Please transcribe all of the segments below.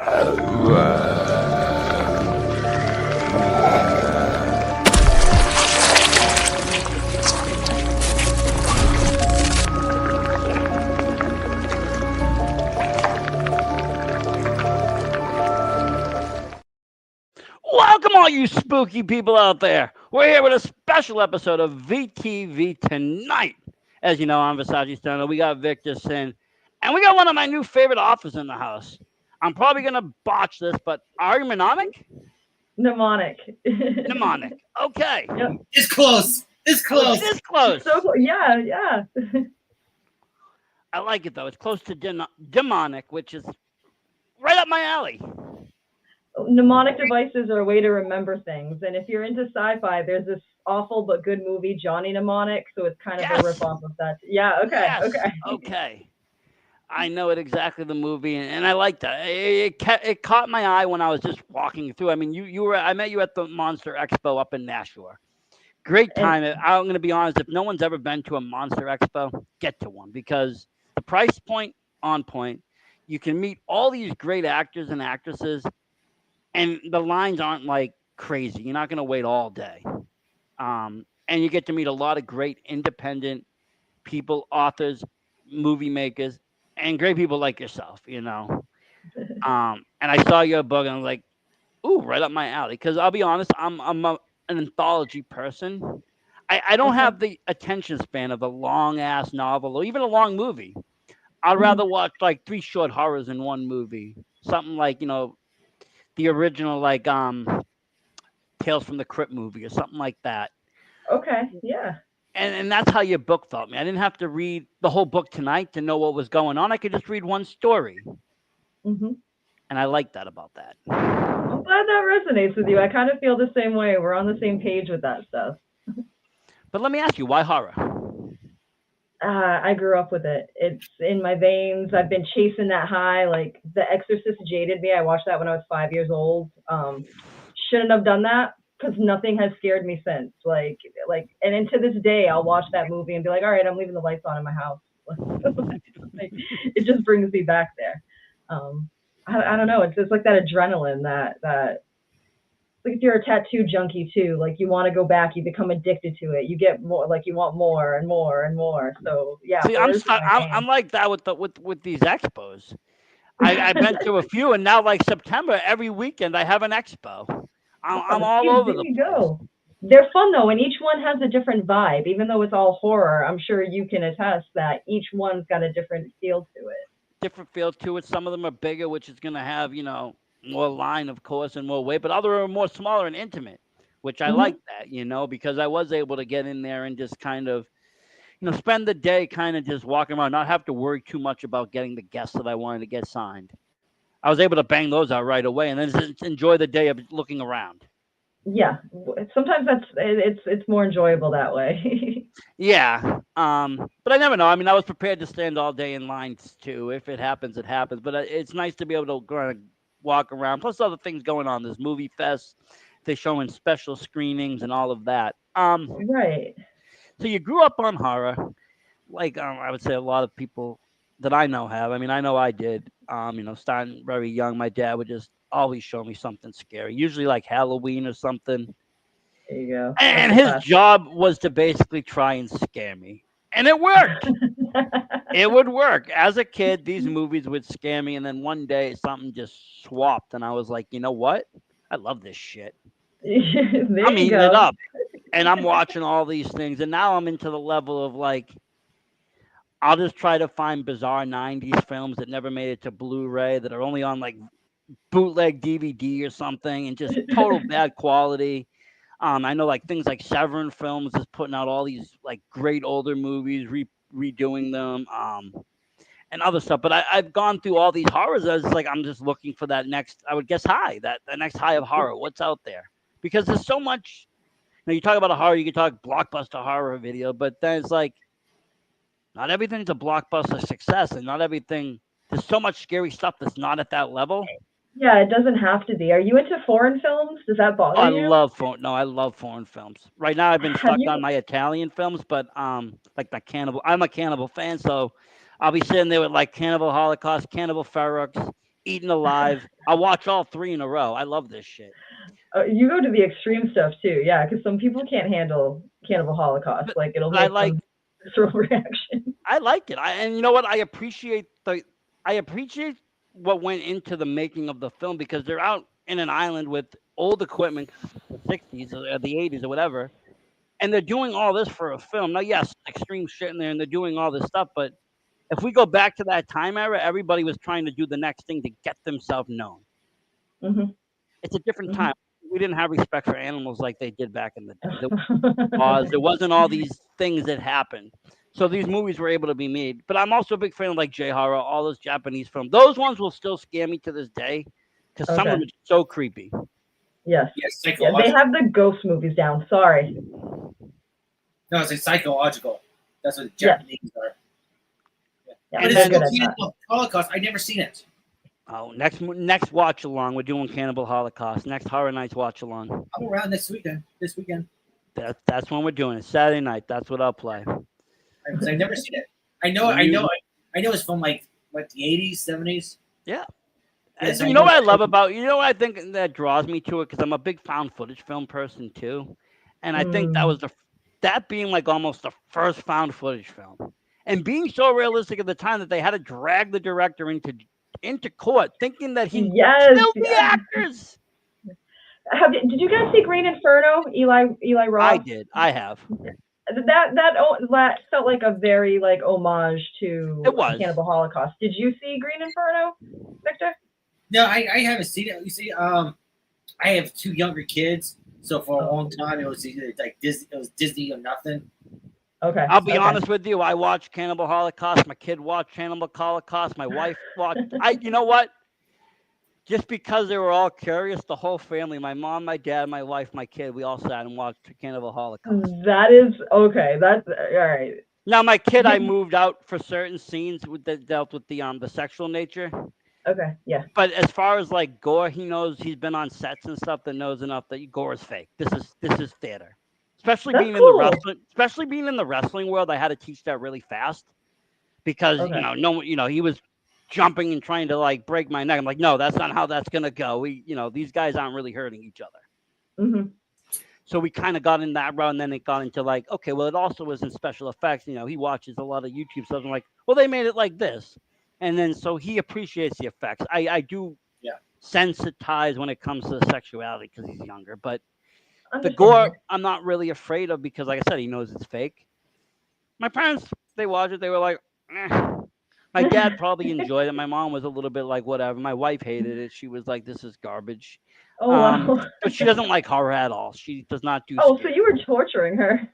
Welcome, all you spooky people out there. We're here with a special episode of VTV tonight. As you know, I'm Versace Stoner. We got Victor Sin, and we got one of my new favorite authors in the house. I'm probably gonna botch this, but Ari Mnemonic? Mnemonic. Mnemonic. Okay. Yep. It's close. It's Oh, close. it is close. Yeah. I like it though. It's close to demonic, which is right up my alley. Mnemonic devices are a way to remember things, and if you're into sci-fi, there's this awful but good movie, Johnny Mnemonic, so it's kind of Yes. a rip-off of that. Yeah. Okay. Yes. Okay. Okay. I know it exactly the movie, and I like that. It caught my eye when I was just walking through. I mean, I met you at the Monster Expo up in Nashua. Great time. I'm going to be honest. If no one's ever been to a Monster Expo, get to one because the price point on point. You can meet all these great actors and actresses, and the lines aren't like crazy. You're not going to wait all day, and you get to meet a lot of great independent people, authors, movie makers, and great people like yourself, you know. And I saw your book and I was like, ooh, right up my alley. Because I'll be honest, an anthology person. I don't Okay. have the attention span of a long ass novel or even a long movie. I'd Mhm. rather watch like 3 short horrors in one movie. Something like, the original like Tales from the Crypt movie or something like that. Okay. Yeah. And that's how your book felt me. I didn't have to read the whole book tonight to know what was going on. I could just read one story, hmm and I like that about that. I'm glad that resonates with you. I kind of feel the same way. We're on the same page with that stuff. But let me ask you, why horror? I grew up with it. It's in my veins. I've been chasing that high. Like The Exorcist jaded me. I watched that when I was 5 years old. Shouldn't have done that because nothing has scared me since. And then to this day, I'll watch that movie and be like, all right, I'm leaving the lights on in my house. Like, it just brings me back there. I don't know. It's just like that adrenaline that like if you're a tattoo junkie too, like you want to go back, you become addicted to it. You get more, like you want more and more and more. So yeah, See, horror's in my I'm veins. like that with these expos. I've been to a few, and now like September, every weekend I have an expo. I'm all See, over there the you place. go. They're fun though, and each one has a different vibe. Even though it's all horror, I'm sure you can attest that each one's got a different feel to it. Different feel to it. Some of them are bigger, which is going to have more line, of course, and more weight. But other are more smaller and intimate, which I like hmm that, because I was able to get in there and just kind of spend the day kind of just walking around, not have to worry too much about getting the guests that I wanted to get signed. I was able to bang those out right away, and then just enjoy the day of looking around. Yeah, sometimes it's more enjoyable that way. Yeah, but I never know. I mean, I was prepared to stand all day in lines too. If it happens, it happens. But it's nice to be able to kind of walk around. Plus, other things going on. There's movie fest. They're showing special screenings and all of that. Right. So you grew up on horror, like I would say a lot of people that I know have. I mean, I know I did. Starting very young, my dad would just always show me something scary, usually like Halloween or something. There you go. That's And a his classic. job was to basically try and scare me, and it worked. It would work. As a kid, these movies would scare me, and then one day something just swapped, and I was like, you know what? I love this shit. There I'm you eating it go. up, and I'm watching all these things, and now I'm into the level of like I'll just try to find bizarre '90s films that never made it to Blu-ray that are only on like bootleg DVD or something, and just total bad quality. I know like things like Severin Films is putting out all these like great older movies, redoing them, and other stuff. But I've gone through all these horrors. I was like, I'm just looking for that next. I would guess high, that the next high of horror. What's out there? Because there's so much. You talk about a horror, you can talk blockbuster horror video, but then it's like not everything's a blockbuster success, and not everything. There's so much scary stuff that's not at that level. Yeah, it doesn't have to be. Are you into foreign films? Does that Oh, bother I you? love foreign. No, I love foreign films. Right now, I've been Have stuck you? on my Italian films, but like the Cannibal. I'm a Cannibal fan, so I'll be sitting there with like Cannibal Holocaust, Cannibal Ferox, Eaten Alive. I watch all three in a row. I love this shit. You go to the extreme stuff too, yeah, because some people can't handle Cannibal Holocaust. But, Like it'll but I make like them visceral reaction. I like it. And you know what? I appreciate what went into the making of the film because they're out in an island with old equipment, the '60s or the '80s or whatever, and they're doing all this for a film. Now, yes, extreme shit in there, and they're doing all this stuff, but if we go back to that time era, everybody was trying to do the next thing to get themselves known. Mhm. It's a different time. Mhm. We didn't have respect for animals like they did back in the day. There wasn't all these things that happened. So these movies were able to be made. But I'm also a big fan of like J horror, all those Japanese films. Those ones will still scare me to this day because some of Okay. them are so creepy. Yes. Yes, Yeah, they psychological. have the ghost movies down. Sorry. No, it's like psychological. That's what the Yes. Japanese are. Yeah. Yeah, But And it's they're then good still at that. Cannibal Holocaust. I never seen it. next watch along, we're doing Cannibal Holocaust. Next Horror Nights watch along. I'm around next weekend. This weekend, That's when we're doing it. Saturday night. That's what I'll play. because I've never seen it. I know. When you I know it's from like the '80s, '70s. yeah. Yes, I You know know. what I love about you know what I think that draws me to it because I'm a big found footage film person too, and I think that Mm. was that being like almost the first found footage film, and being so realistic at the time that they had to drag the director into court, thinking that he Yes. killed the Yeah. actors. Did you guys see Green Inferno? Eli I Roth. did. I have. That felt like a very like homage It to was. Cannibal Holocaust. Did you see Green Inferno, Victor? No, I haven't seen it. You see, I have two younger kids, so for a long Oh. time it was either like Disney, it was Disney or nothing. Okay. I'll be Okay. honest with you. I watched Cannibal Holocaust. My kid watched Cannibal Holocaust. My wife watched. You know what? Just because they were all curious, the whole family, my mom, my dad, my wife, my kid, we all sat and watched Cannibal Holocaust. That is okay. That's all right. Now, my kid, I moved out for certain scenes that dealt with the sexual nature. Okay. Yeah. But as far as like gore, he knows he's been on sets and stuff that knows enough that gore is fake. This is theater. That's cool. Especially being in the wrestling world, I had to teach that really fast because Okay. he was jumping and trying to like break my neck. I'm like, no, that's not how that's gonna go. These guys aren't really hurting each other. Mhm. So we kind of got in that route, and then it got into like, okay, well, it also was in special effects. He watches a lot of YouTube stuff. I'm like, well, they made it like this, and then so he appreciates the effects. I do Yeah. sensitize when it comes to the sexuality because he's younger, but the gore Understandable. I'm not really afraid of because, like I said, he knows it's fake. My parents, they watched it. They were like, eh. My dad probably enjoyed it. My mom was a little bit like, whatever. My wife hated it. She was like, this is garbage. Oh wow. But she doesn't like horror at all. She does not do Oh, so scary. you were torturing her.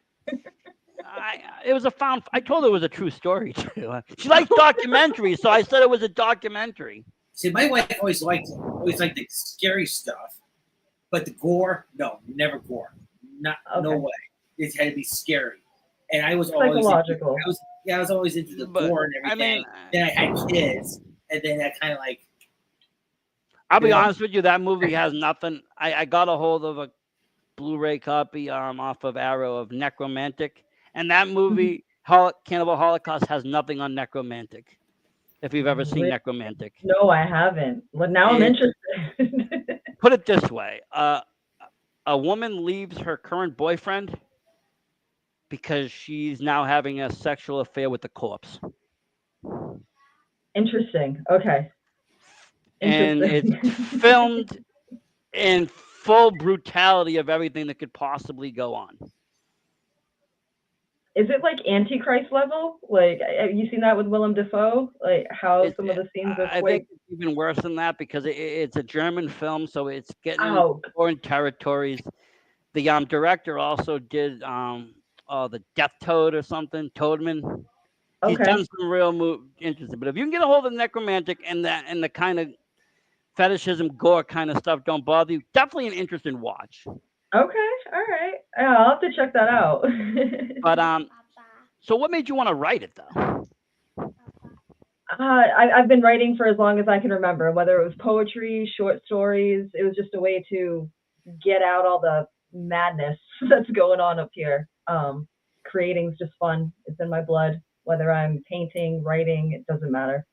It was a found. I told her it was a true story too. She likes documentaries, so I said it was a documentary. See, my wife always liked the scary stuff, but the gore, no, never gore, no Okay. way. It had to be scary, and I was always Psychological. I was always into the But gore and I everything. mean, Then I had kids, and then that kind of like I'll you be know honest with you. That movie has nothing. I got a hold of a Blu-ray copy off of Arrow of Necromantic, and that Mhm. movie, Cannibal Holocaust, has nothing on Necromantic. If you've ever seen Really? Necromantic, No, I haven't. But now I'm it interested. put it this way: a woman leaves her current boyfriend because she's now having a sexual affair with the corpse. Interesting. Okay. And Interesting. it's filmed in full brutality of everything that could possibly go on. Is it like Antichrist level? Like, have you seen that with Willem Dafoe? Like how It, some of the scenes are I think quite. it's even worse than that because it's a German film, so it's getting into Oh, foreign territories. The director also did the Death Toad or something, Toadman. He's done okay. some real interesting. But if you can get a hold of Necromantic and the kind of fetishism, gore kind of stuff don't bother you, definitely an interesting watch. Okay. All right. Yeah, I'll have to check that out. But so what made you want to write it though? I've been writing for as long as I can remember, whether it was poetry, short stories. It was just a way to get out all the madness that's going on up here. Creating's just fun. It's in my blood. Whether I'm painting, writing, it doesn't matter.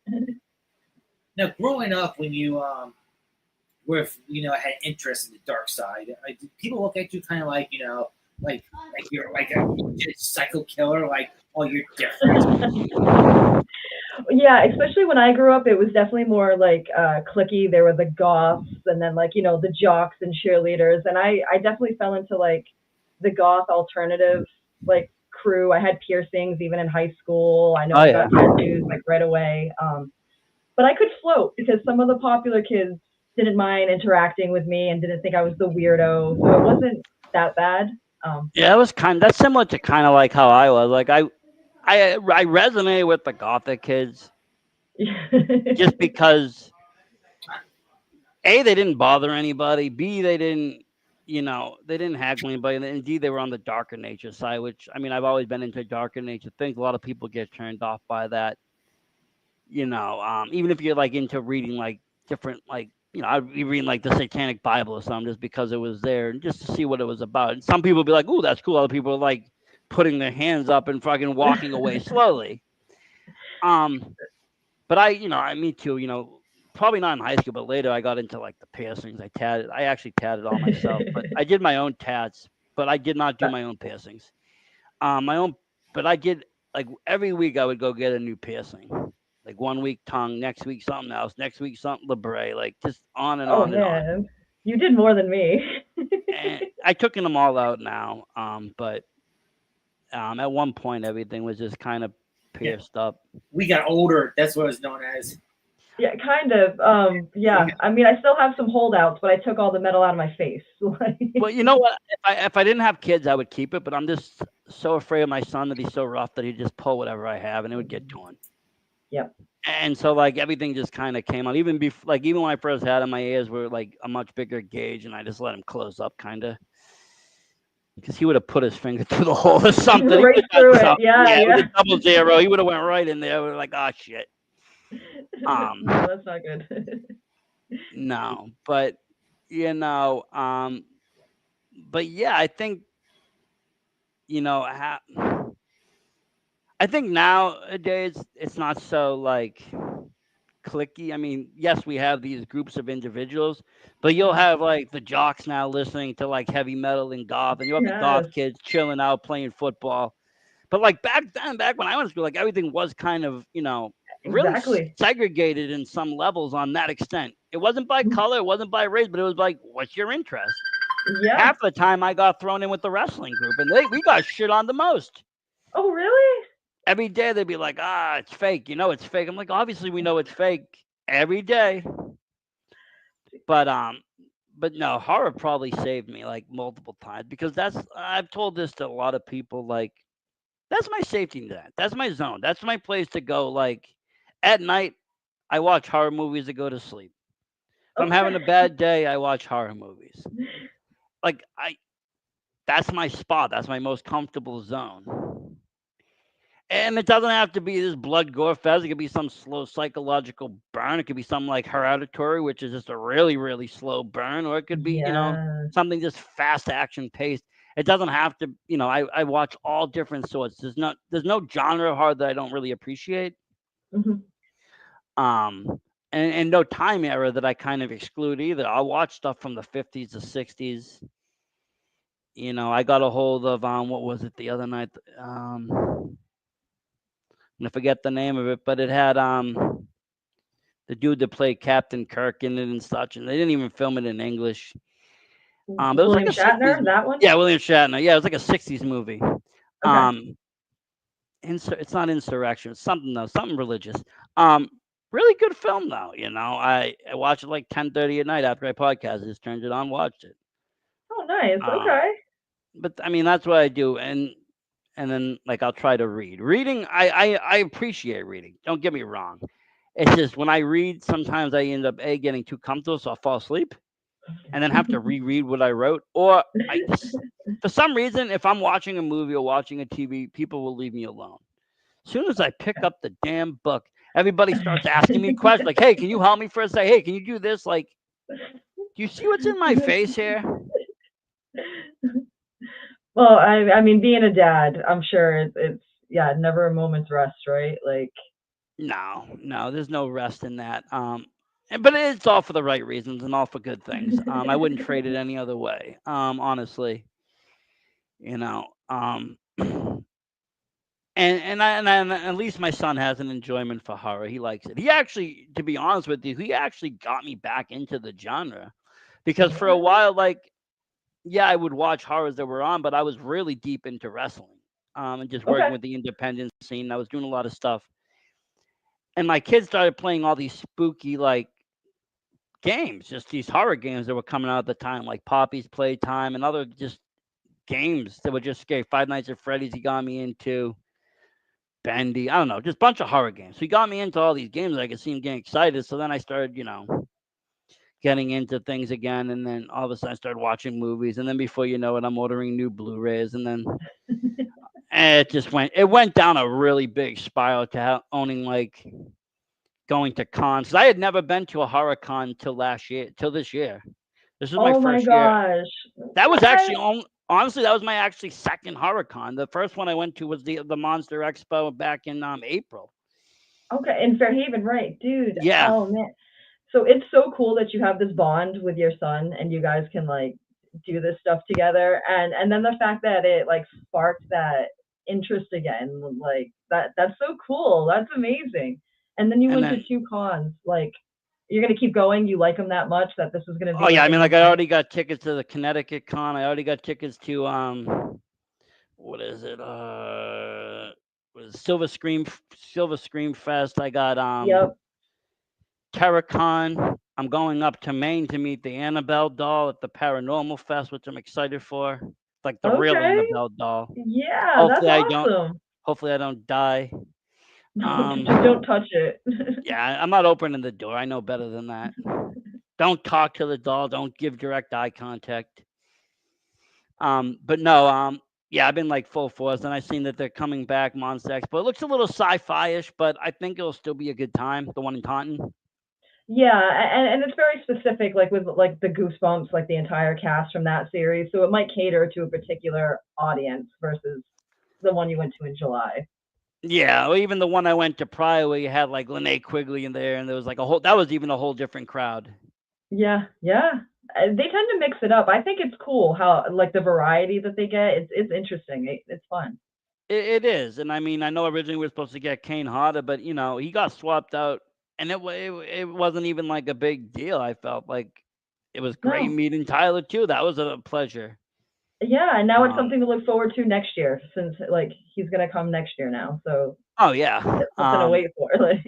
Now, growing up, when you were had interest in the dark side, did people look at you kind of like like you're like a psycho killer, like oh you're different. Yeah, especially when I grew up, it was definitely more like clicky. There were the goths, and then like the jocks and cheerleaders, and I definitely fell into like the goth alternative like crew. I had piercings even in high school. I know Oh I yeah. got tattoos like right away. But I could float because some of the popular kids didn't mind interacting with me and didn't think I was the weirdo, so it wasn't that bad. Um, Yeah, it was that's similar to kind of like how I was. Like I resonate with the gothic kids just because A, they didn't bother anybody. B, they didn't, they didn't haggle anybody. And indeed, they were on the darker nature side, which, I mean, I've always been into darker nature things. A lot of people get turned off by that, even if you're like into reading like different, like, I'd be reading like the Satanic Bible or something just because it was there and just to see what it was about. And some people be like, "Ooh, that's cool." Other people are like putting their hands up and fucking walking away slowly. Um, but me too. Probably not in high school, but later I got into like the piercings. I actually tatted all myself, but I did my own tats, but I did not do my own piercings. My own, but I did like every week I would go get a new piercing. Like one week tongue, next week something else, next week something labret, like just on and oh on and on. man, you did more than me. And I took them all out now, but at one point everything was just kind of Yeah, pierced up. we got older. That's what it's known as. Yeah, kind of. We Yeah. got, I mean, I still have some holdouts, but I took all the metal out of my face. Like, Well, you know what? If I didn't have kids, I would keep it. But I'm just so afraid of my son that he's so rough that he'd just pull whatever I have and it would get torn. yep. And so like everything just kind of came out. Even when I first had him, my ears were like a much bigger gauge, and I just let him close up, kind of, because he would have put his finger through the hole or something. He would Right have through done it. something. Yeah, Yeah, it was yeah. a double zero. He would have went right in there. We're like, oh shit. No, Um, that's not good. no, but you know, um, but yeah, I think you know. I think nowadays it's not so like clicky. I mean, yes, we have these groups of individuals, but you'll Mhm. have like the jocks now listening to like heavy metal and goth, and you have the Yes, goth kids chilling out playing football. But like back then, back when I went to school, like everything was kind of, really exactly. segregated in some levels on that extent. It wasn't by Mhm. color, it wasn't by race, but it was like, what's your interest? Yeah. Half the time I got thrown in with the wrestling group, and we got shit on the most. Oh, really? Every day they'd be like, it's fake. You know it's fake. I'm like, obviously we know it's fake every day. But but no, horror probably saved me like multiple times because I've told this to a lot of people, like that's my safety net. That's my zone. That's my place to go. Like at night, I watch horror movies to go to sleep. If I'm Okay. having a bad day, I watch horror movies. Like that's my spot. That's my most comfortable zone. And it doesn't have to be this blood gore fest. It could be some slow psychological burn. It could be something like Hereditary, which is just a really, really slow burn, or it could be, Yeah. something just fast action paced. It doesn't have to, I watch all different sorts. There's no genre of horror that I don't really appreciate. Hmm. Um and no time era that I kind of exclude either. I'll watch stuff from the 50s, the 60s. I got a hold of what was it the other night? I forget the name of it, but it had the dude that played Captain Kirk in it and such, and they didn't even film it in English. But it was like William a '60s, Shatner, that one? yeah, William Shatner, yeah, it was like a '60s movie. Okay. Um, it's not insurrection, it's something though, something religious. Um, really good film though. I watched it like 10:30 at night after I podcast. Just turned it on, watched it. Oh, nice. Um, Okay. but I mean that's what I do, and then like I'll try to read. Reading, I appreciate reading. Don't get me wrong. It's just when I read, sometimes I end up getting too comfortable, so I'll fall asleep, and then have to reread what I wrote. Or I just, for some reason, if I'm watching a movie or watching a TV, people will leave me alone. As soon as I pick up the damn book, everybody starts asking me questions like, "Hey, can you help me for a second? Hey, can you do this? Like, do you see what's in my face here?" Well, I mean, being a dad, I'm sure it's yeah, never a moment's rest, right? Like, No, no, there's no rest in that. But it's all for the right reasons and all for good things. I wouldn't trade it any other way. Honestly, you know. And at least my son has an enjoyment for horror. He likes it. He actually, to be honest with you, he actually got me back into the genre because for a What? while, like, yeah, I would watch horrors that were on, but I was really deep into wrestling. And just working Okay. with the independent scene. I was doing a lot of stuff. And my kids started playing all these spooky, like, games, just these horror games that were coming out at the time, like Poppy's Playtime and other just games that were just scary. Five Nights at Freddy's, he got me into. Bendy, I don't know, just a bunch of horror games. So he got me into all these games. I could see him getting excited. So then I started, getting into things again. And then all of a sudden I started watching movies. And then before you know it, I'm ordering new Blu-rays. And then it went down a really big spiral to owning, like, going to cons. 'Cause I had never been to a horror con till last year, till this year. This was my Oh my first year. gosh. That was What? actually honestly, that was my actually second horror con. The first one I went to was the Monster Expo back in April. Okay, in Fairhaven, right, dude. Yeah, Oh man. So it's so cool that you have this bond with your son and you guys can like do this stuff together and then the fact that it like sparked that interest again, like that's so cool. That's amazing. And then you and went to then two cons. Like you're going to keep going. You like them that much that this is going to oh be yeah, like I a mean, new like, I thing. already got tickets to the Connecticut con. I already got tickets to what is it? Was Silver Scream Fest. I got Yep. TerraCon. I'm going up to Maine to meet the Annabelle doll at the Paranormal Fest, which I'm excited for. Like the real Okay. Annabelle doll. Yeah, that's Hopefully I don't. awesome. Hopefully I don't die. Just don't Um, touch it. yeah, I'm not opening the door. I know better than that. Don't talk to the doll. Don't give direct eye contact. But no, yeah, I've been like full force, and I've seen that they're coming back, Monster Expo. It looks a little sci-fi-ish, but I think it'll still be a good time. The one in Taunton. Yeah, and it's very specific, like with like the Goosebumps, like the entire cast from that series. So it might cater to a particular audience versus the one you went to in July. Yeah, or even the one I went to prior, where you had like Linnea Quigley in there, and there was like a whole. That was even a whole different crowd. Yeah, yeah. They tend to mix it up. I think it's cool how like the variety that they get. It's interesting. It's fun. It is, and I mean, I know originally we were supposed to get Kane Hodder, but he got swapped out, and it wasn't even like a big deal. I felt like it was great No. meeting Tyler too. That was a pleasure. Yeah, and now it's Um, something to look forward to next year since like he's gonna come next year now. So oh yeah. it's something to wait for. Like,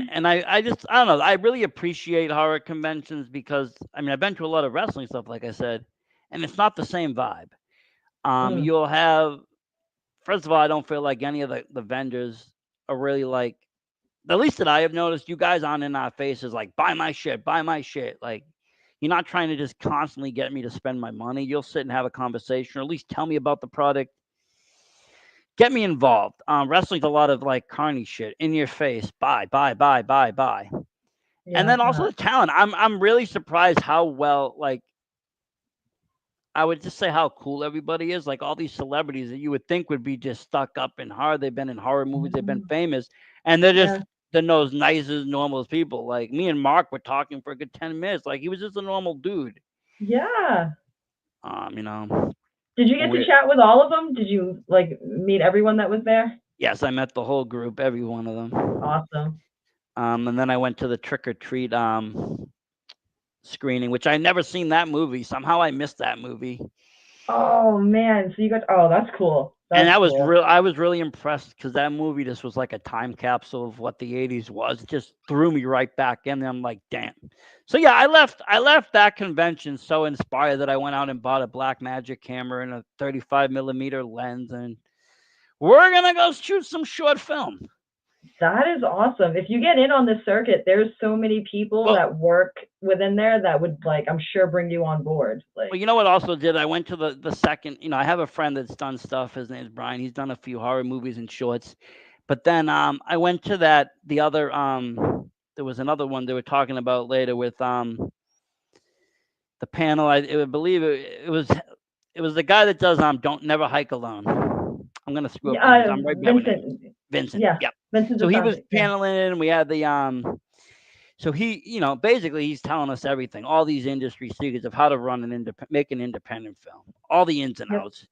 And I don't know. I really appreciate horror conventions because I mean I've been to a lot of wrestling stuff, like I said, and it's not the same vibe. mm, You'll have first of all, I don't feel like any of the vendors are really like the least that I have noticed. You guys aren't in our faces like buy my shit, buy my shit. Like you're not trying to just constantly get me to spend my money. You'll sit and have a conversation, or at least tell me about the product. Get me involved. Wrestling's a lot of like carny shit in your face. Buy, buy, buy, buy, buy. And yeah, then also the talent. I'm really surprised how well, like, I would just say how cool everybody is. Like all these celebrities that you would think would be just stuck up in horror. They've been in horror movies. They've been mhm, famous, and they're just yeah, the most nicest, normal people. Like me and Mark were talking for a good 10 minutes. Like he was just a normal dude. yeah. You know, Did you get to we chat with all of them? Did you like meet everyone that was there? yes, I met the whole group, every one of them. Awesome. And then I went to the Trick or Treat screening, which I never seen that movie. Somehow I missed that movie. Oh man, so you got oh that's cool. And That's cool. I was really impressed because that movie just was like a time capsule of what the '80s was. It just threw me right back in. And I'm like, damn. So yeah, I left that convention so inspired that I went out and bought a Black Magic camera and a 35 millimeter lens, and we're gonna go shoot some short film. That is awesome. If you get in on this circuit, there's so many people Well, that work within there that would like I'm sure bring you on board. Like, you know what also did? I went to the second. I have a friend that's done stuff. His name's Brian. He's done a few horror movies and shorts. But then I went to the other there was another one they were talking about later with the panel. I believe it was the guy that does Don't Never Hike Alone. I'm gonna screw up the names. I'm right bad with names. Vincent. Vincent. Yeah. Yep. Vincent So he was DeSantis. Yeah. paneling it, and we had the so he, basically he's telling us everything, all these industry secrets of how to run make an independent film, all the ins and Yep. outs.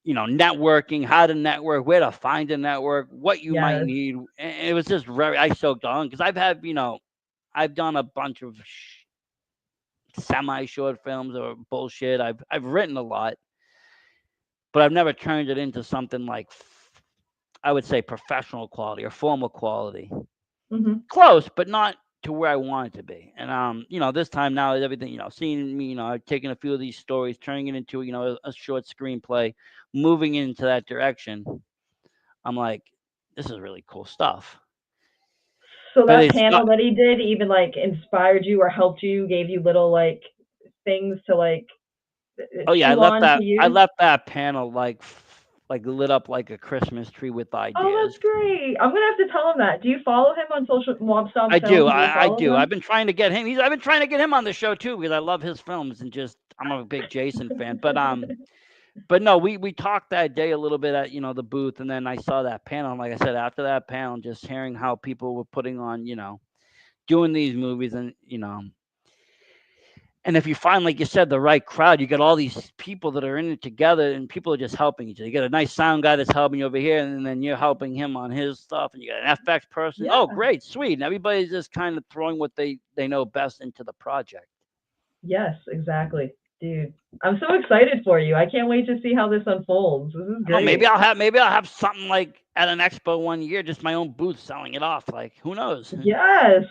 Networking, how to network, where to find a network, what you might Yes. need. And it was just very, I soaked on because I've done a bunch of semi short films or bullshit. I've written a lot, but I've never turned it into something like I would say professional quality or formal quality. Hmm. Close, but not to where I want it to be. And this time now is everything, seeing me, I've taken a few of these stories, turning it into, a short screenplay, moving into that direction. I'm like, this is really cool stuff. So But that it's panel not. that he did even like inspired you or helped you, gave you little like things to like Oh yeah, chew on to I use. left that panel like lit up like a Christmas tree with Oh, ideas. that's great. I'm gonna have to tell him that. Do you follow him on social Mob I Stomp do. Films? Do you I follow do. I've him? been trying to get him. I've been trying to get him on the show too because I love his films and just I'm a big Jason fan. But no, we talked that day a little bit at the booth, and then I saw that panel. And like I said, after that panel, just hearing how people were putting on, doing these movies, and if you find, like you said, the right crowd, you got all these people that are in it together, and people are just helping each other. You got a nice sound guy that's helping you over here, and then you're helping him on his stuff, and you got an FX person. Oh, Yeah. great, sweet, and everybody's just kind of throwing what they know best into the project. Yes, exactly. Dude, I'm so excited for you. I can't wait to see how this unfolds. This is Oh, great. maybe I'll have something like at an expo one year, just my own booth selling it off. Like who knows? Yes.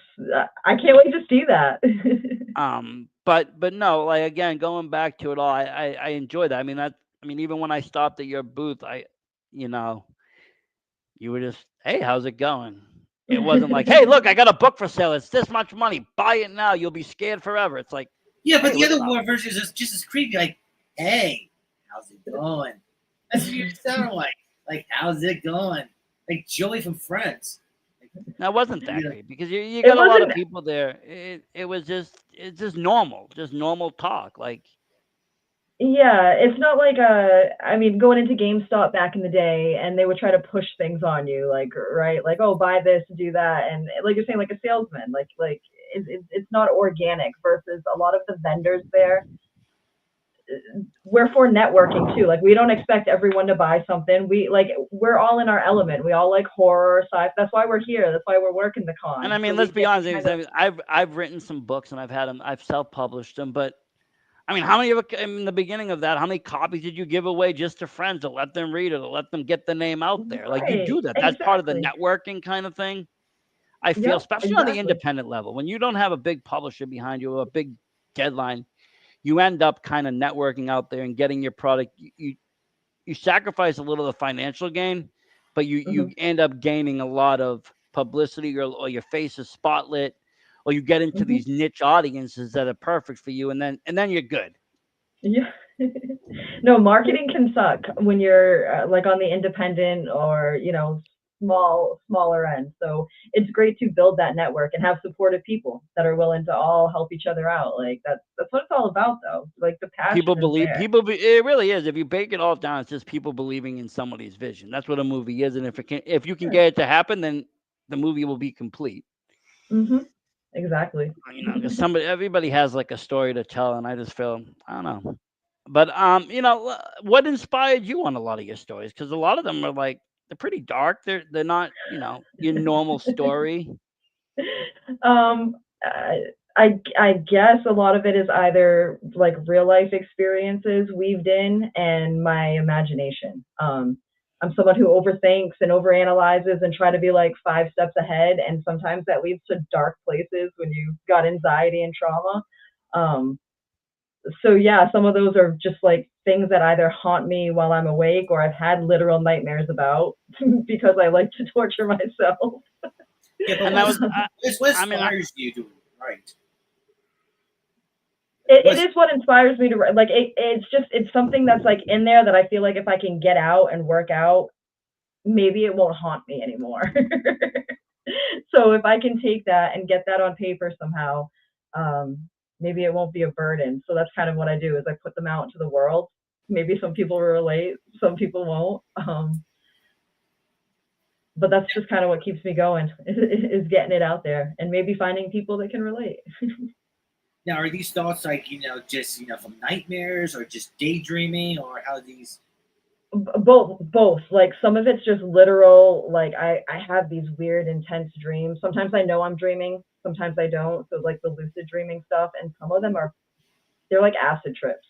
I can't wait to see that. But no, like again, going back to it all, I enjoy that. I mean, even when I stopped at your booth, you know, you were just, hey, how's it going? It wasn't like, hey, look, I got a book for sale. It's this much money. Buy it now. You'll be scared forever. It's like, Yeah, but hey, the what's other up? version is just as creepy. Like, hey, how's it going? That's what you sound like. Like, how's it going? Like Joey from Friends. Like, That wasn't that yeah. great because you It got a lot of wasn't. people there. It's just normal talk. Like, Yeah, it's not like I mean, going into GameStop back in the day, and they would try to push things on you, like right, like oh, buy this, do that, and like you're saying, like a salesman, like it's not organic. Versus a lot of the vendors there, we're for networking too. Like we don't expect everyone to buy something. We're all in our element. We all like horror, sci. That's why we're here. That's why we're working the and con. I So mean, we let's be get to honest. kind of I've written some books and I've self published them, but I mean, how many of in the beginning of that? How many copies did you give away just to friends to let them read it, to let them get the name out there? Like you right, do that. That's part of the exactly. networking kind of thing. I feel, Yep, especially on the exactly. independent level, when you don't have a big publisher behind you or a big deadline, you end up kind of networking out there and getting your product. You sacrifice a little of the financial gain, but you Hmm. end up gaining a lot of publicity or your face is spotlit, or you get into Hmm. these niche audiences that are perfect for you, and then you're good. Yeah. No, marketing can suck when you're like on the independent or smaller end. So it's great to build that network and have supportive people that are willing to all help each other out. Like that's what it's all about, though. Like the People passion is believe there. people. It really is. If you break it all down, it's just people believing in somebody's vision. That's what a movie is, and if you can Yes. get it to happen, then the movie will be complete. Mhm. Exactly. Because everybody has like a story to tell, and I just feel I don't know. But what inspired you on a lot of your stories? Because a lot of them are like they're pretty dark. They're not your normal story. um, I guess a lot of it is either like real life experiences weaved in and my imagination. I'm someone who overthinks and overanalyzes and try to be like 5 steps ahead, and sometimes that leads to dark places when you've got anxiety and trauma. Um, so yeah, some of those are just like things that either haunt me while I'm awake or I've had literal nightmares about because I like to torture myself. Yeah, but And that was what I mean I, inspires you to write? It What's is what inspires me to write. Like it's something that's like in there that I feel like if I can get out and work out, maybe it won't haunt me anymore. So if I can take that and get that on paper somehow, um, maybe it won't be a burden. So that's kind of what I do is I put them out into the world. Maybe some people will relate, some people won't. But that's just kind of what keeps me going is getting it out there and maybe finding people that can relate. Now, are these thoughts like just from nightmares or just daydreaming, or how these? Both. Like some of it's just literal. Like I have these weird, intense dreams. Sometimes I know I'm dreaming. Sometimes I don't. So like the lucid dreaming stuff, and some of them are they're like acid trips.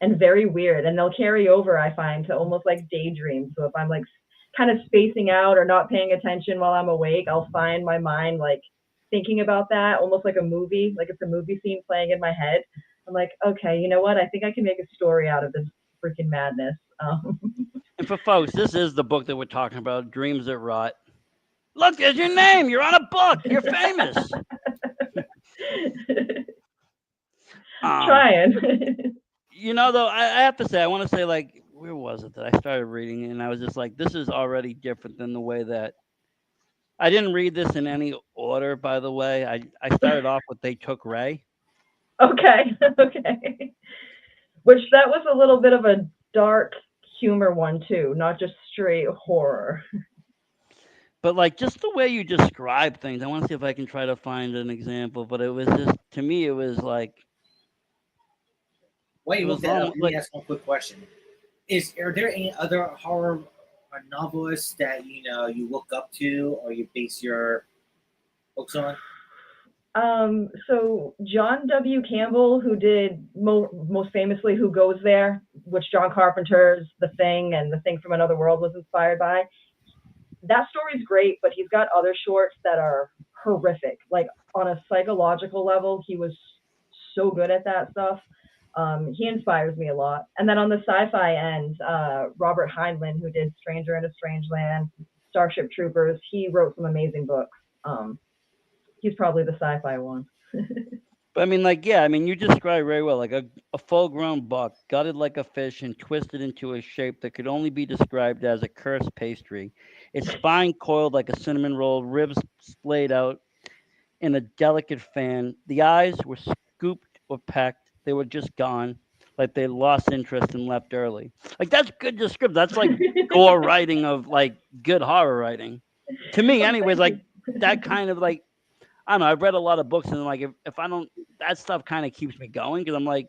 And very weird. And they'll carry over. I find to almost like daydreams. So if I'm like kind of spacing out or not paying attention while I'm awake, I'll find my mind like thinking about that, almost like a movie. Like it's a movie scene playing in my head. I'm like, okay, you know what? I think I can make a story out of this freaking madness. And for folks, this is the book that we're talking about, Dreams That Rot. Look, there's your name. You're on a book. You're famous. Um, Trying. though, I have to say, I want to say, like, where was it that I started reading it, and I was just like, this is already different than the way that I didn't read this in any order, by the way. I started off with They Took Ray. Okay, okay. Which that was a little bit of a dark humor one too, not just straight horror. But like just the way you describe things, I want to see if I can try to find an example. But it was just to me, it was like While it you look was that up, almost let like me ask one quick question: Are there any other horror novelists that you look up to or you base your books on? So John W. Campbell, who did most famously "Who Goes There," which John Carpenter's The Thing and The Thing from Another World was inspired by. That story's great, but he's got other shorts that are horrific. Like on a psychological level, he was so good at that stuff. He inspires me a lot. And then on the sci-fi end, Robert Heinlein, who did Stranger in a Strange Land, Starship Troopers, he wrote some amazing books. He's probably the sci-fi one. but I mean like yeah, I mean you described very well like a full grown buck gutted like a fish and twisted into a shape that could only be described as a cursed pastry. Its spine coiled like a cinnamon roll, ribs splayed out in a delicate fan. The eyes were scooped or pecked. They were just gone, like they lost interest and left early. Like that's good description. That's like gore writing of like good horror writing. To me, Oh, anyways, thank like you. that kind of like I don't know. I've read a lot of books and like if I don't that stuff kind of keeps me going because I'm like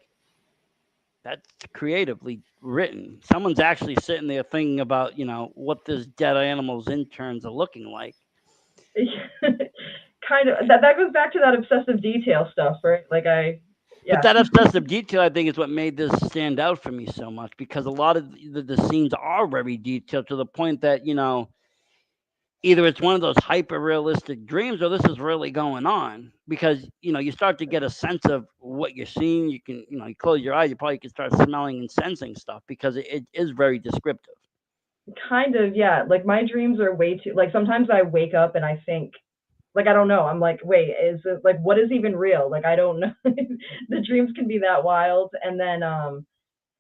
that's creatively written. Someone's actually sitting there thinking about what this dead animal's interns are looking like. Kind of that goes back to that obsessive detail stuff, right? But Yeah. that obsessive detail, I think, is what made this stand out for me so much because a lot of the scenes are very detailed to the point that, either it's one of those hyper realistic dreams or this is really going on because, you start to get a sense of what you're seeing. You can, you close your eyes, you probably can start smelling and sensing stuff because it is very descriptive. Kind of, yeah. Like my dreams are way too like sometimes I wake up and I think like I don't know. I'm like, wait, is it like what is even real? Like I don't know. The dreams can be that wild. And then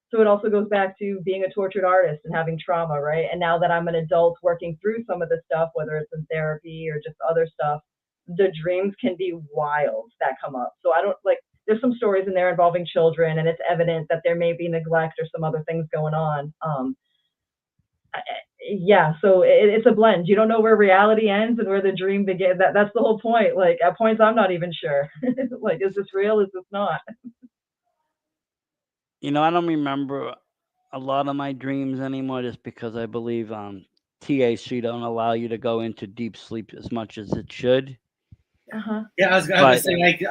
so it also goes back to being a tortured artist and having trauma, right? And now that I'm an adult working through some of this stuff, whether it's in therapy or just other stuff, the dreams can be wild that come up. So I don't like there's some stories in there involving children and it's evident that there may be neglect or some other things going on. Yeah, so it's a blend. You don't know where reality ends and where the dream begins. That's the whole point. Like at points, I'm not even sure. Like, is this real? Is this not? I don't remember a lot of my dreams anymore just because I believe THC don't allow you to go into deep sleep as much as it should. Uh huh. Yeah, But I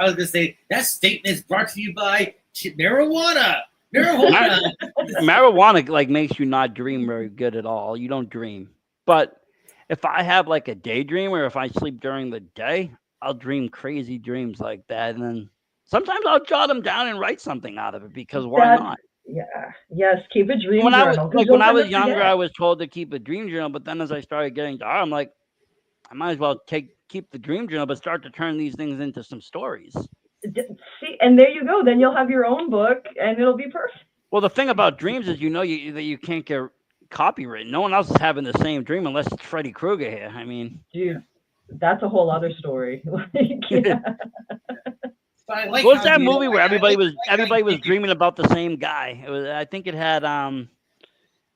was gonna say that statement is brought to you by marijuana. mar- Marijuana. marijuana like makes you not dream very good at all. You don't dream. But if I have like a daydream or if I sleep during the day, I'll dream crazy dreams like that, and then sometimes I'll jot them down and write something out of it because why That's not? yeah. Yes, keep a When dream I was journal because like you'll when I tend was to younger, I forget. was told to keep a dream journal, but then as I started getting to I'm like, I might as well keep the dream journal, but start to turn these things into some stories. See, and there you go. Then you'll have your own book, and it'll be perfect. Well, the thing about dreams is that you can't get copywritten. No one else is having the same dream unless it's Freddy Krueger here. I mean, Dude, that's a whole other story. Like, what yeah. But I like was how that movie where I like everybody was how you dreaming about the same guy? It was I think it had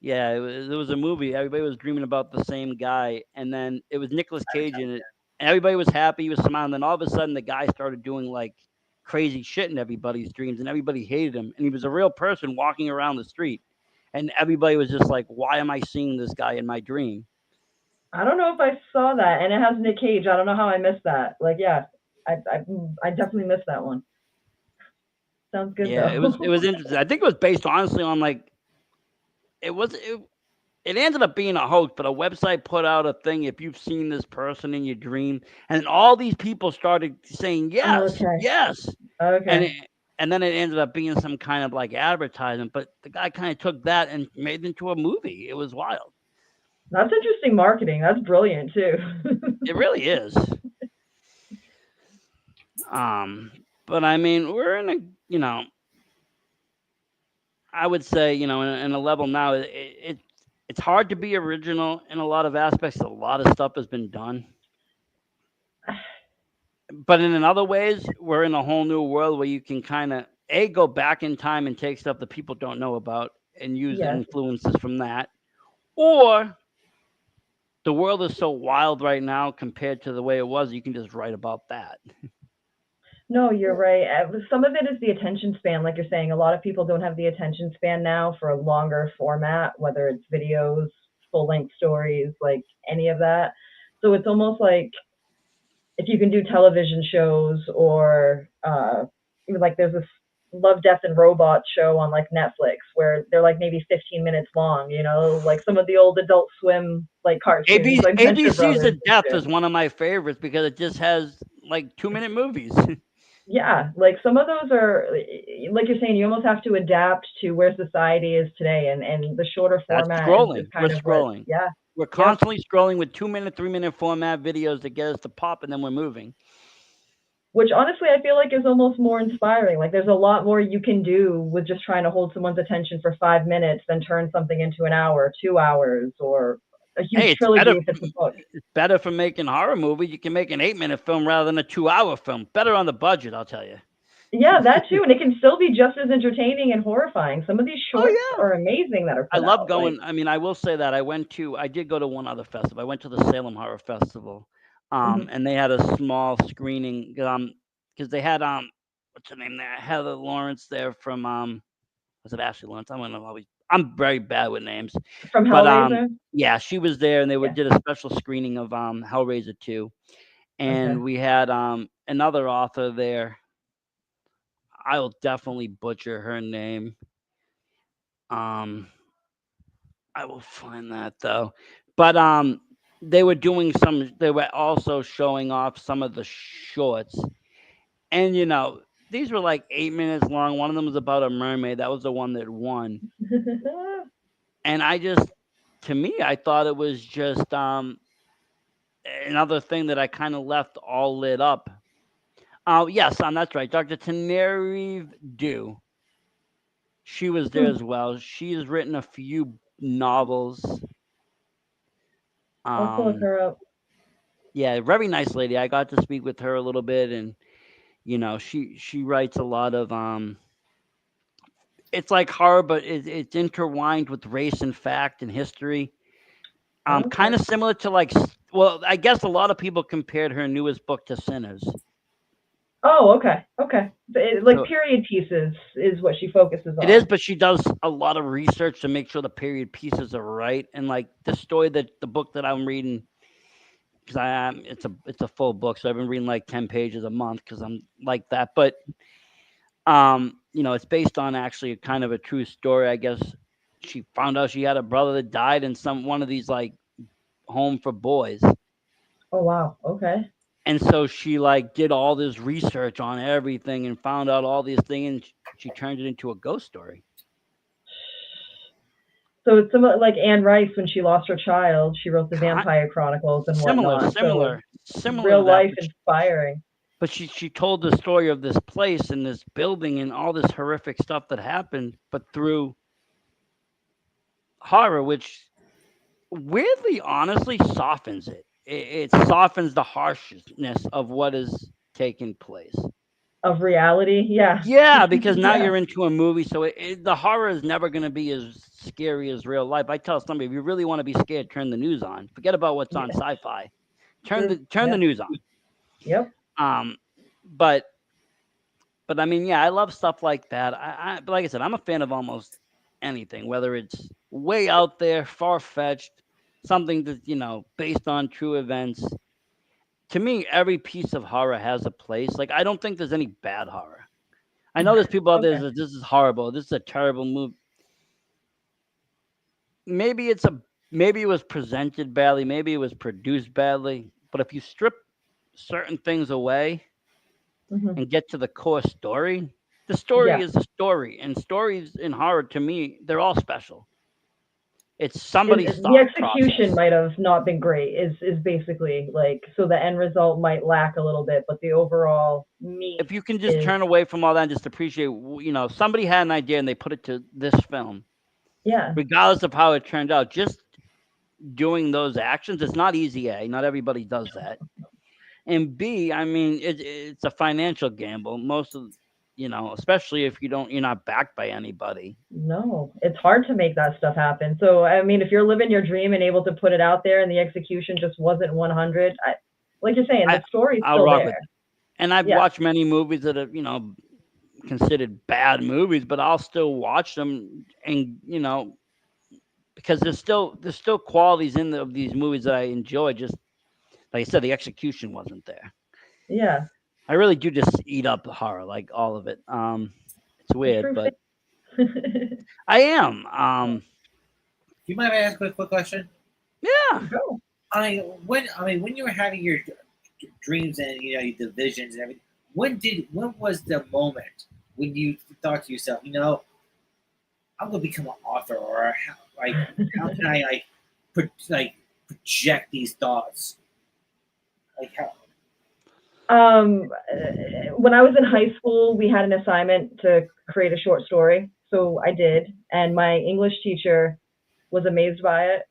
Yeah, it was a movie. Everybody was dreaming about the same guy, and then it was Nicolas Cage in it. And everybody was happy. He was smiling. Then all of a sudden, the guy started doing like crazy shit in everybody's dreams, and everybody hated him. And he was a real person walking around the street, and everybody was just like, "Why am I seeing this guy in my dream?" I don't know if I saw that, and it has Nick Cage. I don't know how I missed that. Like, yeah, I definitely missed that one. Sounds good Yeah, it though. was interesting. I think it was based honestly on like it was it, it ended up being a hoax, but a website put out a thing if you've seen this person in your dream, and all these people started saying yes, Okay, yes, and okay. it, and then it ended up being some kind of like advertisement. But the guy kind of took that and made it into a movie. It was wild. That's interesting marketing. That's brilliant too. It really is. Um, but I mean, we're in a I would say in a level now it's hard to be original in a lot of aspects. A lot of stuff has been done. But in other ways, we're in a whole new world where you can kind of a go back in time and take stuff that people don't know about and use Yes. influences from that, or the world is so wild right now compared to the way it was. You can just write about that. No, you're right. Some of it is the attention span, like you're saying. A lot of people don't have the attention span now for a longer format, whether it's videos, full length stories, like any of that. So it's almost like if you can do television shows or even like there's this Love, Death, and Robots show on like Netflix where they're like maybe 15 minutes long, like some of the old Adult Swim like cartoons, like Venture ABC's The Brothers and Death shit. is one of my favorites because it just has like 2 minute movies. Yeah, like some of those are like you're saying, you almost have to adapt to where society is today, and the shorter That's format is scrolling. We're kind of what, scrolling. yeah, We're yep. constantly scrolling with 2 minute, 3 minute format videos that get us to pop, and then we're moving. Which honestly I feel like is almost more inspiring. Like there's a lot more you can do with just trying to hold someone's attention for 5 minutes than turn something into an hour, 2 hours, or a huge Hey, it's better. trilogy if it's a book. It's better for making horror movies. You can make an 8 minute film rather than a 2 hour film. Better on the budget, I'll tell you. Yeah, that too, and it can still be just as entertaining and horrifying. Some of these shorts Oh yeah, are amazing that are I put love out. Like, going. I mean, I will say that I did go to one other festival. I went to the Salem Horror Festival, mhm. and they had a small screening, because they had what's her name there, Heather Lawrence there from was it Ashley Lawrence? I'm very bad with names, From but Hellraiser. yeah, she was there, and Yeah. did a special screening of Hellraiser 2, Okay. and we had another author there. I will definitely butcher her name. Um, I will find that though. But they were also showing off some of the shorts. And these were like 8 minutes long. One of them was about a mermaid. That was the one that won. And to me, I thought it was just another thing that I kind of left all lit up. Oh yes, that's right. Dr. Tenerife Dew. She was there Hmm. as well. She has written a few novels. I'll have to look Um, her up. yeah, very nice lady. I got to speak with her a little bit, and she writes a lot of it's like horror, but it's intertwined with race and fact and history. Kind Okay. of similar to like well, I guess a lot of people compared her newest book to Sinners. Oh, okay. Okay. Like So period pieces is what she focuses it is, on. but she does a lot of research to make sure the period pieces are right. And like the story that the book that I'm reading, because I am it's a full book, so I've been reading like 10 pages a month because I'm like that. But it's based on actually a kind of a true story. I guess she found out she had a brother that died in one of these like home for boys. Oh wow. Okay. And so she like did all this research on everything and found out all these things and she turned it into a ghost story. So it's similar like Anne Rice when she lost her child, she wrote the Ki- Vampire Chronicles and Similar, whatnot. So similar, similar to real that. life inspiring. But she told the story of this place and this building and all this horrific stuff that happened, but through horror, which weirdly, honestly, softens it. It softens the harshness of what is taking place. Of reality. Yeah. Yeah, because now Yeah. you're into a movie, so the horror is never going to be as scary as real life. I tell somebody, if you really want to be scared, turn the news on. Forget about what's on Yeah. sci-fi. True. Turn the Yeah. news on. Yep. Um, but I mean, yeah, I love stuff like that. But like I said, I'm a fan of almost anything, whether it's way out there, far fetched, something that based on true events. To me, every piece of horror has a place. Like I don't think there's any bad horror. I know there's people out there Okay. that this is horrible. This is a terrible movie. Maybe maybe it was presented badly. Maybe it was produced badly. But if you strip certain things away Hmm. and get to the core story, the story Yeah. is a story. And stories in horror, to me, they're all special. It's somebody's The thought execution process. might have not been great. Is basically like, so the end result might lack a little bit, but the overall meat If you can just is, turn away from all that and just appreciate, somebody had an idea and they put it to this film, yeah. regardless of how it turned out, just doing those actions, it's not easy. A, not everybody does that. And B, I mean, it's a financial gamble. Most of, especially if you're not backed by anybody. No, it's hard to make that stuff happen. So, I mean, if you're living your dream and able to put it out there and the execution just wasn't 100, like you're saying, I the story's I'll still rock there. with. And I've Yeah. watched many movies that are considered bad movies, but I'll still watch them, and because there's still qualities of these movies that I enjoy. Just like I said, the execution wasn't there. Yeah. I really do just eat up horror, like all of it. It's A weird, true but fan. I am. Do you mind if I ask a quick question? Yeah. Go. When you were having your dreams and the visions and everything, when was the moment when you thought to yourself, I'm gonna become an author, or how can I project these thoughts? Like how? When I was in high school, we had an assignment to create a short story. So I did. And my English teacher was amazed by it.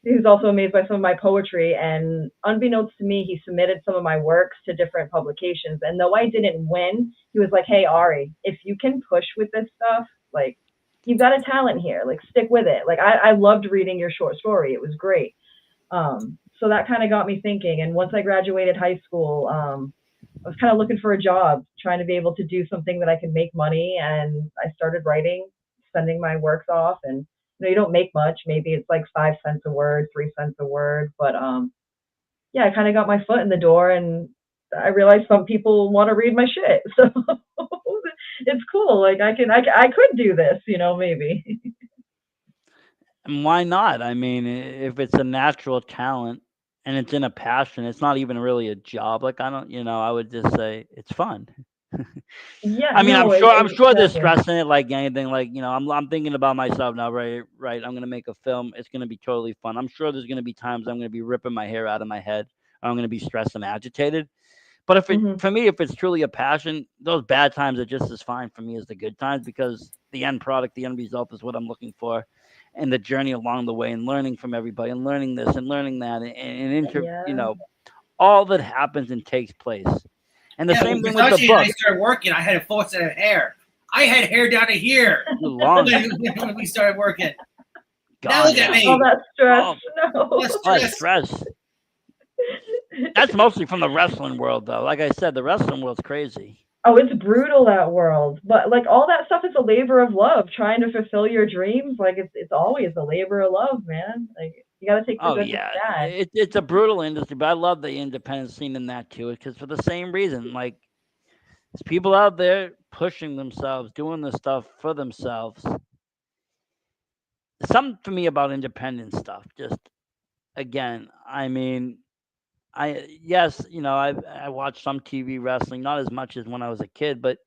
He was also amazed by some of my poetry. And unbeknownst to me, he submitted some of my works to different publications. And though I didn't win, he was like, "Hey, Ari, if you can push with this stuff, like, you've got a talent here. Like, stick with it." Like, I loved reading your short story. It was great. So that kind of got me thinking. And once I graduated high school, I was kind of looking for a job, trying to be able to do something that I could make money. And I started writing, sending my works off. And you don't make much. Maybe it's like 5 cents a word, 3 cents a word. But yeah, I kind of got my foot in the door, and I realized some people want to read my shit. So it's cool. Like I could do this, maybe. And why not? I mean, if it's a natural talent and it's in a passion, it's not even really a job. Like I don't, I would just say it's fun. Yeah, I mean, I'm no, sure I'm sure there's exactly. stress in it, like anything. Like I'm thinking about myself now. Right, right. I'm gonna make a film. It's gonna be totally fun. I'm sure there's gonna be times I'm gonna be ripping my hair out of my head. Or I'm gonna be stressed and agitated. But Hmm. for me, if it's truly a passion, those bad times are just as fine for me as the good times, because the end product, the end result is what I'm looking for, and the journey along the way, and learning from everybody, and learning this and learning that, Yeah. all that happens and takes place. And the Yeah, same when thing with the Versace and I book. started working, I had a full set of hair. I had hair down to here Long when we started working. Now God, look at yeah, All me. that stress. all No. Less all that stress. stress. That's mostly from the wrestling world, though. Like I said, the wrestling world's crazy. Oh, it's brutal, that world. But like all that stuff is a labor of love. Trying to fulfill your dreams, like it's always a labor of love, man. Like you got to take the Oh good with yeah, the bad. it's a brutal industry, but I love the independent scene in that too, because for the same reason, like there's people out there pushing themselves, doing this stuff for themselves. Something for me about independent stuff, just again, I mean, I watch some TV wrestling, not as much as when I was a kid, but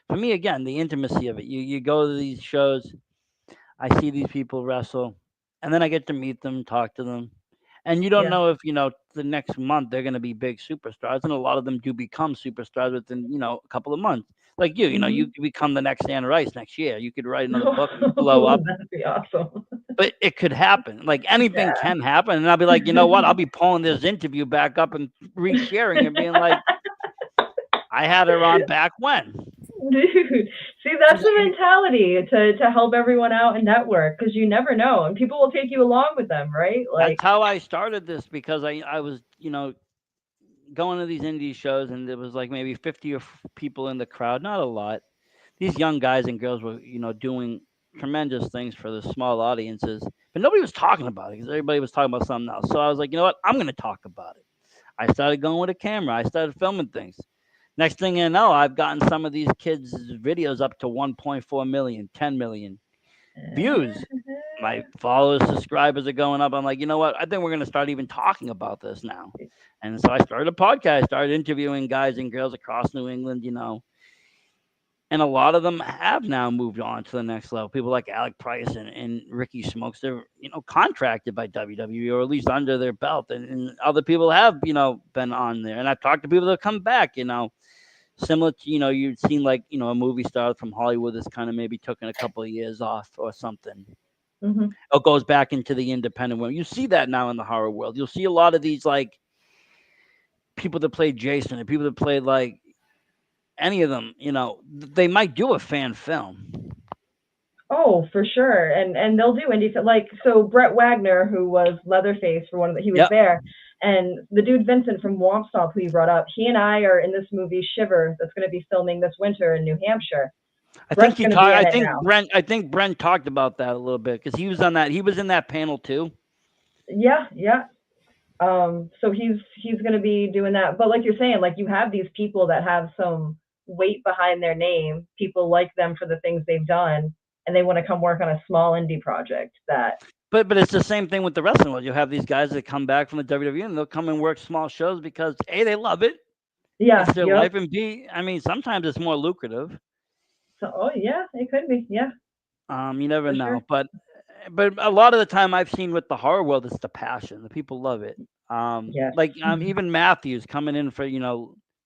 for me, again, the intimacy of it. You go to these shows, I see these people wrestle, and then I get to meet them, talk to them. And you don't Yeah. know if, the next month they're going to be big superstars. And a lot of them do become superstars within, a couple of months. Like you Mhm. could become the next Anne Rice next year. You could write another book, you blow Oh, up, that'd be awesome. but it could happen. Like anything Yeah. can happen. And I'll be like, you know what? I'll be pulling this interview back up and resharing and being like, I had her on back when. Dude, see, that's the mentality to help everyone out and network because you never know, and people will take you along with them, right? That's Like, how I started this because I was going to these indie shows and there was like maybe 50 people in the crowd, not a lot. These young guys and girls were doing tremendous things for the small audiences, but nobody was talking about it because everybody was talking about something else. So I was like, you know what, I'm going to talk about it. I started going with a camera. I started filming things. Next thing you know, I've gotten some of these kids' videos up to 1.4 million, 10 million views. My followers, subscribers are going up. I'm like, you know what? I think we're going to start even talking about this now. And so I started a podcast, started interviewing guys and girls across New England, and a lot of them have now moved on to the next level. People like Alec Price and Ricky Smokes, they're, contracted by WWE or at least under their belt. And other people have, been on there. And I've talked to people that come back, similar to, you've seen like, a movie star from Hollywood that's kind of maybe taken a couple of years off or something. hmm Or goes back into the independent world. You see that now in the horror world. You'll see a lot of these like people that played Jason and people that played like any of them, they might do a fan film. oh, for sure, and they'll do indie like so. Brett Wagner, who was Leatherface for one of the, he was Yep. there, and the dude Vincent from Womp Stomp, who you brought up, he and I are in this movie Shiver that's going to be filming this winter in New Hampshire. I think Brett's he going to be talked. in it now. I think Brent talked about that a little bit because he was on that. He was in that panel too. Yeah, yeah. So he's going to be doing that. But like you're saying, like you have these people that have some weight behind their name. People like them for the things they've done, and they want to come work on a small indie project. That But it's the same thing with the wrestling world. You have these guys that come back from the WWE and they'll come and work small shows because A, they love it. yeah, It's their yep. life, and B, I mean, sometimes it's more lucrative. So oh yeah, it could be yeah You never for sure. know, but a lot of the time I've seen with the horror world, it's the passion. The people love it. Yes. Like even Matthews coming in for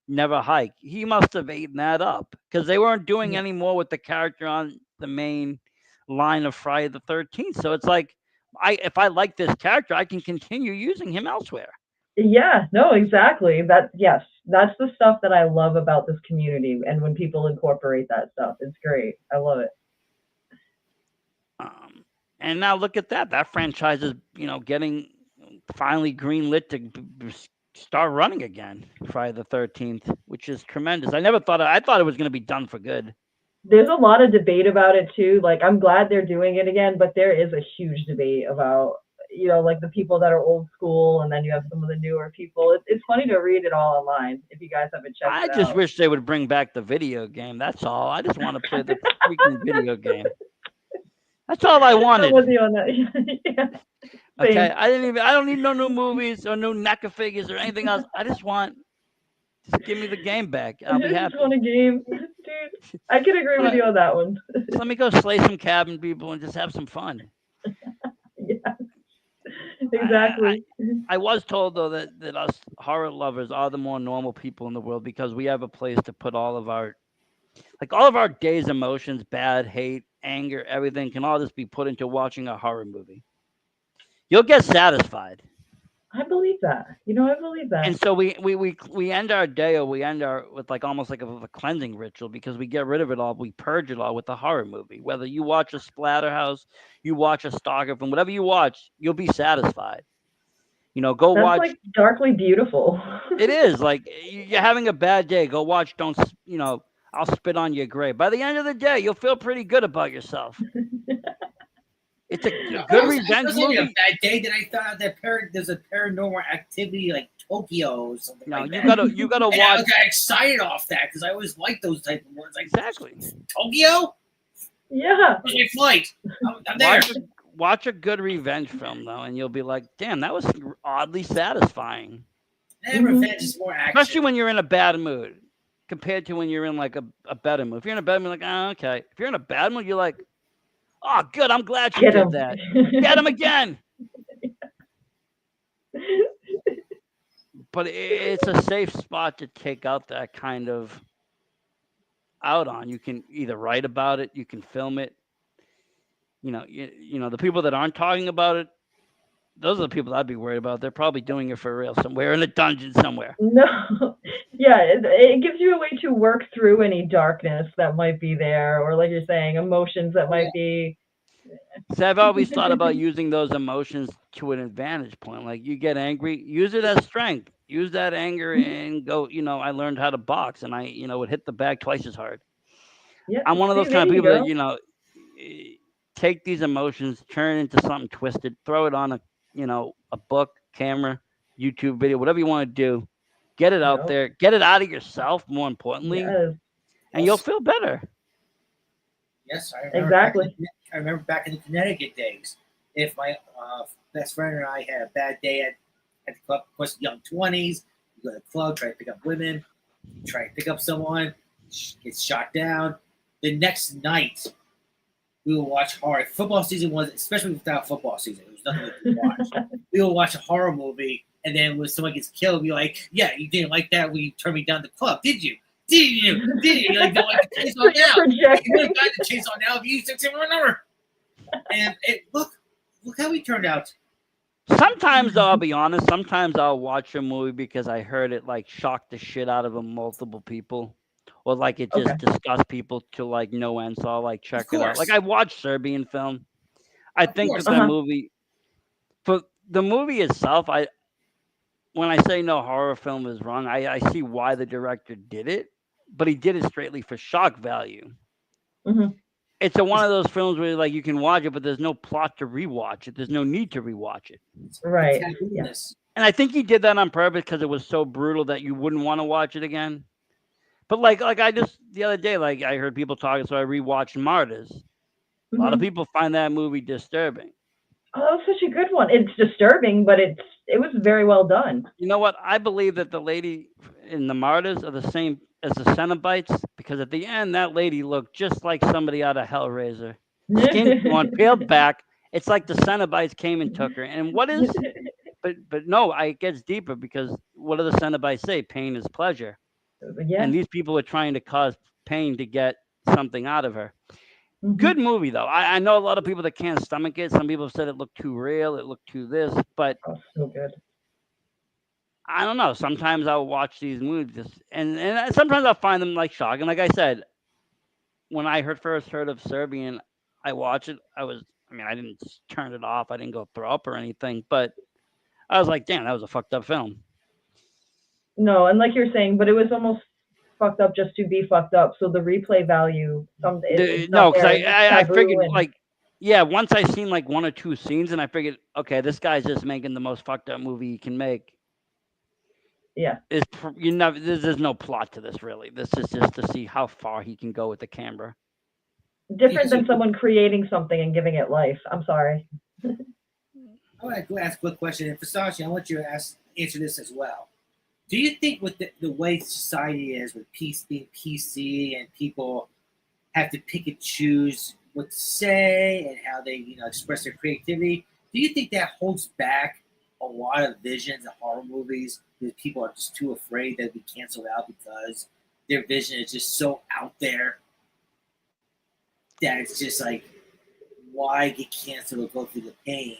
Never Hike. He must have eaten that up because they weren't doing Yeah. any more with the character on the main line of Friday the 13th. So it's like if I like this character, I can continue using him elsewhere. Yeah, no, exactly. That yes, that's the stuff that I love about this community, and when people incorporate that stuff, it's great. I love it. Um, and now look at that. That franchise is getting finally greenlit to start running again Friday the 13th, which is tremendous. I thought it was going to be done for good. There's a lot of debate about it too. Like I'm glad they're doing it again, but there is a huge debate about like the people that are old school, and then you have some of the newer people. It's funny to read it all online if you guys haven't checked I it just out. wish they would bring back the video game. That's all. I just want to play the freaking video game. That's all I I'm with wanted. you on that. Yeah, Okay, same. I don't need no new movies or new NECA figures or anything else. Just give me the game back. I I'll be just want happy. a game, dude. I can agree with you on that one. Just let me go slay some cabin people and just have some fun. Yeah, I, exactly. I was told though that us horror lovers are the more normal people in the world because we have a place to put all of our days emotions, bad, hate, anger, everything can all just be put into watching a horror movie. You'll get satisfied. I believe that. I believe that. And so we end our day or we end our with like almost like a cleansing ritual because we get rid of it all. We purge it all with a horror movie. Whether you watch a Splatterhouse, you watch a Stalker film, whatever you watch, you'll be satisfied. Go That's watch. like darkly beautiful. It is like you're having a bad day. Go watch. Don't I'll spit on your grave. By the end of the day, you'll feel pretty good about yourself. It's a good I revenge was having a movie. bad day that I thought that there's a paranormal activity like Tokyo or something No, like you that. gotta And I watch got excited off that because I always like those type of ones. Like exactly. Tokyo, Yeah. where's my flight? I'm there. Watch a good revenge film though, and you'll be like, "Damn, that was oddly satisfying." And revenge is more action. Especially when you're in a bad mood, compared to when you're in like a better mood. If you're in a bad mood, like, oh, okay. If you're in a bad mood, you're like, "Oh, good. I'm glad you Get did him. that. Get him again." But it's a safe spot to take out that kind of out on. You can either write about it, you can film it. The people that aren't talking about it, those are the people I'd be worried about. They're probably doing it for real somewhere in a dungeon somewhere. No, yeah, it gives you a way to work through any darkness that might be there, or like you're saying, emotions that Oh yeah, might be. So I've always thought about using those emotions to an advantage point. Like you get angry, use it as strength. Use that anger and go. I learned how to box, and would hit the bag twice as hard. Yeah, I'm one of see, those there kind of you people that go. eh, take these emotions, turn it into something twisted, throw it on a book, camera, YouTube video, whatever you want to do. Get it out Yep. there, get it out of yourself. More importantly, Yes, and you'll yes, feel better. yes. exactly. I remember back in the Connecticut days. If my best friend and I had a bad day at the club, of course, young 20s, you go to the club, try to pick up women, try to pick up someone, gets shot down. The next night, we will watch horror. Football season was, especially without football season, it was nothing we could watch. We will watch a horror movie, and then when someone gets killed, be like, "Yeah, you didn't like that when you turned me down the club, did you? Did you? Did you? Like, don't like the chase on now? You would have Projecting. gotten the chase on now if you used to remember." And look how we turned out. Sometimes though, I'll be honest. Sometimes I'll watch a movie because I heard it like shock the shit out of multiple people, or like it Okay. just disgusts people to like no end. So I'll like Of check it out. Like course, I watched Serbian film. I of think that course. Uh that huh. movie, for the movie itself, when I say no horror film is wrong, I see why the director did it, but he did it straightly for shock value. Hmm. It's one of those films where like you can watch it, but there's no plot to rewatch it. There's no need to rewatch it. The Right. Yeah. tabooness. And I think he did that on purpose because it was so brutal that you wouldn't want to watch it again. But like I just the other day, like I heard people talking, so I rewatched Martyrs. A lot of Hmm. people find that movie disturbing. Oh, that was such a good one. It's disturbing, but it was very well done. You know what? I believe that the lady in the Martyrs are the same as the Cenobites because at the end, that lady looked just like somebody out of Hellraiser. Skin on, peeled back. It's like the Cenobites came and took her. And what is, but no, it gets deeper because what do the Cenobites say? Pain is pleasure. And Yeah. these people are trying to cause pain to get something out of her. Hmm. Good movie though. I know a lot of people that can't stomach it. Some people said it looked too real, it looked too this, but Oh, so good. I don't know. Sometimes I'll watch these movies, and sometimes I'll find them like shocking. Like I said, when I first heard of Serbian, I watched it. I mean, I didn't turn it off. I didn't go throw up or anything, but I was like, damn, that was a fucked up film. No, and like you're saying, but it was almost fucked up just to be fucked up. So the replay value, it's not No, because there. It's I taboo figured and like, yeah, once I seen like one or two scenes, and I figured, okay, this guy's just making the most fucked up movie he can make. yeah, There's no plot to this really. This is just to see how far he can go with the camera. different Yes, than someone creating something and giving it life. I'm sorry. I want to ask a quick question, and Versace, I want you to answer this as well. Do you think with the way society is, with peace being PC and people have to pick and choose what to say and how they express their creativity, do you think that holds back a lot of visions of horror movies because people are just too afraid they'll be canceled out because their vision is just so out there that it's just like, why get canceled or go through the pain?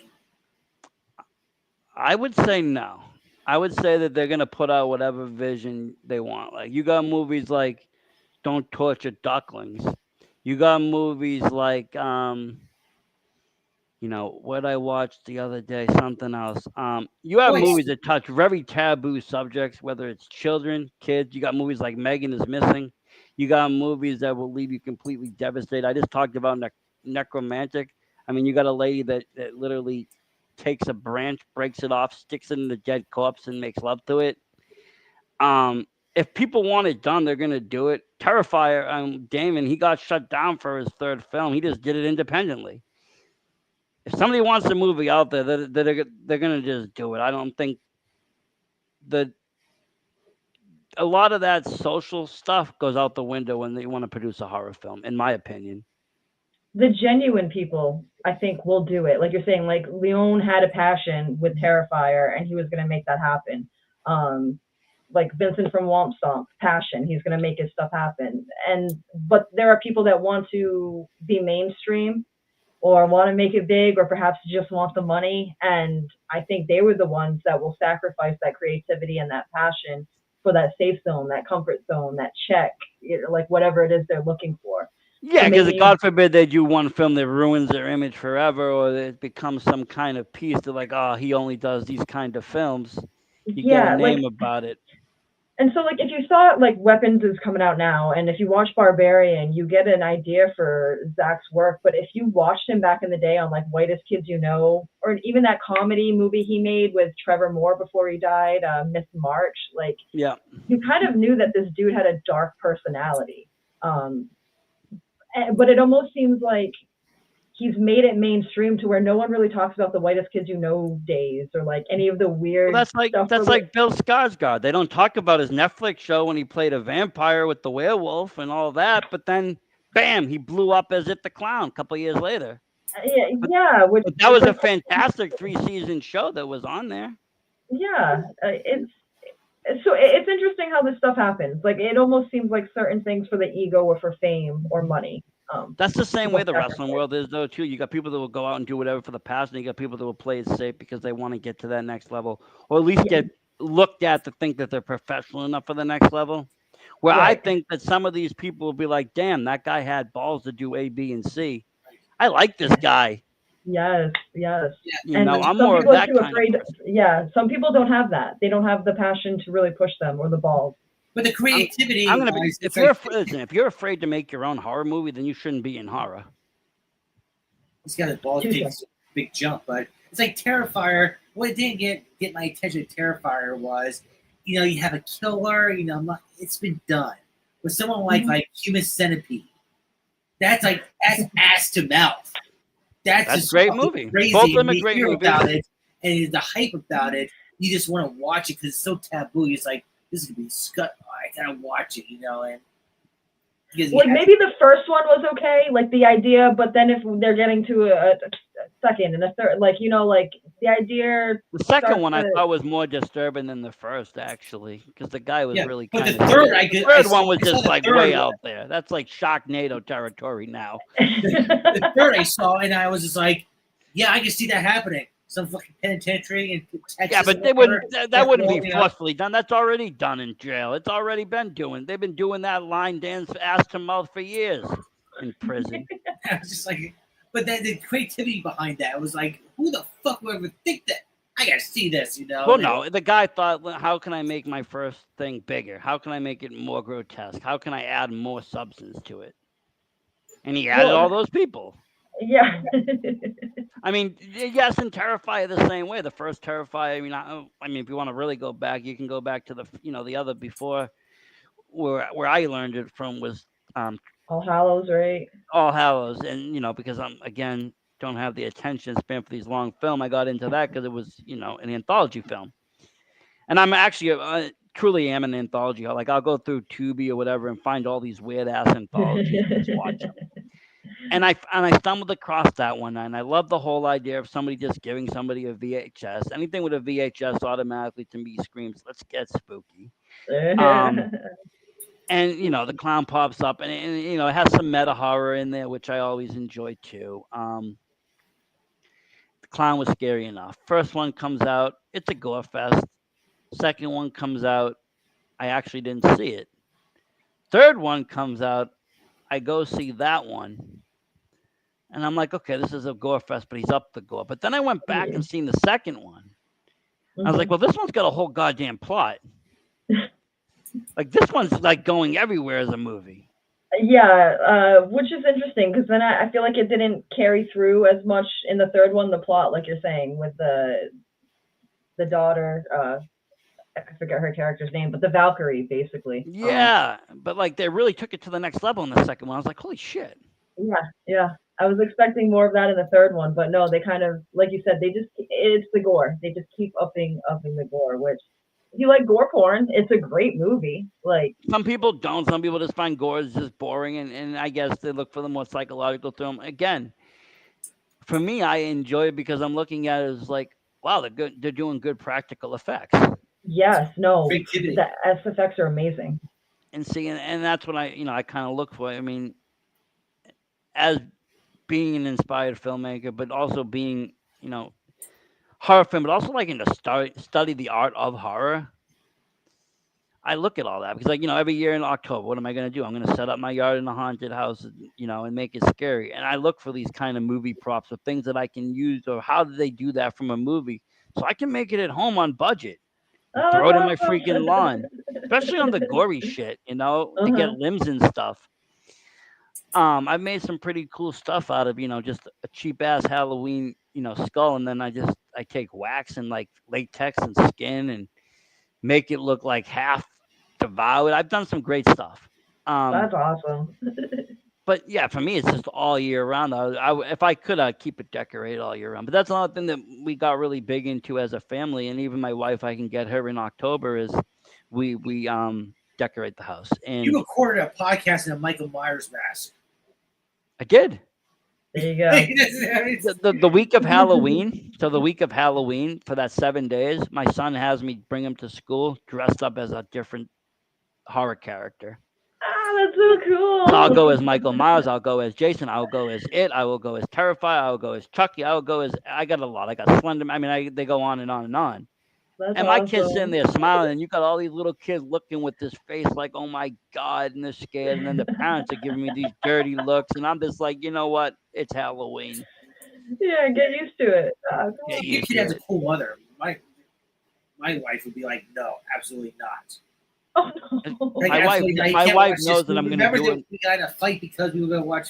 I would say no. I would say that they're gonna put out whatever vision they want. Like you got movies like Don't Torture Ducklings. You got movies like what I watched the other day, something else. You have Voice. movies that touch very taboo subjects, whether it's children, kids. You got movies like Megan is Missing. You got movies that will leave you completely devastated. I just talked about Necromantic. I mean, you got a lady that literally takes a branch, breaks it off, sticks it in the dead corpse, and makes love to it. If people want it done, they're gonna do it. Terrifier, Damon, he got shut down for his third film. He just did it independently. If somebody wants a movie out there, they're gonna just do it. I don't think that a lot of that social stuff goes out the window when they want to produce a horror film, in my opinion. The genuine people, I think, will do it. Like you're saying, like Leone had a passion with Terrifier, and he was going to make that happen. Um, like Vincent from Womp Stomp, passion, he's going to make his stuff happen. And but there are people that want to be mainstream or want to make it big, or perhaps just want the money. And I think they were the ones that will sacrifice that creativity and that passion for that safe zone, that comfort zone, that check, like whatever it is they're looking for. So Yeah, because maybe God forbid they do one film that ruins their image forever, or it becomes some kind of piece. They're like, oh, he only does these kind of films. You get a yeah, like, name about it. and so, like, if you saw, like, Weapons is coming out now, and if you watch Barbarian, you get an idea for Zach's work. But if you watched him back in the day on, like, Whitest Kids You Know, or even that comedy movie he made with Trevor Moore before he died, Miss March, like, Yeah. you kind of knew that this dude had a dark personality. Um, but it almost seems like he's made it mainstream to where no one really talks about the Whitest Kids You Know days, or like any of the Well, weird stuff. that's like Bill Skarsgård. They don't talk about his Netflix show when he played a vampire with the werewolf and all that, but then, bam, he blew up as It the Clown a couple years later. Yeah, But, yeah, which but that is was a like, fantastic 3-season show that was on there. yeah, it's interesting how this stuff happens. Like, it almost seems like certain things for the ego or for fame or money. That's the same way People the wrestling sacrifice. world is, though, too. You got people that will go out and do whatever for the past, and you got people that will play it safe because they want to get to that next level, or at least Yeah, get looked at to think that they're professional enough for the next level. Where I right. think that some of these people will be like, damn, that guy had balls to do A, B, and C. I like this guy. Yes, yes. Yeah, And but I'm some more of people are that too kind of afraid. person. Yeah, some people don't have that. They don't have the passion to really push them, or the balls. the I'm creativity I'm gonna be wise, if it's like listen, if you're afraid to make your own horror movie, then you shouldn't be in horror. he's got a balls Touche. takes a big jump, but it's like Terrifier. What didn't get my attention at Terrifier was, you have a killer. It's been done. With someone like Mhm. Human Centipede, that's ass to mouth. That's That's a just great fucking movie. Both of crazy. And them are you great hear movies. about it, and the hype about it, you just want to watch it because it's so taboo. It's like this is gonna be scut. Oh, I gotta watch it, and because you Like, have maybe the first one was okay, like the idea, but then if they're getting to a second and a third, like, like the idea The second starts one I to. thought was more disturbing than the first, actually, because the guy was yeah. really But the kind of third, serious. The third one was I saw just the like third way one. out there. That's like Sharknado territory now. The third I saw, and I was just like, yeah, I can see that happening. Some fucking penitentiary in Yeah, Texas or but they whatever. wouldn't. That They're wouldn't be blowing up. forcefully done. That's already done in jail. It's already been doing. They've been doing that line dance ass to mouth for years in prison. I was just like, but then the creativity behind that was like, who the fuck would ever think that? I gotta see this. Well, And no, the guy thought, "Well, how can I make my first thing bigger? How can I make it more grotesque? How can I add more substance to it?" And he added Well, all those people. yeah. I mean, yes, and Terrifier the same way. The first Terrifier. I mean, if you want to really go back, you can go back to the other before where I learned it from was All Hallows, right? All Hallows, and because I'm again don't have the attention span for these long film, I got into that because it was an anthology film, and I'm actually truly am an anthology. Like I'll go through Tubi or whatever and find all these weird ass anthologies and just watch them. And I stumbled across that one, and I love the whole idea of somebody just giving somebody a VHS. Anything with a VHS automatically to me screams, "Let's get spooky." Um, and the clown pops up, and it has some meta horror in there, which I always enjoy too. The clown was scary enough. First one comes out, it's a gore fest. Second one comes out, I actually didn't see it. Third one comes out, I go see that one. And I'm like, okay, this is a gore fest, but he's up the gore. But then I went back and seen the second one. I was like, Mhm. well, this one's got a whole goddamn plot. Like this one's like going everywhere as a movie. Yeah, which is interesting because then I feel like it didn't carry through as much in the third one, the plot, like you're saying, with the daughter. I forget her character's name, but the Valkyrie, basically. Yeah, but like they really took it to the next level in the second one. I was like, holy shit. Yeah, yeah. I was expecting more of that in the third one, but no, they kind of, like you said, it's the gore. They just keep upping the gore, which, if you like gore porn, it's a great movie. Like, Some people don't. Some people just find gore is just boring, and I guess they look for the more psychological thrill. Again, for me, I enjoy it because I'm looking at it as like, wow, they're good. They're doing good practical effects, yes, no, creativity. the SFX are amazing. and see, and that's what I kind of look for. I mean, as being an inspired filmmaker, but also being, you know, horror film, but also liking to study the art of horror. I look at all that because, like, you know, every year in October, what am I going to do? I'm going to set up my yard in a haunted house, you know, and make it scary. And I look for these kind of movie props or things that I can use, or how do they do that from a movie, so I can make it at home on budget and Oh, throw it in my that's freaking lawn, especially on the awesome. gory shit, you know, to get Uh-huh. limbs and stuff. I've made some pretty cool stuff out of, you know, just a cheap ass Halloween, you know, skull, and then I take wax and like latex and skin and make it look like half devoured. I've done some great stuff. Um, That's awesome. but yeah, for me, it's just all year round. If I could, I'd keep it decorated all year round. But that's another thing that we got really big into as a family, and even my wife, I can get her in October. Is we decorate the house, You and recorded a podcast in a Michael Myers mask. I did. There you go. The week of Halloween, so the week of Halloween for that 7 days, my son has me bring him to school dressed up as a different horror character. Ah, that's so So I'll cool. go as Michael Myers, I'll go as Jason, I'll go as It, I will go as Terrifier, I will go as Chucky, I will go as, I got a lot. I got Slender. I mean, they go on and on and on. That's And my kid's sitting awesome. there smiling, and you got all these little kids looking with this face like, oh my God, and they're scared. And then the parents are giving me these dirty looks, and I'm just like, you know what? It's Halloween. Yeah, get used to it. Ah, that's Get See, your used kid to has a it. cool mother. My wife would be like, no, absolutely not. awesome. Oh Like, My no. wife, absolutely not. You my can't wife watch this knows that I'm movie. going to Remember do that it. we got in a fight because we were going to watch,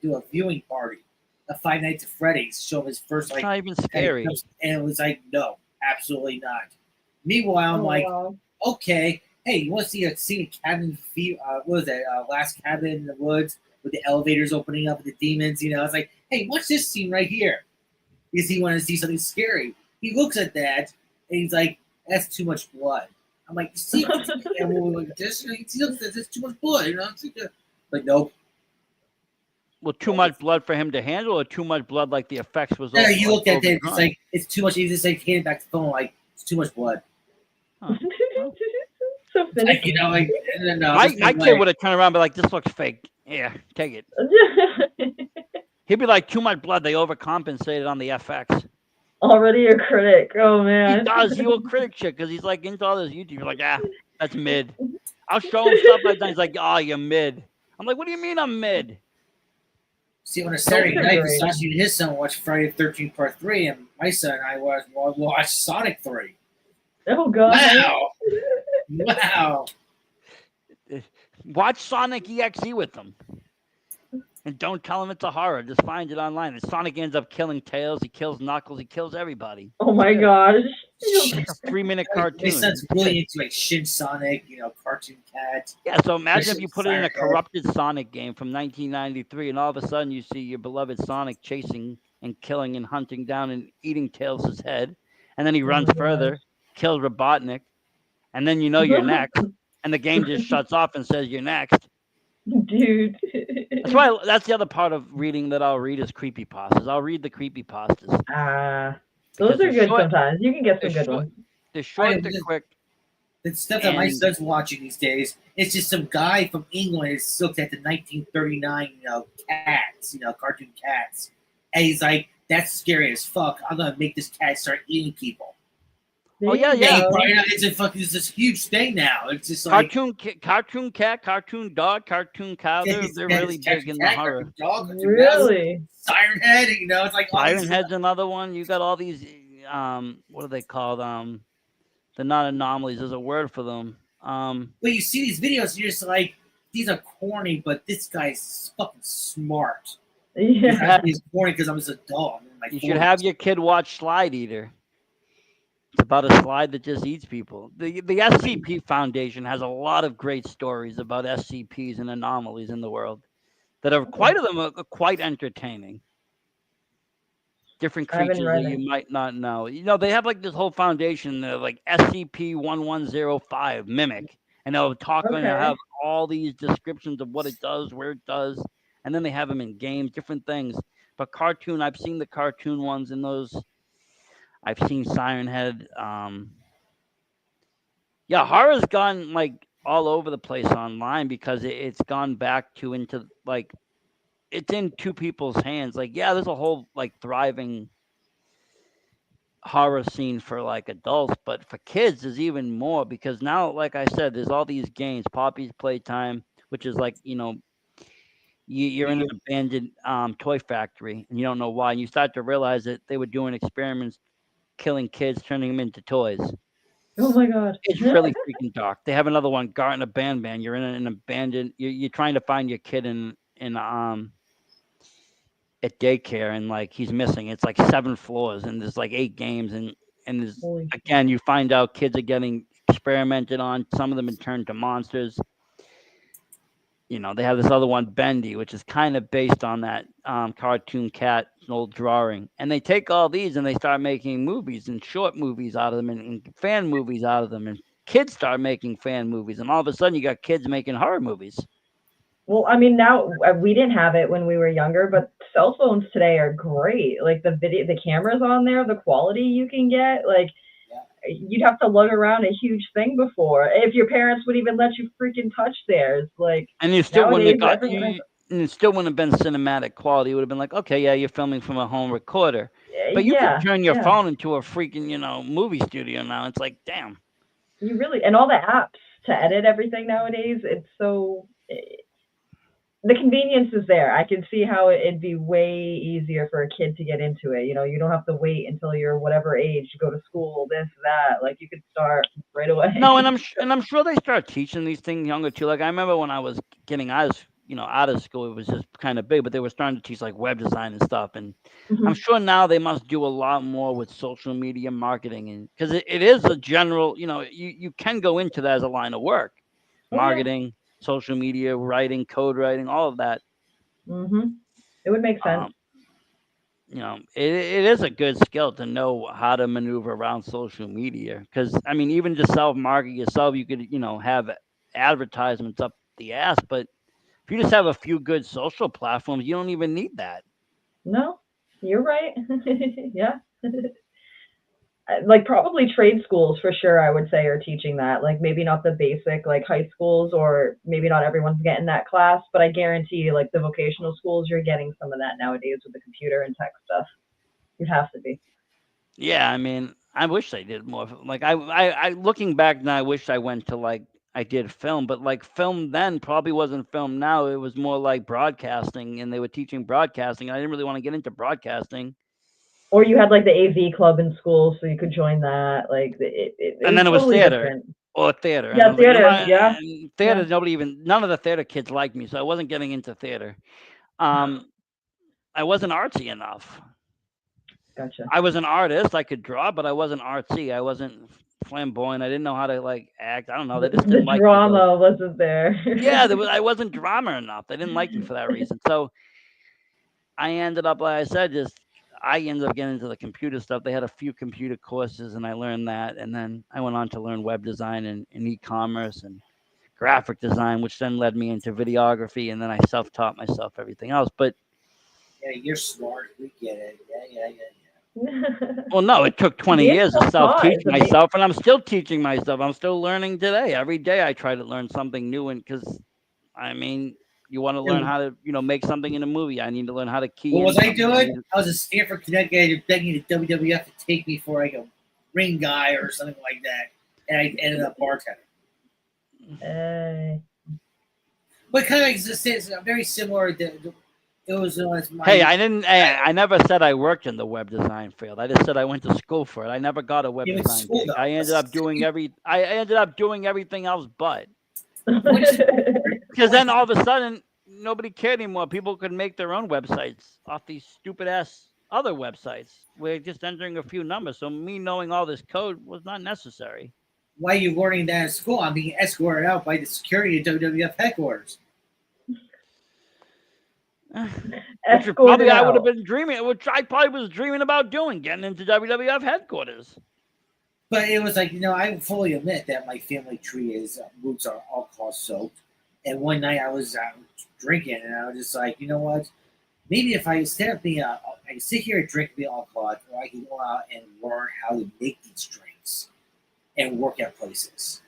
do a viewing party, a Five Nights at Freddy's, show him his first It's like, not even and scary. it was like, no, absolutely not. Meanwhile, I'm Oh like, wow. okay, hey, you want to see a cabin? What was that? Last Cabin in the Woods with the elevators opening up with the demons. You know, it's like, hey, watch this scene right here because he wanted to see something scary. He looks at that and he's like, that's too much blood. I'm like, see, and we're like, this, he looks at this too much blood. You know, it's like nope. Well, too much blood for him to handle, or too much blood like the effects was No, you like look at that, it's overdrawn. like it's too much. He just like handed back the phone, like it's too much blood. Huh. Well, so It's like you finicky. know, like and then my this my thing kid like would have turned around and be like, "This looks fake. Yeah, take it." He'd be like, "Too much blood. They overcompensated on the FX." Already a critic. Oh He man. does. He will critic shit because he's like into all this YouTube. You're like, that's mid. I'll show him stuff like that. He's like, oh, you're mid. I'm like, what do you mean I'm mid? see on a Don't Saturday Kids are be. night, great. Sashi and his son watched Friday the 13th Part 3, and my son and I watched Sonic 3. Oh god. Wow, wow. Watch Sonic EXE with them. And don't tell him it's a horror. Just find it online. And Sonic ends up killing Tails. He kills Knuckles. He kills everybody. Oh my gosh. It's Shin, like a 3-minute my cartoon. son's really into like Shin Sonic, you know, Cartoon Cat, Yeah, so imagine if you put it in a Siren Head. corrupted Sonic game from 1993, and all of a sudden you see your beloved Sonic chasing and killing and hunting down and eating Tails' head, and then he Oh runs my further, kills Robotnik, and then you know you're next, and the game just shuts off and says you're next. gosh. Dude. That's the other part of reading that I'll read is creepypastas. I'll read the creepypastas Ah, because those are good sometimes. You can get they're some good short, ones. they're I short, they're quick, the stuff that my and son's watching these days, it's just some guy from England who's looked at the 1939, you know, cats, you know, cartoon cats, and he's like, "That's scary as fuck. I'm gonna make this cat start eating people." There oh yeah, you yeah. go. It's this huge thing now. It's just like Cartoon cat, cartoon dog, cartoon cow. They're really big in the cat, horror. cartoon dog, cartoon mouse, Really? siren head. You know, it's like all Siren these. Head's another one. You got all these what are they called? They're not anomalies. There's a word for them. But you see these videos, you're just like, these are corny, but this guy's fucking smart. Yeah. He's corny because I'm just a dog. I'm in my You should 40s. have your kid watch Slide Eater. It's about a slide that just eats people. The SCP Foundation has a lot of great stories about SCPs and anomalies in the world that are quite of them are quite entertaining. Different I haven't creatures that read you it. might not know. You know, they have like this whole foundation, like SCP-1105 Mimic, and they'll talk and they'll Okay. have all these descriptions of what it does, where it does, and then they have them in games, different things. But cartoon, I've seen the cartoon ones in those. I've seen Siren Head. Yeah, horror's gone like all over the place online because it's gone back to into like it's in two people's hands. Like, yeah, there's a whole like thriving horror scene for like adults, but for kids there's even more because now, like I said, there's all these games, Poppy's Playtime, which is like, you're in an abandoned toy factory and you don't know why. And you start to realize that they were doing experiments, killing kids, turning them into toys. Oh my god. It's really freaking dark. They have another one, Garten Abandoned. You're in an abandoned. You're trying to find your kid in at daycare, and like he's missing. It's like 7 floors, and there's like 8 games, and there's Holy shit. again you find out kids are getting experimented on. Some of them are turned to monsters. They have this other one, Bendy, which is kind of based on that cartoon cat, an old drawing. And they take all these and they start making movies and short movies out of them and fan movies out of them. And kids start making fan movies. And all of a sudden, you got kids making horror movies. Well, I mean, now we didn't have it when we were younger, but cell phones today are great. Like the cameras on there, the quality you can get, like you'd have to lug around a huge thing before if your parents would even let you freaking touch theirs. Like And you still wouldn't have nowadays, got, everyone. and it still wouldn't have been cinematic quality. It would have been like, okay, yeah, you're filming from a home recorder. But you can Yeah, turn your yeah. phone into a freaking, movie studio now. It's like, damn. You really and all the apps to edit everything nowadays. It's so the convenience is there. I can see how it'd be way easier for a kid to get into it. You don't have to wait until you're whatever age to go to school, this, that. Like you could start right No, and away. I'm sure they start teaching these things younger too. Like I remember when I was getting out of school, it was just kind of big, but they were starting to teach like web design and stuff. And I'm Hmm. sure now they must do a lot more with social media marketing, and because it is a general, you can go into that as a line of work, Oh yeah. marketing, social media, writing, code writing, all of that. Mhm. It would make sense. Um, it is a good skill to know how to maneuver around social media. Because I mean, even to self market yourself, you could have advertisements up the ass, but if you just have a few good social platforms, you don't even need that. No, you're right. Yeah. Like probably trade schools for sure, I would say, are teaching that. Like maybe not the basic like high schools, or maybe not everyone's getting that class, but I guarantee you like the vocational schools, you're getting some of that nowadays with the computer and tech stuff. You'd have to be. Yeah, I mean, I wish they did more. Like I looking back now, I wish I went to like I did film, but like film then probably wasn't film now. It was more like broadcasting, and they were teaching broadcasting. I didn't really want to get into broadcasting, Or you had like the AV club in school, so you could join that. Like it and was then it was totally theater different. or theater, and I Yeah, was like, theater. Yeah, theater. yeah. None of the theater kids liked me, so I wasn't getting into theater. Um, I wasn't artsy enough. Gotcha. I was an artist. I could draw, but I wasn't artsy. I wasn't flamboyant. I didn't know how to like act. I don't know. They just The didn't like me. So drama wasn't there. yeah, I wasn't drama enough. They didn't like me for that reason. So I ended up, like I said, I ended up getting into the computer stuff. They had a few computer courses, and I learned that. And then I went on to learn web design and e-commerce and graphic design, which then led me into videography. And then I self-taught myself everything else. But Yeah, you're smart. We get it. Yeah. well, no, it took 20 Being years to self-taught self-teach is amazing. myself, and I'm still teaching myself. I'm still learning today. Every day I try to learn something new, and because I mean, you want to learn how to, make something in a movie. I need to learn how to key What in was I something. doing? I was a Stanford Connecticut begging the WWF to take me for like a ring guy or something like that, and I ended up bartending. Uh, But kind of like it's very similar. It was Hey, my I didn't. I never said I worked in the web design field. I just said I went to school for it. I never got a web you went to design school gig. though. I ended up doing everything else but. You went to school for it. Because then all of a sudden nobody cared anymore. People could make their own websites off these stupid ass other websites. We're just entering a few numbers. So me knowing all this code was not necessary. Why are you learning that at school? I'm being escorted out by the security at WWF headquarters. Which Escorted I would have out. been dreaming, which I probably was dreaming about doing, getting into WWF headquarters. But it was like, I fully admit that my family tree is roots are alcohol soaked. And one night I was drinking, and I was just like, you know what? Maybe if I instead of being I sit here and drink the alcohol, or I can go out and learn how to make these drinks and work at places.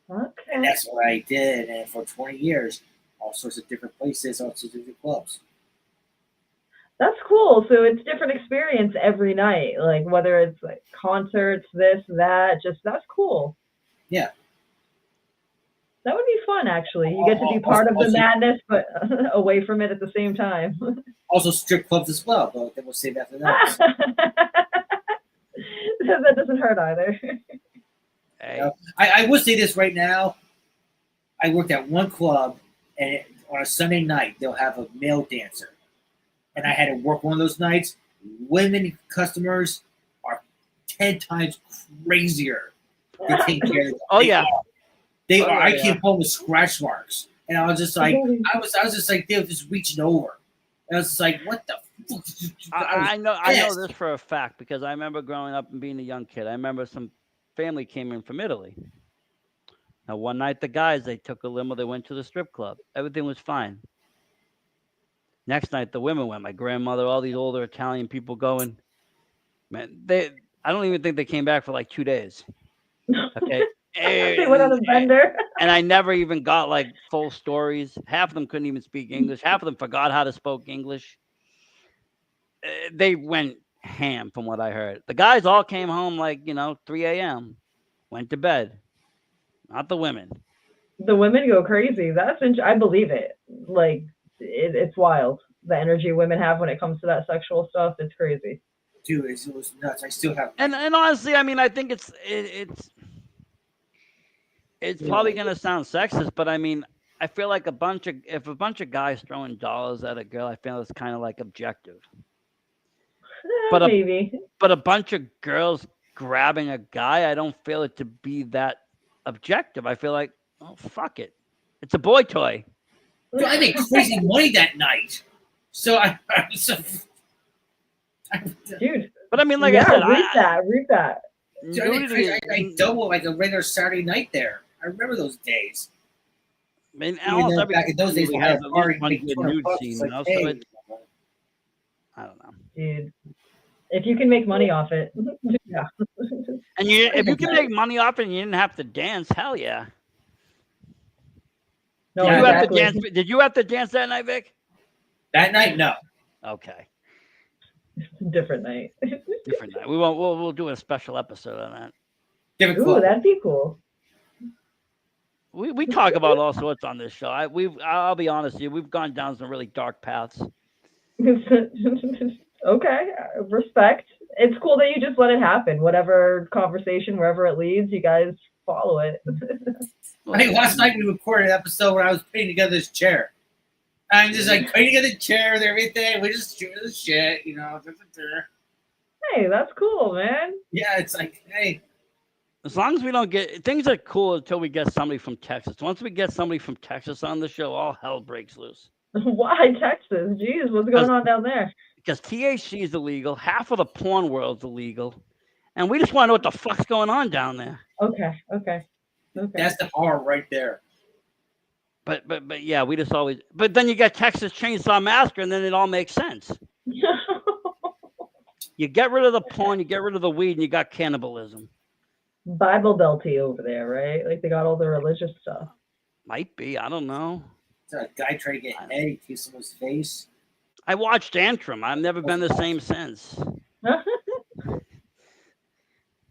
And Okay. that's what I did. And for 20 years, all sorts of different places, all sorts of different clubs. That's cool. So it's different experience every night, like whether it's like concerts, this, that. Just that's cool. Yeah. That would be fun, actually. You get to be part of the Also, madness, but away from it at the same time. also strip clubs as well, but then we'll save that for those. That doesn't hurt either. You Hey, know, I would say this right now. I worked at one club, and on a Sunday night they'll have a male dancer, and I had to work one of those nights. Women customers are 10 times crazier to take care of them. oh yeah, They oh are. yeah, I yeah. came home with scratch marks, and I was just like, I was just like, they were just reaching over, and I was just like, what the fuck? I was I know pissed. this for a fact because I remember growing up and being a young kid. I remember some family came in from Italy. Now one night the guys they took a limo, they went to the strip club. Everything was fine. Next night the women went. My grandmother, all these older Italian people going. Man, they I don't even think they came back for like 2 days. Okay. They went on And, a bender. and I never even got like full stories. Half of them couldn't even speak English. Half of them forgot how to speak English. They went ham from what I heard. The guys all came home like, 3 a.m., went to bed, not the women. The women go crazy. I believe it. Like it's wild. The energy women have when it comes to that sexual stuff. It's crazy. Dude, it was nuts. I still have And honestly, I mean, I think it's you know, probably gonna sound sexist, but I mean, I feel like if a bunch of guys throwing dollars at a girl, I feel it's kind of like objective. But a Maybe. but a bunch of girls grabbing a guy, I don't feel it to be that objective. I feel like, oh fuck it, it's a boy toy. dude, I made crazy money that night. So I so, I, Dude. But I mean, like I Yeah, said, reap that. Reap that. dude, I made nudity. crazy. I doubled like a regular Saturday night there. I remember those days. I mean, Even almost though every back in those days, movie we had has a at least party, one make good 200 nude bucks. It's scene, like, So hey, it's I don't know. Dude. If you can make money off it. Yeah. And if you can make money off it and you didn't have to dance, hell yeah. No, Did yeah, you have to exactly. dance? Did you have to dance that night, Vic? that night, no. Okay, Different night. different night. We won't. We'll do a special episode on that. Different Ooh, club. that'd be cool. We talk about all sorts on this show. I'll be honest with you. We've gone down some really dark paths. Okay, respect. It's cool that you just let it happen. Whatever conversation, wherever it leads, you guys follow it. I think last night we recorded an episode where I was putting together this chair. I'm just like putting together the chair and everything. We just shooting the shit, you know. Hey, that's cool, man. Yeah, it's like, hey, As long as we don't get things are cool until we get somebody from Texas. Once we get somebody from Texas on the show, all hell breaks loose. Why Texas? Jeez, what's going on down there? Because THC is illegal, half of the porn world's illegal, and we just want to know what the fuck's going on down there. Okay, okay, okay. that's the horror right there. But yeah, we just always. But then you got Texas Chainsaw Massacre, and then it all makes sense. You get rid of the porn, you get rid of the weed, and you got cannibalism. Bible Belty over there, right? Like they got all the religious stuff. Might be, I don't know. It's a guy trying to get head, kiss someone's face. I watched Antrim. I've never been the same since.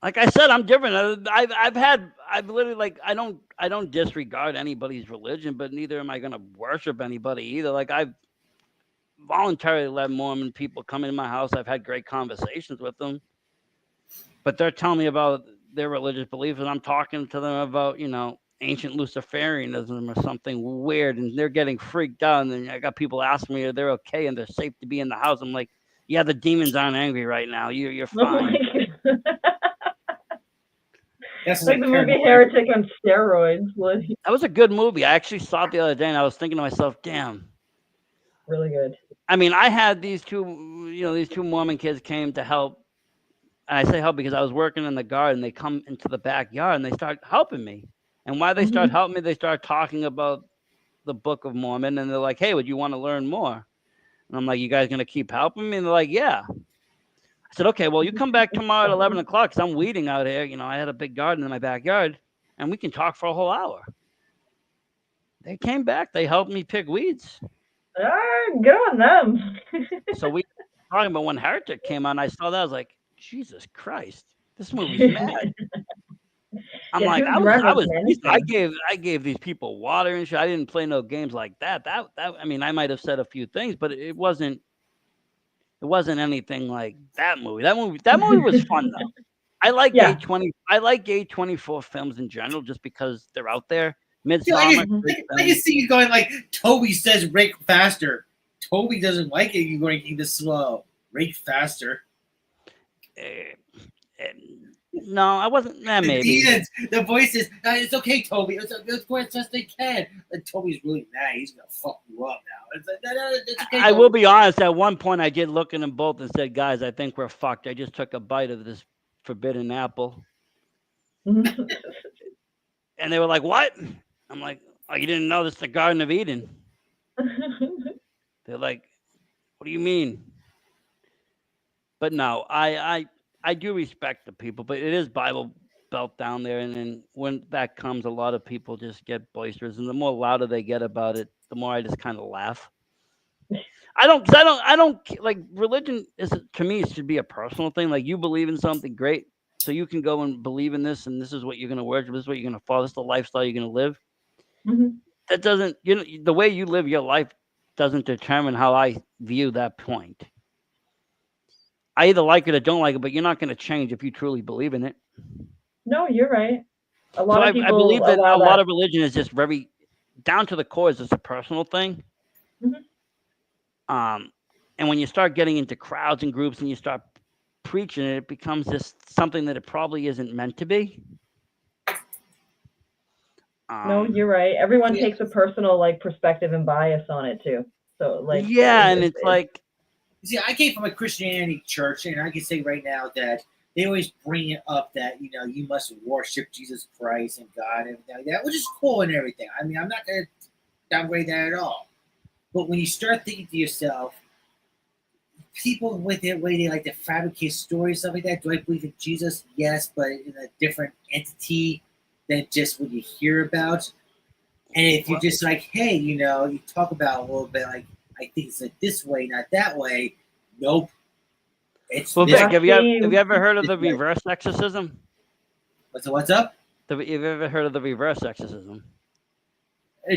Like I said, I'm different. I've literally like I don't disregard anybody's religion, but neither am I gonna worship anybody either. Like I've voluntarily let Mormon people come into my house. I've had great conversations with them, but they're telling me about their religious beliefs, and I'm talking to them about ancient Luciferianism or something weird, and they're getting freaked out. And then I got people asking me if they're okay and they're safe to be in the house. I'm like, yeah, the demons aren't angry right now. You're fine. That's Like the movie Heretic on steroids. Like, That was a good movie. I actually saw it the other day, and I was thinking to myself, damn. really good. I mean, I had these two Mormon kids came to help. And I say help because I was working in the garden. They come into the backyard and they start helping me. And why they start helping me, they start talking about the Book of Mormon, and they're like, "Hey, would you want to learn more?" And I'm like, "You guys gonna keep helping me?" And they're like, "Yeah." I said, "Okay, well, you come back tomorrow at 11 o'clock because I'm weeding out here. I had a big garden in my backyard, and we can talk for a whole hour." They came back. They helped me pick weeds. Good on them. So we talking about when Heretic came out, and I saw that, I was like, Jesus Christ, this movie's mad. I'm Yeah, like, two drivers, I was man. decent. Insane. I gave these people water and shit. I didn't play no games like that. I mean, I might have said a few things, but it wasn't anything like that movie. That movie was fun though. Yeah. I like A24 films in general just because they're out there. Dude, I Midsummer, can, Mhm. great I can film. see you going like Toby says, rake faster. Toby doesn't like it. You're going to keep it slow. Rake faster. Eh, eh, no, I wasn't. The Maybe. demons, the voices. It's okay, Toby. It's going as best they can. And Toby's really mad. He's gonna fuck you up now. It's like, no, it's okay, I will Toby. be honest. At one point, I did look at them both and said, "Guys, I think we're fucked." I just took a bite of this forbidden apple, and they were like, "What?" I'm like, "Oh, you didn't know this is the Garden of Eden?" They're like, "What do you mean?" But no, I do respect the people, but it is Bible Belt down there, and then when that comes, a lot of people just get boisterous, and the more louder they get about it, the more I just kind of laugh. I don't like religion is to me it should be a personal thing. Like you believe in something great, so you can go and believe in this, and this is what you're going to worship. This is what you're going to follow. This is the lifestyle you're going to live. Mhm. That doesn't you know the way you live your life doesn't determine how I view that point. I either like it or don't like it, but you're not going to change if you truly believe in it. No, you're right. A So lot of I people believe that allow a lot that. of religion is just very down to the core. Is just a personal thing. Mhm. Um, and when you start getting into crowds and groups and you start preaching it, it becomes just something that it probably isn't meant to be. No, Um, you're right. Everyone Yeah. takes a personal like perspective and bias on it too. So like yeah, and it's like, See, I came from a Christianity church, and I can say right now that they always bring it up that you must worship Jesus Christ and God and everything like that, which is cool and everything. I mean, I'm not going to downgrade that at all. But when you start thinking to yourself, people with their way they like to fabricate stories, stuff like that. Do I believe in Jesus? Yes, but in a different entity than just what you hear about. And if you're well, just like, hey, you talk about a little bit like, I think it's like this way, not that way. Nope, it's well, this Vic, have you blaspheme. ever heard of this the way. reverse exorcism? What's up? Have you ever heard of the reverse exorcism?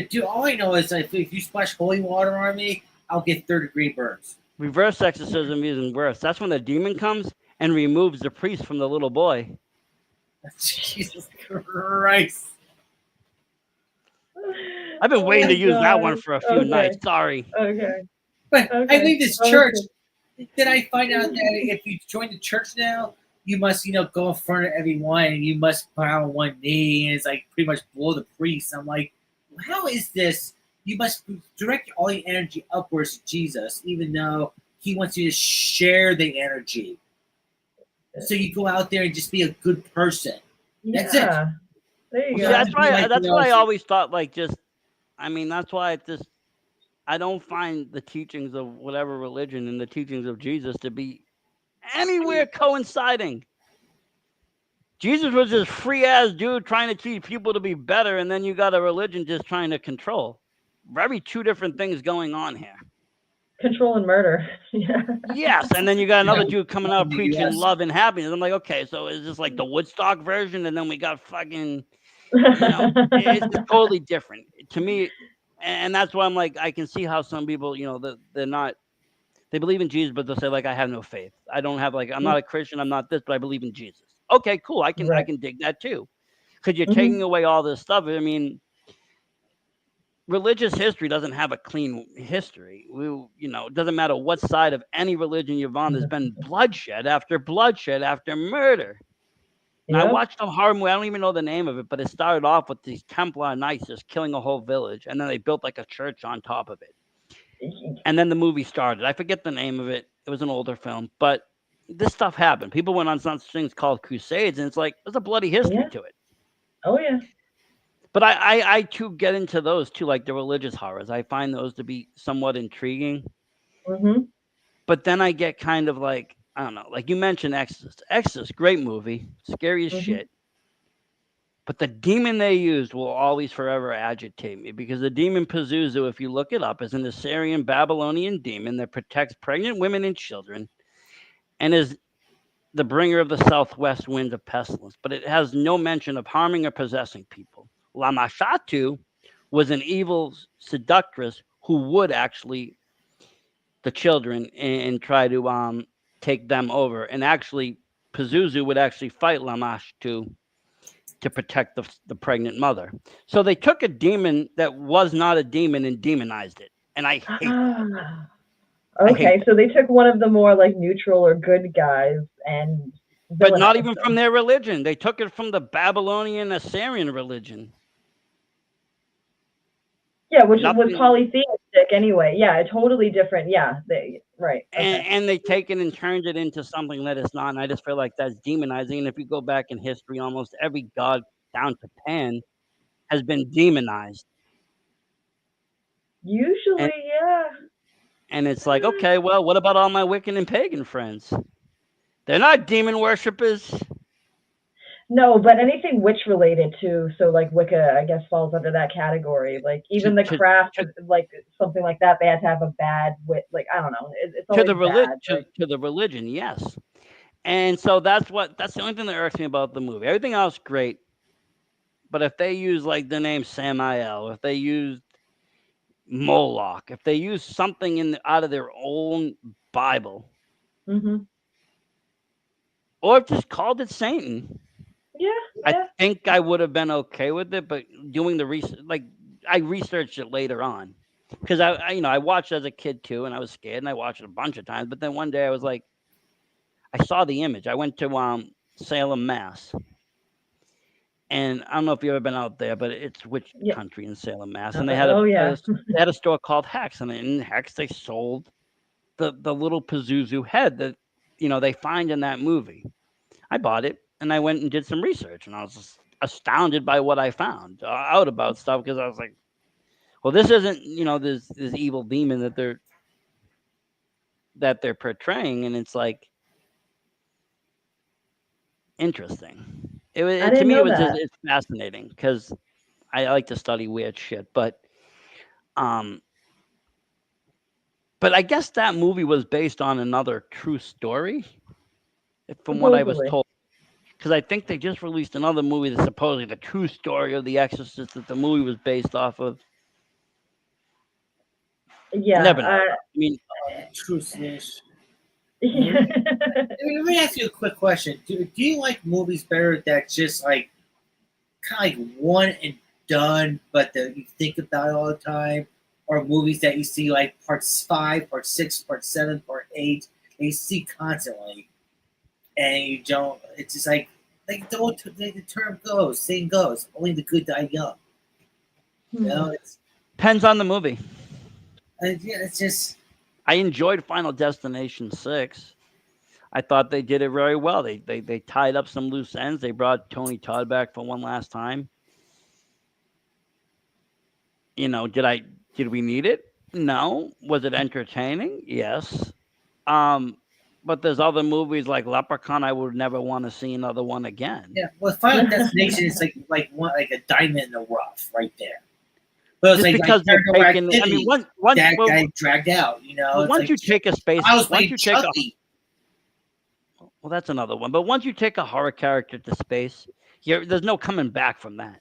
Dude, all I know is that if you splash holy water on me, I'll get third-degree burns. Reverse exorcism isn't worse. That's when the demon comes and removes the priest from the little boy. Jesus Christ. I've been Oh waiting my to use that one god. for a few Okay. nights. Sorry. Okay. But I Okay. leave this church. Understood. Then I find out that if you join the church now, you must, go in front of everyone and you must bow on one knee and it's like pretty much below the priest. I'm like, how is this? You must direct all your energy upwards to Jesus, even though he wants you to share the energy. So you go out there and just be a good person. That's it. Yeah. There you You See, don't have go. to be like, that's why I always thought like just. I mean, that's why I just I don't find the teachings of whatever religion and the teachings of Jesus to be anywhere coinciding. Jesus was this free ass dude trying to teach people to be better, and then you got a religion just trying to control. Very two different things going on here. Control and murder. Yeah. Yes, and then you got yeah, another dude coming out in the preaching US. love and happiness. I'm like, okay, so is this like the Woodstock version, and then we got fucking, you know, it's just totally different to me, and that's why I'm like, I can see how some people, they're not. They believe in Jesus, but they'll say like, I have no faith. I don't have like, I'm not a Christian. I'm not this, but I believe in Jesus. Okay, cool. I Right. can dig that too, because you're taking Mhm. away all this stuff. I mean, religious history doesn't have a clean history. It doesn't matter what side of any religion you're on. There's been bloodshed after murder. And I Yep. watched a horror movie. I don't even know the name of it, but it started off with these Templar knights just killing a whole village, and then they built like a church on top of it. And then the movie started. I forget the name of it. It was an older film, but this stuff happened. People went on some things called crusades, and it's like there's a bloody history Yeah. to it. Oh yeah. But I too get into those too, like the religious horrors. I find those to be somewhat intriguing. Mhm. But then I get kind of like, I don't know, like you mentioned Exorcist. Exorcist, great movie, scary as Mhm. shit. But the demon they used will always forever agitate me because the demon Pazuzu, if you look it up, is an Assyrian Babylonian demon that protects pregnant women and children and is the bringer of the southwest winds of pestilence. But it has no mention of harming or possessing people. Lamashatu was an evil seductress who would actually the children and try to take them over. And actually, Pazuzu would actually fight Lamash to protect the pregnant mother. So they took a demon that was not a demon and demonized it. And I hate that. Ah, I hate okay, that. so they took one of the more like neutral or good guys and But not villainized even from them. their religion. They took it from the Babylonian Assyrian religion. Yeah, which was Nothing. polytheistic anyway. Yeah, totally different. Yeah, they right. Okay. And they take it and turned it into something that it's not. And I just feel like that's demonizing. And if you go back in history, almost every god down to Pan has been demonized. And Usually, yeah. and it's like, okay, well, what about all my Wiccan and pagan friends? They're not demon worshippers. No, but anything witch related too. So like Wicca, I guess falls under that category. Like To even the to craft, to, like something like that, they had to have a bad wit. Like I don't know, it's to always the bad. But to the religion, yes. And so that's the only thing that irks me about the movie. Everything else great, but if they use like the name Samael, if they use Moloch, if they use something out of their own Bible, hmm or just called it Satan, yeah, I yeah. think I would have been okay with it. But doing the research, like I researched it later on, because I watched as a kid too, and I was scared, and I watched it a bunch of times. But then one day I was like, I saw the image. I went to Salem, Mass, and I don't know if you've ever been out there, but it's witch Yeah. country in Salem, Mass, and they had Oh yeah. they had a store called Hex, and in Hex they sold the little Pazuzu head that they find in that movie. I bought it and I went and did some research, and I was just astounded by what I found out about stuff because I was like, well, this isn't this evil demon that they're portraying, and it's like interesting. I To didn't me know that. it's fascinating because I like to study weird shit, um but I guess that movie was based on another true story, from what I was Supposedly. told. Because I think they just released another movie that's supposedly the true story of The Exorcist that the movie was based off of. You Yeah. never know. I mean, Truth. Yeah. Let me ask you a quick question. Do you like movies better that just like kind of like one and done, but that you think about all the time, or movies that you see like parts 5, part 6, part 7, part 8, and you see constantly, and you don't. It's just like the term goes, saying goes, only the good die young. You Hmm. know, depends on the movie. yeah, it's just I enjoyed Final Destination 6. I thought they did it very well. They tied up some loose ends. They brought Tony Todd back for one last time. Did we need it? No. Was it entertaining? Yes. Um, but there's other movies like Leprechaun I would never want to see another one again. yeah. Well, Final Destination is like one like a diamond in the rough right there. But it's Just like because they're Paranormal taking. I mean, Activity that well, guy dragged out. You know, it's once like you take a space, I was once playing you take a Chucky. well, that's another one. But once you take a horror character to space, there's no coming back from that.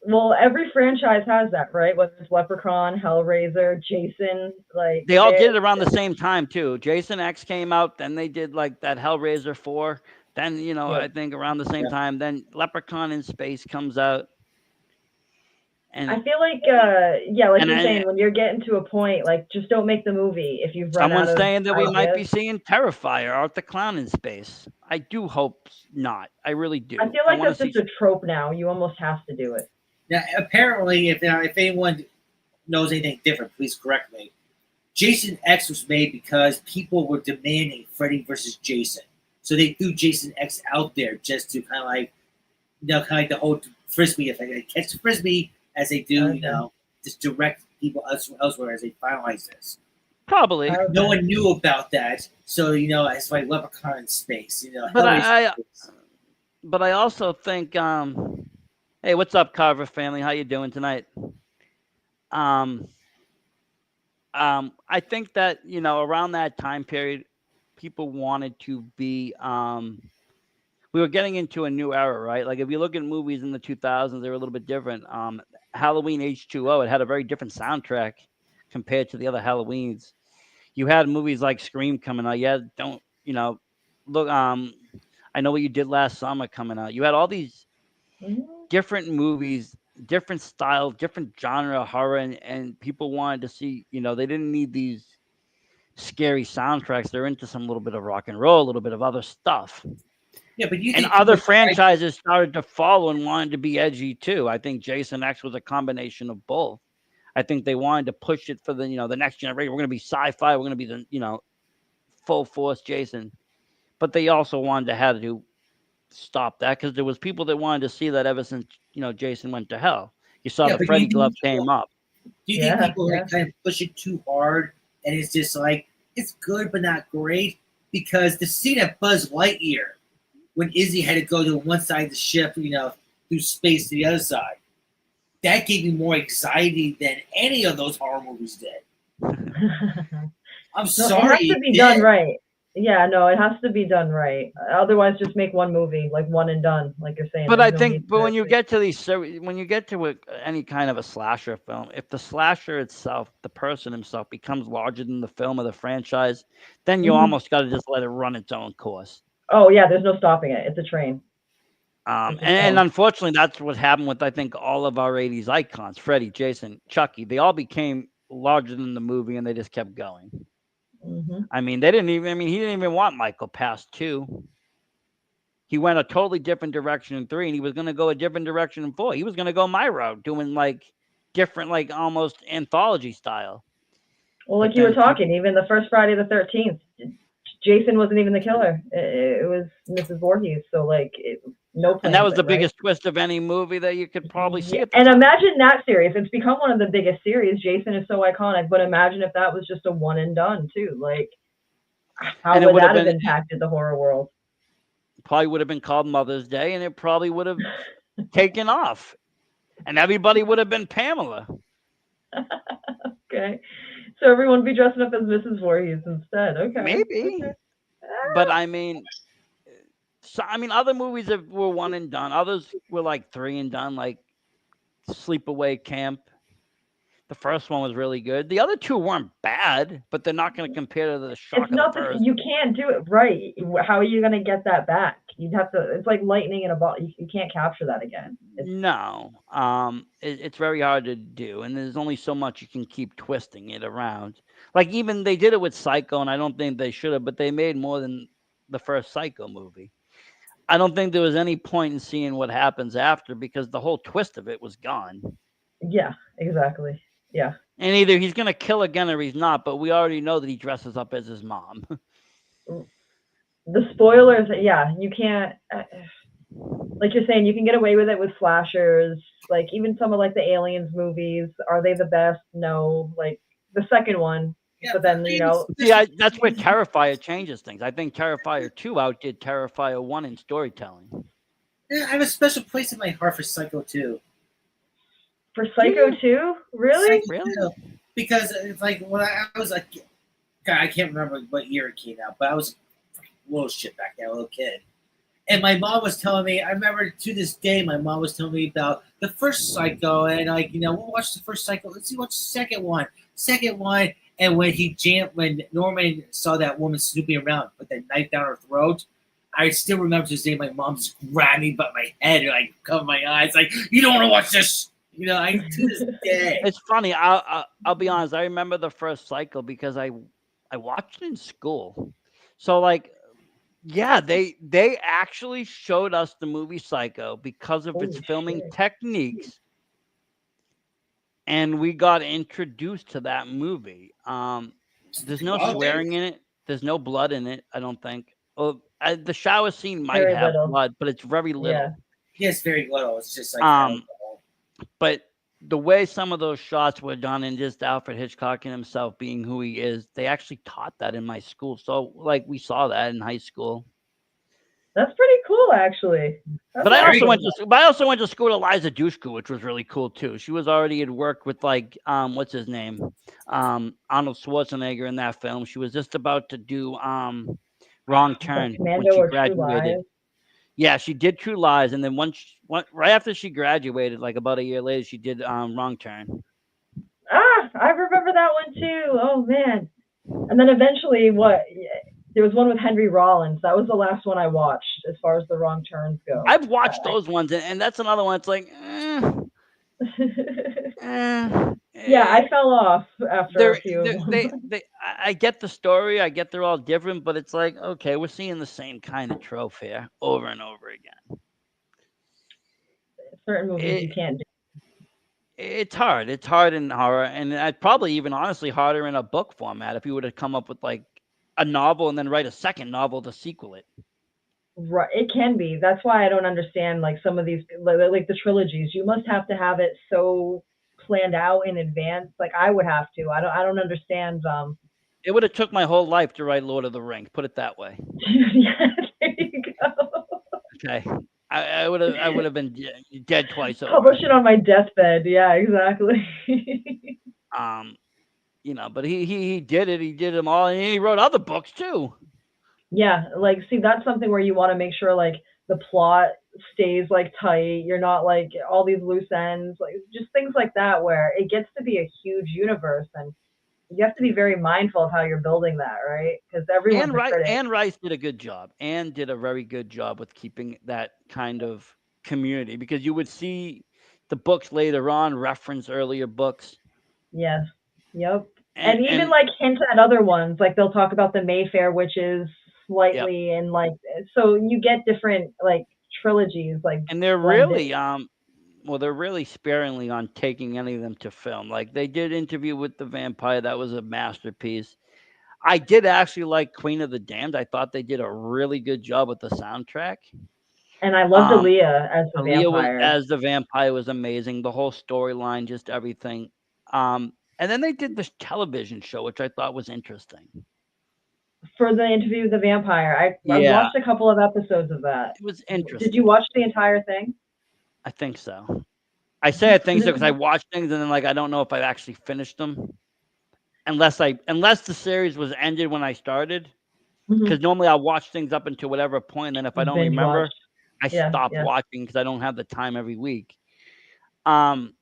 Well, every franchise has that, right? Whether it's Leprechaun, Hellraiser, Jason, like They all they did it around the same time too. Jason X came out, then they did like that Hellraiser 4. Then yeah. I think around the same Yeah. time, then Leprechaun in Space comes out, I and feel like yeah, like and you're I, saying, when you're getting to a point, like just don't make the movie if you've run out someone's of saying that we might be ideas. seeing Terrifier, Art the Clown in Space. I do hope not. I really I do. feel I like want to that's see. just a trope now. You almost have to do it. Now, apparently, if anyone knows anything different, please correct me. Jason X was made because people were demanding Freddy versus Jason, so they threw Jason X out there just to kind of like, kind of like the whole frisbee effect. They catch the frisbee as they do, Okay. just direct people elsewhere as they finalize this. Probably, No Okay. one knew about that, so it's like Leprechaun in space. but Hellraiser in space. but I also think, hey, what's up, Carver family? How you doing tonight? Um, I think that around that time period, people wanted to be. We were getting into a new era, right? Like if you look at movies in the 2000s, they were a little bit different. Halloween H2O, it had a very different soundtrack compared to the other Halloweens. You had movies like Scream coming out. Yeah, don't look. I know what you did last summer coming out. You had all these Mhm. different movies, different style, different genre horror, and people wanted to see. They didn't need these scary soundtracks. They're into some little bit of rock and roll, a little bit of other stuff. Yeah, but you And think people other tried? franchises started to follow and wanted to be edgy too. I think Jason X was a combination of both. I think they wanted to push it for the next generation. We're going to be sci-fi. We're going to be the full force Jason. But they also wanted to have to stop that because there was people that wanted to see that ever since Jason went to hell. You saw Yeah, the but you Freddy think glove people came up. do you think Yeah, people yeah. like kind of push it too hard and it's just like it's good but not great? Because the scene at Buzz Lightyear when Izzy had to go to one side of the ship, through space to the other side, that gave me more anxiety than any of those horror movies did. I'm No, it sorry has it to be done did. right. Yeah, no, it has to be done right. Otherwise, just make one movie, like one and done. Like you're saying, But there's I no need think, but to. when you get to when you get to any kind of a slasher film, if the slasher itself, the person himself, becomes larger than the film or the franchise, then you Mhm. almost got to just let it run its own course. Oh yeah, there's no stopping it. It's a train. It's a And train. unfortunately, that's what happened with I think all of our '80s icons: Freddy, Jason, Chucky. They all became larger than the movie, and they just kept going. Hmm. I mean, they didn't even. I mean, he didn't even want Michael past two. He went a totally different direction in three, and he was going to go a different direction in four. He was going to go my route, doing like different, like almost anthology style. Well, like But you were then talking, people, even the first Friday the 13th, Jason wasn't even the killer. It was Mrs. Voorhees. So like, no and that plans was it, the right? biggest twist of any movie that you could probably Yeah, see at the and time. imagine that series. It's become one of the biggest series. Jason is so iconic, but imagine if that was just a one and done too. Like, how And it would would have that have been impacted the horror world? probably would have been called Mother's Day, and it probably would have taken off, and everybody would have been Pamela. Okay, so everyone be dressing up as Mrs. Voorhees instead. Okay, okay. Maybe, but I mean, so I mean, other movies that were one and done. Others were like three and done, like Sleepaway Camp. The first one was really good. The other two weren't bad, but they're not going to compare to the It's shock of the nothing. first. You can't do it right. How are you gonna get that back? You'd have to. It's like lightning in a bottle. You can't capture that again. It's No, it's very hard to do, and there's only so much you can keep twisting it around. Like even they did it with Psycho, and I don't think they should have, but they made more than the first Psycho movie. I don't think there was any point in seeing what happens after because the whole twist of it was gone. yeah, exactly. Yeah. And either he's gonna kill again or he's not, but we already know that he dresses up as his mom. The spoilers. Yeah, you can't. Like you're saying, you can get away with it with slashers. Like even some of like the aliens movies. Are they the best? No. Like the second one. Yeah, But for then me, See, special that's where movies. Terrifier changes things. I think Terrifier 2 outdid Terrifier 1 in storytelling. Yeah, I have a special place in my heart for Psycho 2. for Do Psycho you? 2, really? Psycho Really? 2. Because it's like when I was like, God, I can't remember what year it came out, but I was a little shit back then, a little kid. And my mom was telling me, I remember to this day, my mom was telling me about the first Psycho, and like, we'll watch the first Psycho. Let's see what's the second one. And when Norman saw that woman snooping around, put that knife down her throat, I still remember to this day, my mom just grabbed me by my head and like covered my eyes, like, you don't want to watch this. I to this day. It's funny. I'll be honest. I remember the first Cycle because I watched it in school. So like, yeah, they actually showed us the movie Psycho because of its Holy filming shit. techniques, and we got introduced to that movie. There's no Oh, they, swearing in it. There's no blood in it. I don't think. Well, the shower scene might Very have little. blood, but it's very Yeah. little. yes, very little. It's just like Um, alcohol. but the way some of those shots were done, and just Alfred Hitchcock and himself being who he is, they actually taught that in my school. So like we saw that in high school. That's pretty cool, actually. That's But I Very also awesome. went to but I also went to school with Eliza Dushku, which was really cool too. She was already had worked with like what's his name? Arnold Schwarzenegger in that film. She was just about to do Wrong Was that Turn when Commando she or True graduated. Lies? Yeah, she did True Lies, and then right after she graduated, like about a year later, she did Wrong Turn. Ah, I remember that one too. Oh man. And then eventually, what? There was one with Henry Rollins. That was the last one I watched, as far as the wrong turns go. I've watched those ones, and that's another one. It's like, eh, Yeah, eh, I fell off after a few of them. I get the story. I get they're all different, but it's like, okay, we're seeing the same kind of trope here over and over again. Certain movies you It, can't do. it's hard. It's hard in horror, and I'd probably even honestly harder in a book format if you were to come up with like a novel and then write a second novel to sequel it. Right, it can be. That's why I don't understand like some of these like the trilogies. You must have to have it so planned out in advance. Like I would have to. I don't understand. It would have took my whole life to write Lord of the Rings. Put it that way. Yeah, there you go. Okay, I would have been dead twice over. Publish it on my deathbed. Yeah, exactly. Um, but he did it. He did them all, and he wrote other books too. Yeah, like see that's something where you want to make sure like the plot stays like tight. You're not like all these loose ends, like just things like that where it gets to be a huge universe and you have to be very mindful of how you're building that, right? Because everyone's a critic. Anne Rice did a good job. Anne did a very good job with keeping that kind of community because you would see the books later on reference earlier books, Yes. Yep. and And even and like hint at other ones, like they'll talk about the Mayfair witches yep, slightly and like so you get different like trilogies like and they're blended. really well, they're really sparingly on taking any of them to film. Like they did Interview with the Vampire, that was a masterpiece. I did actually like Queen of the Damned. I thought they did a really good job with the soundtrack. And I loved Um, Aaliyah as the Aaliyah was vampire. as the vampire was amazing. The whole storyline, just everything. And then they did this television show, which I thought was interesting. For the interview with the vampire, I've Yeah, watched a couple of episodes of that. it was Did you interesting. watch the entire thing? I think so. I say I think so because I watch things and then like I don't know if I actually finished them unless the series was ended when I started. Hmm. Because normally I'll watch things up until whatever point, and then if I don't Binge watch. remember, I Yeah, stop yeah. watching because I don't have the time every week. Um,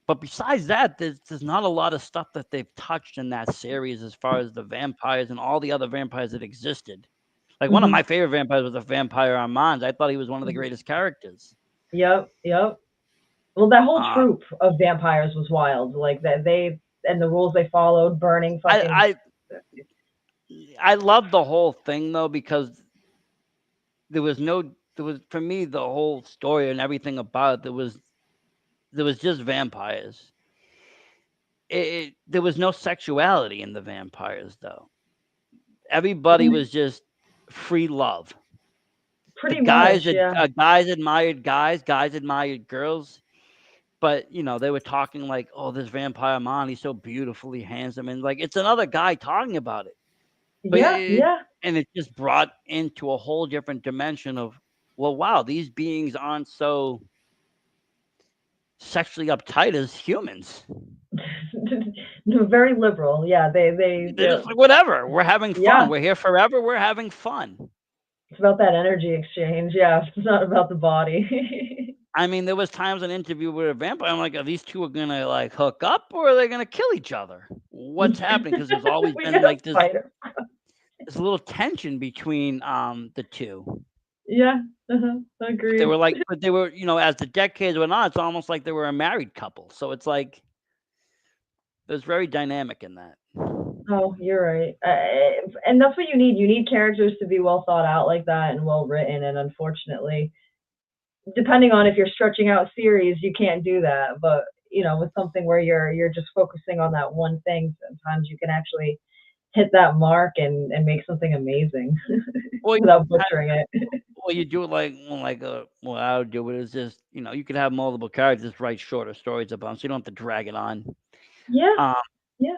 but besides that, there's not a lot of stuff that they've touched in that series as far as the vampires and all the other vampires that existed. Like one of Hmm. my favorite vampires was the vampire Armand. I thought he was one of the greatest characters. Yep, yep. Well, that whole Uh, troop of vampires was wild. Like that they and the rules they followed, burning fucking. I I love the whole thing though because there was no there was for me the whole story and everything about it, there was just vampires. There was no sexuality in the vampires though. Everybody was just free love. The Pretty much, yeah. guys admired guys, guys admired girls, but they were talking like, "Oh, this vampire man, he's so beautifully handsome," and like it's another guy talking about it, but Yeah, yeah. it just brought into a whole different dimension of, well, wow, these beings aren't so sexually uptight as humans. No, very liberal. Yeah, They're just like, whatever. We're having fun. yeah. We're here forever. We're having fun. It's about that energy exchange. Yeah, it's not about the body. I mean, there was times an interview with a vampire. I'm like, are these two are gonna like hook up or are they gonna kill each other? What's happening? Because there's always We been got a like this fighter. this little tension between the two. Yeah, But they agreed. were like, but they were, as the decades went on, it's almost like they were a married couple. So it's like there's very dynamic in that. Oh, you're right. And that's what you need. You need characters to be well thought out like that and well written. And unfortunately, depending on if you're stretching out series, you can't do that. But with something where you're just focusing on that one thing, sometimes you can actually hit that mark and make something amazing Well, without I, butchering it. you do it like I would do it is just you could have multiple characters, write shorter stories about 'em, so you don't have to drag it on. Yeah, Um, yeah.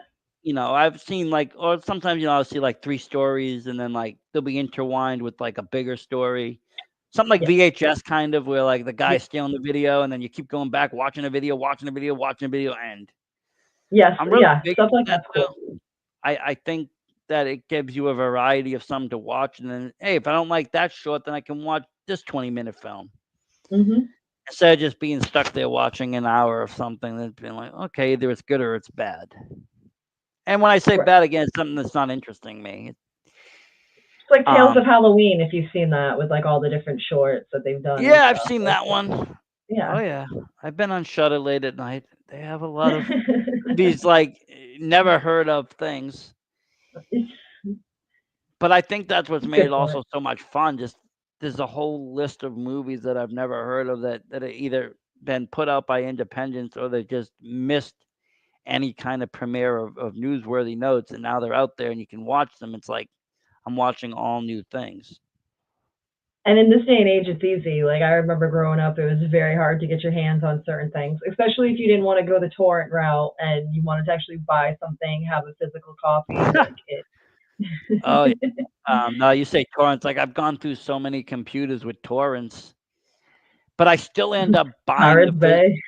I've seen like, or sometimes I'll see like three stories, and then like they'll be intertwined with like a bigger story. Something like Yeah. VHS kind of, where like the Yeah. guy's stealing the video, and then you keep going back, watching a video, watching a video, watching a video, and Yes. I'm really Yeah. big Stuff into like that that's now. cool. I think that it gives you a variety of something to watch, and then hey, if I don't like that short, then I can watch this 20-minute film Mhm. instead of just being stuck there watching an hour of something that's been like, okay, either it's good or it's bad. And when I say Right. bad again, it's something that's not interesting me. It's like Tales Um, of Halloween, if you've seen that, with like all the different shorts that they've done and yeah, I've stuff. seen Like, that one. yeah. Oh yeah, I've been on Shudder late at night. They have a lot of these like never heard of things, but I think that's what's It's made good it for also it. so much fun. Just there's a whole list of movies that I've never heard of that are either been put out by independents or they just missed any kind of premiere of newsworthy notes, and now they're out there and you can watch them. It's like I'm watching all new things. And in this day and age, it's easy. Like I remember growing up, it was very hard to get your hands on certain things, especially if you didn't want to go the torrent route and you wanted to actually buy something, have a physical copy. Like it. Oh, yeah. No, you say torrents. Like I've gone through so many computers with torrents, but I still end up buying the Pirates Bay.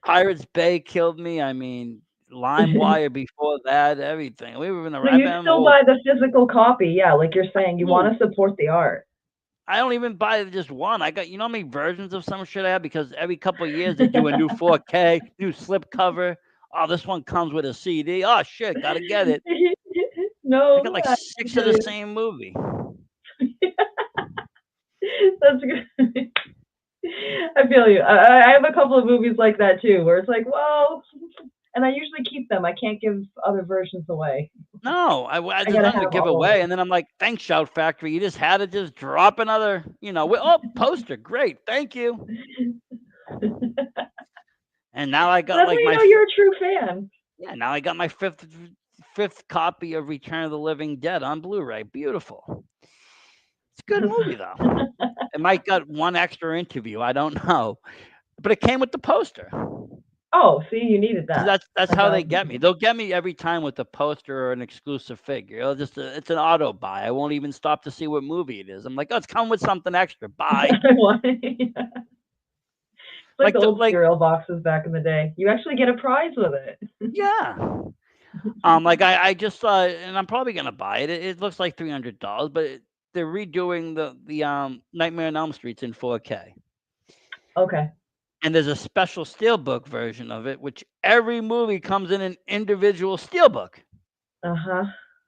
Pirates Bay killed me. I mean, LimeWire before that, everything. We were in the. So I've you been still old. buy the physical copy, yeah? Like you're saying, you Ooh, want to support the art. I don't even buy just one. I got how many versions of some shit I have because every couple of years they do a new 4K, new slip cover. Oh, this one comes with a CD. Oh shit, gotta get it. I got No, like I six of feel the you. same movie. That's good. I feel you. I have a couple of movies like that too, where it's like, well, and I usually keep them. I can't give other versions away. No, I there's gotta nothing to have give all of away. And then I'm like, thanks, Shout Factory. You just had to just drop another, poster. Great. Thank you. them. And now I got That's how like you my, know you're a true fan. yeah, now I got my fifth copy of Return of the Living Dead on Blu-ray. Beautiful. It's a good movie though. It might got one extra interview. I don't know, but it came with the poster. Oh, see, you needed So that. that's That's how they how. get me. They'll get me every time with a poster or an exclusive figure. It's an auto buy. I won't even stop to see what movie it is. I'm like, oh, it's come with something extra. Buy. It's like Like the the old like cereal boxes back in the day. You actually get a prize with it. yeah. Like I just saw it, and I'm probably gonna buy it. It looks like $300, but they're redoing the Nightmare on Elm Street's in 4K, Okay. and there's a special steelbook version of it, which every movie comes in an individual steelbook. Uh huh.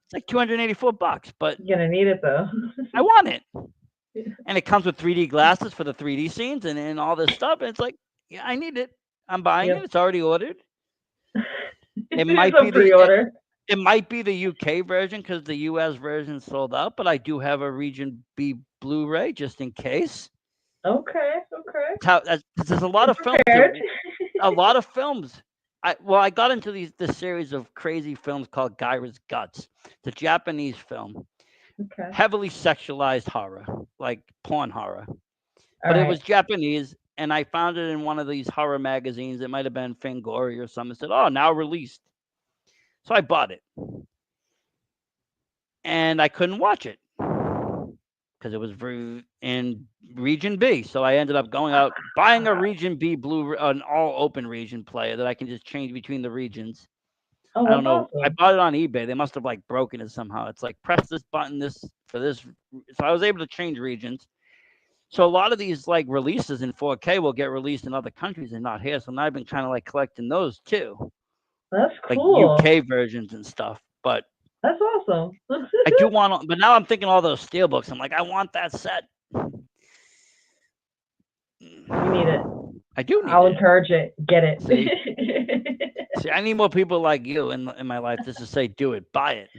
It's like $284, but You're gonna need it though. I want it. And it comes with 3D glasses for the 3D scenes and all this stuff. And it's like, yeah, I need it. I'm buying it. Yep. It's already ordered. It It is might a be pre-order. it might be the UK version because the US version sold out, but I do have a Region B Blu-ray just in case. Okay. Okay. That's how, 'cause there's a lot You're of films. prepared. A lot of films. I got into this series of crazy films called Gyra's Guts. It's a Japanese film, Okay. heavily sexualized horror, like porn horror. All But it was right. Japanese, and I found it in one of these horror magazines. It might have been Fangoria or something. It said, "Oh, now released." So I bought it, and I couldn't watch it because it was in Region B. So I ended up going out buying a Region B an all open region player that I can just change between the regions. Oh, I don't that's know. I awesome. bought it on eBay. They must have like broken it somehow. It's like press this button, this for this. So I was able to change regions. So a lot of these like releases in 4K will get released in other countries and not here. So now I've been kind of like collecting those too, That's like cool. UK versions and stuff. But That's awesome. I do want. But now I'm thinking all those steelbooks. I'm like, I want that set. You need it. I do need I'll it. encourage it. Get it. See, see, I need more people like you in my life just to say, do it, buy it.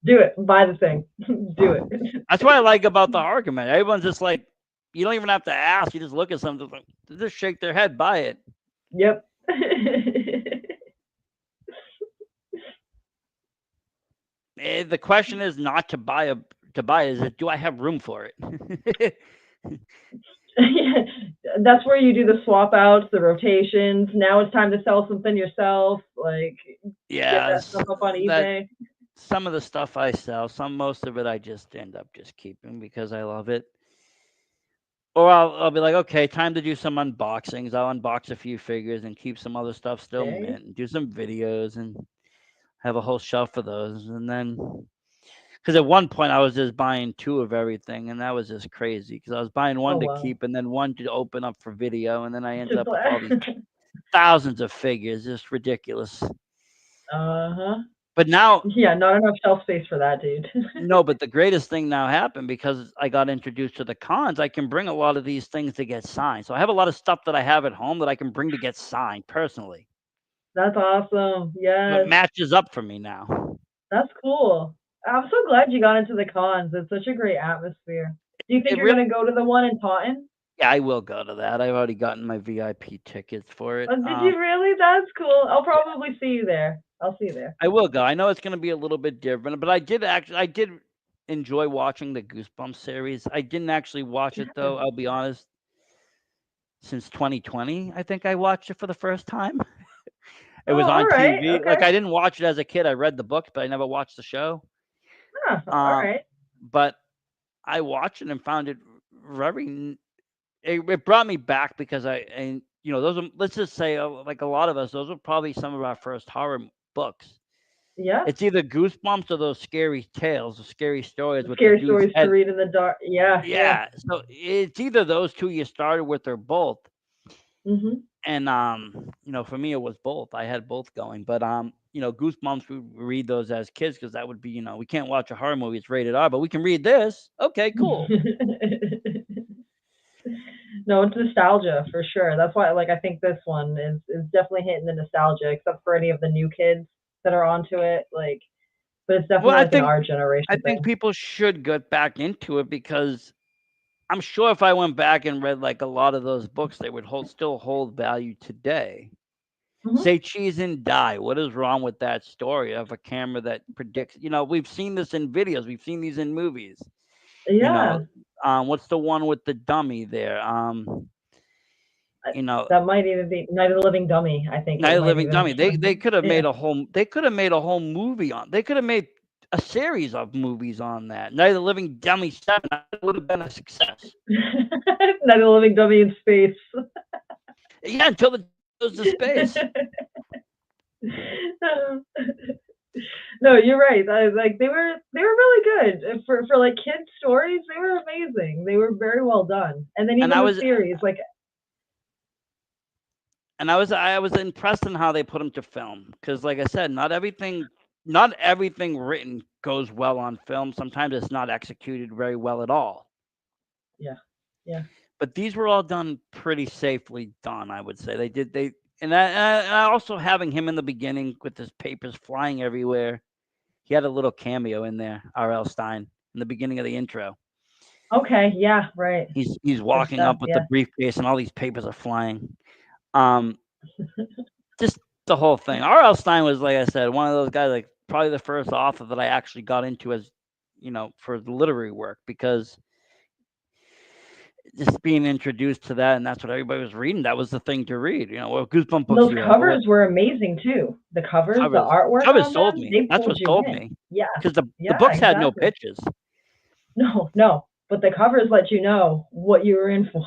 Do it. Buy the thing. Do it. That's what I like about the argument. Everyone's just like, you don't even have to ask. You just look at something, just shake their head, buy it. Yep. The question is not to buy it. Is it? Do I have room for it? That's where you do the swap outs, the rotations. Now it's time to sell something yourself. Like get that Yes, stuff up on that eBay. some of the stuff I sell, most of it I just end up just keeping because I love it. Or I'll be like, okay, time to do some unboxings. I'll unbox a few figures and keep some other stuff still Okay. mint and do some videos and have a whole shelf of those. And then, because at one point I was just buying two of everything, and that was just crazy because I was buying Oh one to wow. keep and then one to open up for video, and then I ended To up with all these play. thousands of figures, just ridiculous. Uh-huh. But now, Yeah, not enough shelf space for that, dude. no, but the greatest thing now happened because I got introduced to the cons. I can bring a lot of these things to get signed. So I have a lot of stuff that I have at home that I can bring to get signed personally. That's awesome. It Yes. matches up for me now. That's cool. I'm so glad you got into the cons. It's such a great atmosphere. Do you think It you're really, gonna go to the one in Taunton? yeah, I will go to that. I've already gotten my VIP tickets for it. Did you really? That's cool. I'll probably see you there. I'll see you there. I will go. I know it's going to be a little bit different, but I did enjoy watching the Goosebumps series. I didn't actually watch it Yeah. though. I'll be honest. Since 2020, I think I watched it for the first time. It was Oh, all on right. TV. Like Okay. I didn't watch it as a kid. I read the books, but I never watched the show. Huh, all Um, right. but I watched it and found it very. It brought me back because and those are, let's just say like a lot of us, those were probably some of our first horror books. Yeah. It's either Goosebumps or those scary tales, the scary stories with the Scary dude's stories to head. read in the dark. Yeah, yeah. Yeah, so it's either those two you started with or both. Mhm. And for me it was both. I had both going. But Goosebumps we read those as kids because that would be, we can't watch a horror movie, it's rated R, but we can read this. Okay, cool. No, it's nostalgia for sure. That's why, like, I think this one is definitely hitting the nostalgia, except for any of the new kids that are onto it. Like, but it's Well, definitely like an our I generation think thing. people should get back into it because I'm sure if I went back and read like a lot of those books, they would still hold value today. Hmm. Say cheese and die. What is wrong with that story of a camera that predicts? We've seen this in videos. We've seen these in movies. You know, Yeah, what's the one with the dummy there? I- You know, that might even be Night of the Living Dummy. I think Night it of the might Living even Dummy. be They one. could have Yeah. made a whole. They could have made a whole movie on. They could have made a series of movies on that. Night of the Living Dummy 7 would have been a success. Night of the Living Dummy in space. Yeah, until it goes to space. No, you're right. Like they were really good for like kids stories. They were amazing. They were very well done. And then And even the series, like I was impressed in how they put them to film because, like I said, not everything written goes well on film. Sometimes it's not executed very well at all. yeah, yeah. But these were all done pretty safely done, I would say. They did they and I also having him in the beginning with his papers flying everywhere. He had a little cameo in there, R.L. Stein, in the beginning of the intro. Okay, yeah, right. He's Good walking stuff. up with the Yeah. briefcase and all these papers are flying. Um, just the whole thing. R.L. Stein was, like I said, one of those guys, like probably the first author that I actually got into as, for the literary work because just being introduced to that and that's what everybody was reading. That was the thing to read. What Goosebump And books those do you have? What covers were amazing too. The covers, the covers? artwork Covers on sold them, me. they That's pulled what you sold in. me Yeah, because the yeah, books had no exactly. pictures. No, no, but the covers let you know what you were in for.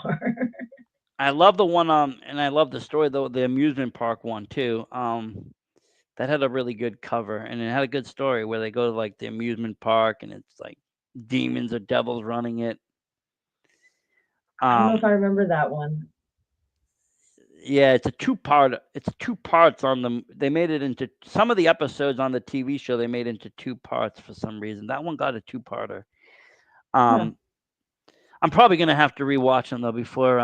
I love the one and I love the story though, the amusement park one too. That had a really good cover and it had a good story where they go to like the amusement park and it's like demons or devils running it. I don't know if Um I remember that one. yeah, it's two parts on them. They made it into some of the episodes on the TV show they made into two parts for some reason. That one got a two-parter. Huh. Um I'm probably going to have to rewatch them though before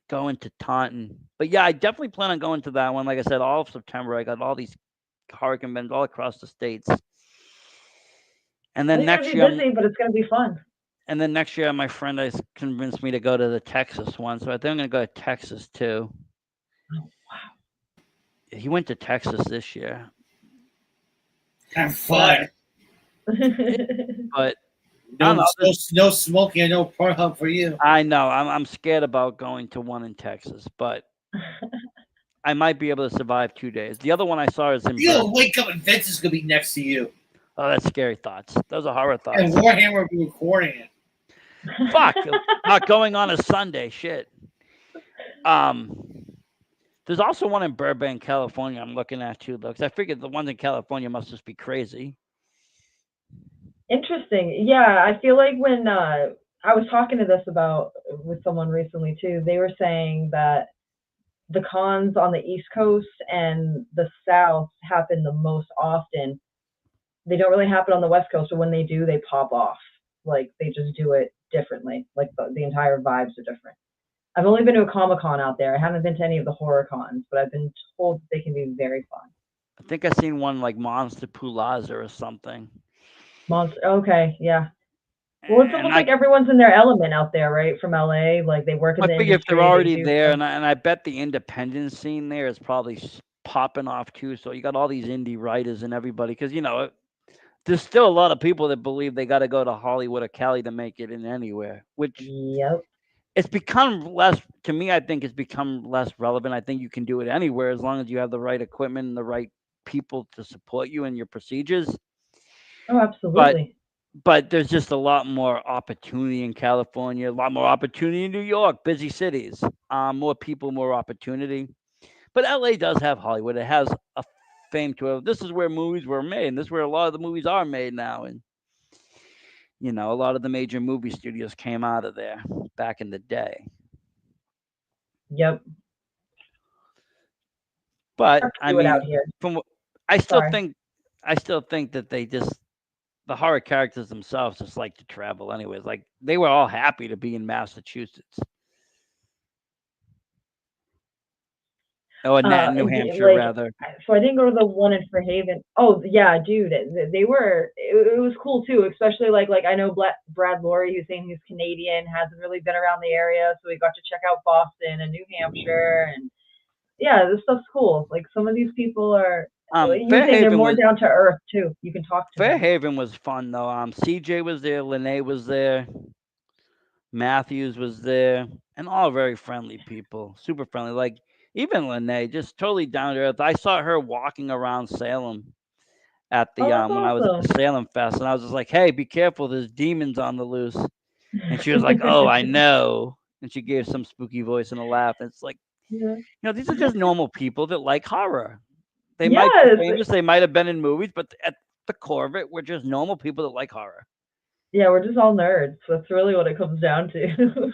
going to Taunton. But yeah, I definitely plan on going to that one. Like I said, all of September I got all these horror conventions all across the states. And Well, then you're gonna next be year, busy, but it's gonna be fun. my friend has convinced me to go to the Texas one, so I think I'm gonna go to Texas too. Oh, He went to Texas this year, Have fun. wow. but I don't No, know. no smoking and no Pornhub for you. I know. I'm scared about going to one in Texas, but I might be able to survive 2 days. The other one I saw is in You'll Berkeley. wake up and Vince is gonna be next to you, Oh, that's scary thoughts. Those are horror and thoughts. Warhammer will be recording it. Fuck, not going on a Sunday. Shit. Um, there's also one in Burbank, California. I'm looking at too, though, because I figured the ones in California must just be crazy. Interesting. Yeah, I feel like when I was talking to this about with someone recently too, they were saying that the cons on the East Coast and the South happen the most often. They don't really happen on the West Coast, but when they do, they pop off. Like they just do it differently. Like the entire vibes are different. I've only been to a Comic Con out there. I haven't been to any of the horror cons, but I've been told they can be very fun. I think I seen one like Monster Plaza or something, Monster. Okay, yeah. Well, it's and almost like everyone's in their element out there, right? From LA, like they work in I the figure if they're industry, they already do there, stuff. and I bet the independent scene there is probably popping off too. So you got all these indie writers and everybody, because there's still a lot of people that believe they got to go to Hollywood or Cali to make it in anywhere, which Yep. it's become less. To me, I think it's become less relevant. I think you can do it anywhere as long as you have the right equipment and the right people to support you in your procedures. Oh, But absolutely. there's just a lot more opportunity in California, a lot more opportunity in New York, busy cities, more people, more opportunity. But LA does have Hollywood. It has a fame to it. This is where movies were made, and this is where a lot of the movies are made now. And a lot of the major movie studios came out of there back in the day. Yep. But Have to I do it out mean, here. from what I still Sorry. think, I still think that the horror characters themselves just like to travel anyways. Like they were all happy to be in Massachusetts or New Hampshire Like, rather. so I didn't go to the one in Fairhaven. Oh, yeah, dude, they were. It was cool too, especially like I know Brad Laurie, who's saying he's Canadian, hasn't really been around the area, so we got to check out Boston and New Hampshire, and yeah, this stuff's cool. Like some of these people are. You're saying they're Fairhaven more was down to earth too. You can talk to them. Fairhaven was fun though. CJ was there, Lene was there, Matthews was there, and all very friendly people, super friendly. Like even Lene, just totally down to earth. I saw her walking around Salem at Oh, the that's when I was at awesome. the Salem Fest, and I was just like, "Hey, be careful! There's demons on the loose." And she was like, "Oh, I know." And she gave some spooky voice and a laugh. And it's like, Yeah. these are just normal people that like horror. They might be Yes. famous, they might have been in movies, but at the core of it, we're just normal people that like horror. Yeah, we're just all nerds. That's really what it comes down to.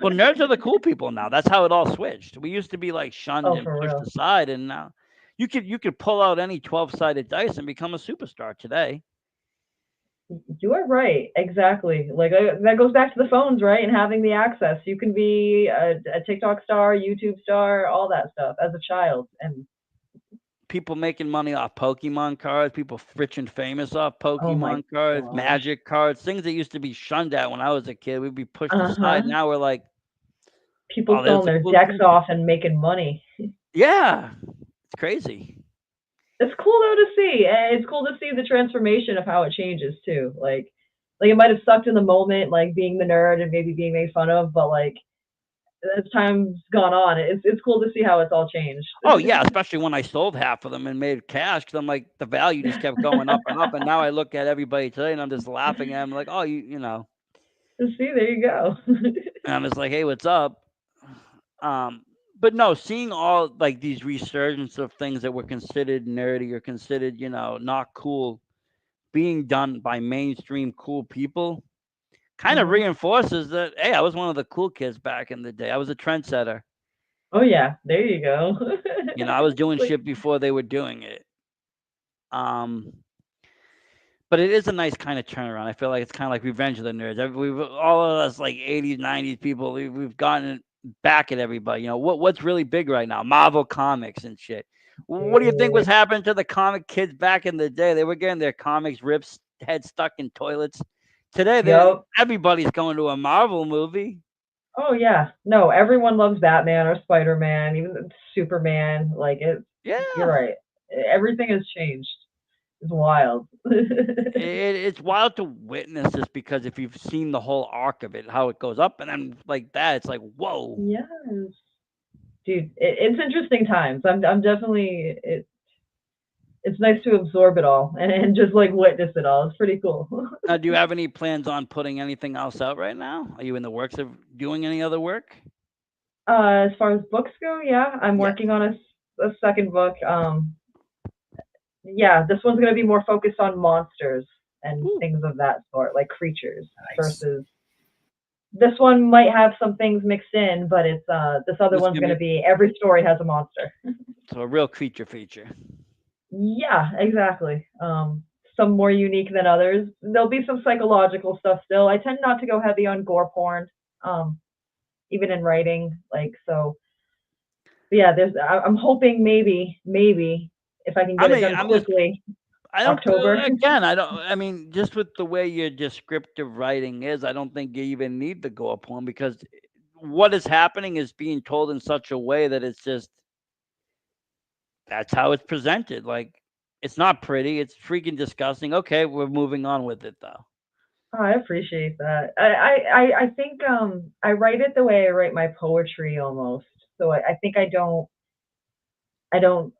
Well, nerds are the cool people now. That's how it all switched. We used to be like shunned Oh, and for pushed real. aside, and now you could pull out any 12-sided dice and become a superstar today. You are right. Exactly. Like that goes back to the phones, right? And having the access. You can be a TikTok star, YouTube star, all that stuff as a child. And People making money off Pokemon cards, people rich and famous off oh my Pokemon cards, gosh. Magic cards, things that used to be shunned at when I was a kid. We'd be pushed Uh aside. huh. Now we're like, People oh, there's selling the their cool decks new kid. off and making money. Yeah, it's crazy. It's cool though to see, and it's cool to see the transformation of how it changes too. Like it might have sucked in the moment, like being the nerd and maybe being made fun of, but like as time's gone on, it's cool to see how it's all changed. Oh yeah, especially when I sold half of them and made cash because I'm like the value just kept going up and up, and now I look at everybody today and I'm just laughing at them like, oh, See, there you go. and I'm just like, hey, what's up? Um, but no, seeing all like these resurgence of things that were considered nerdy or considered, not cool, being done by mainstream cool people kind of Hmm. reinforces that, hey, I was one of the cool kids back in the day. I was a trendsetter. Oh yeah, there you go. I was doing Like, shit before they were doing it. Um, but it is a nice kind of turnaround. I feel like it's kind of like Revenge of the Nerds. We've all of us like 80s, 90s people. We've gotten back at everybody. What's really big right now? Marvel comics and shit. What do you think was dude. happening to the comic kids back in the day? They were getting their comics ripped, head stuck in toilets. Today, Yup. everybody's going to a Marvel movie. Oh yeah. No, everyone loves Batman or Spider Man, even Superman. Like it. You're Yeah. right. Everything has changed. It's wild. It's wild to witness this because if you've seen the whole arc of it, how it goes up and then like that, it's like whoa. Yes, dude, it's interesting times. I'm definitely it's nice to absorb it all and just like witness it all. It's pretty cool. Now, do you have any plans on putting anything else out right now? Are you in the works of doing any other work? As far as books go, yeah, I'm Yes. working on a second book. Yeah, this one's gonna be more focused on monsters and Ooh, things of that sort, like creatures, Nice. versus this one might have some things mixed in, but it's this other this is one's gonna gonna be be every story has a monster. so a real creature feature. Yeah, exactly. Some more unique than others. There'll be some psychological stuff still. I tend not to go heavy on gore porn, um, even in writing. Like so, but yeah. I'm hoping maybe if I can I get it mean, done I'm just quickly, I don't October. again. I don't. I mean, just with the way your descriptive writing is, I don't think you even need the gore porn because what is happening is being told in such a way that it's just that's how it's presented. Like it's not pretty. It's freaking disgusting. Okay, we're moving on with it though. Oh, I appreciate that. I think I write it the way I write my poetry almost. So I think I don't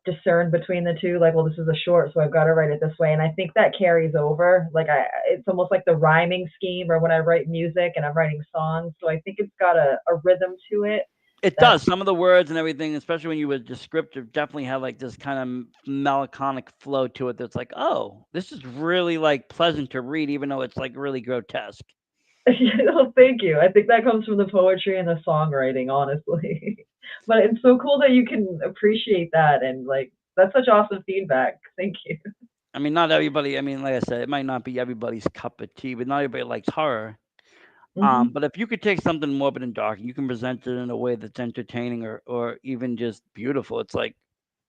discern between the two. Like, well, this is a short, so I've got to write it this way. And I think that carries over. Like, it's almost like the rhyming scheme, or when I write music and I'm writing songs. So I think it's got a rhythm to it. It That's does. Some of the words and everything, especially when you were descriptive, definitely have like this kind of melancholic flow to it. That's like, oh, this is really like pleasant to read, even though it's like really grotesque. well, thank you. I think that comes from the poetry and the songwriting, honestly. But it's so cool that you can appreciate that and like that's such awesome feedback. Thank you. I mean, not everybody. I mean, like I said, it might not be everybody's cup of tea, but not everybody likes horror. Mhm. But if you could take something morbid and dark, and you can present it in a way that's entertaining or even just beautiful. It's like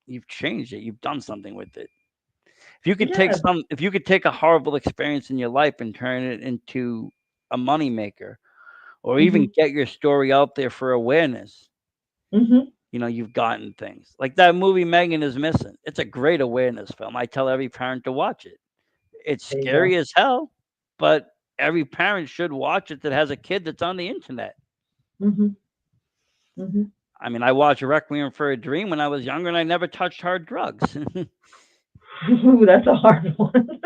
you've changed it. You've done something with it. Yeah. If you could take a horrible experience in your life and turn it into a moneymaker, or even Mhm. get your story out there for awareness, Mhm. you've gotten things like that movie Megan is missing. It's a great awareness film. I tell every parent to watch it. It's There you go. scary as hell, but every parent should watch it that has a kid that's on the internet. Mhm. Mhm. I mean, I watched Requiem for a Dream when I was younger, and I never touched hard drugs. Ooh, that's a hard one.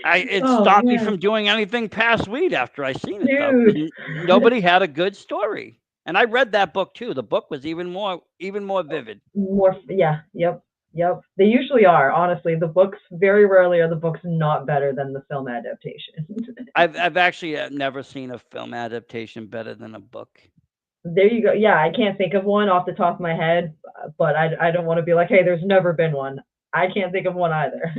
It Oh stopped me man, from doing anything past weed after I seen it though, dude. because nobody had a good story. And I read that book too. The book was even more vivid. More, yeah, yep, yep. They usually are. Honestly, the books very rarely are the books not better than the film adaptation. I've actually never seen a film adaptation better than a book. There you go. Yeah, I can't think of one off the top of my head, but I don't want to be like, hey, there's never been one. I can't think of one either.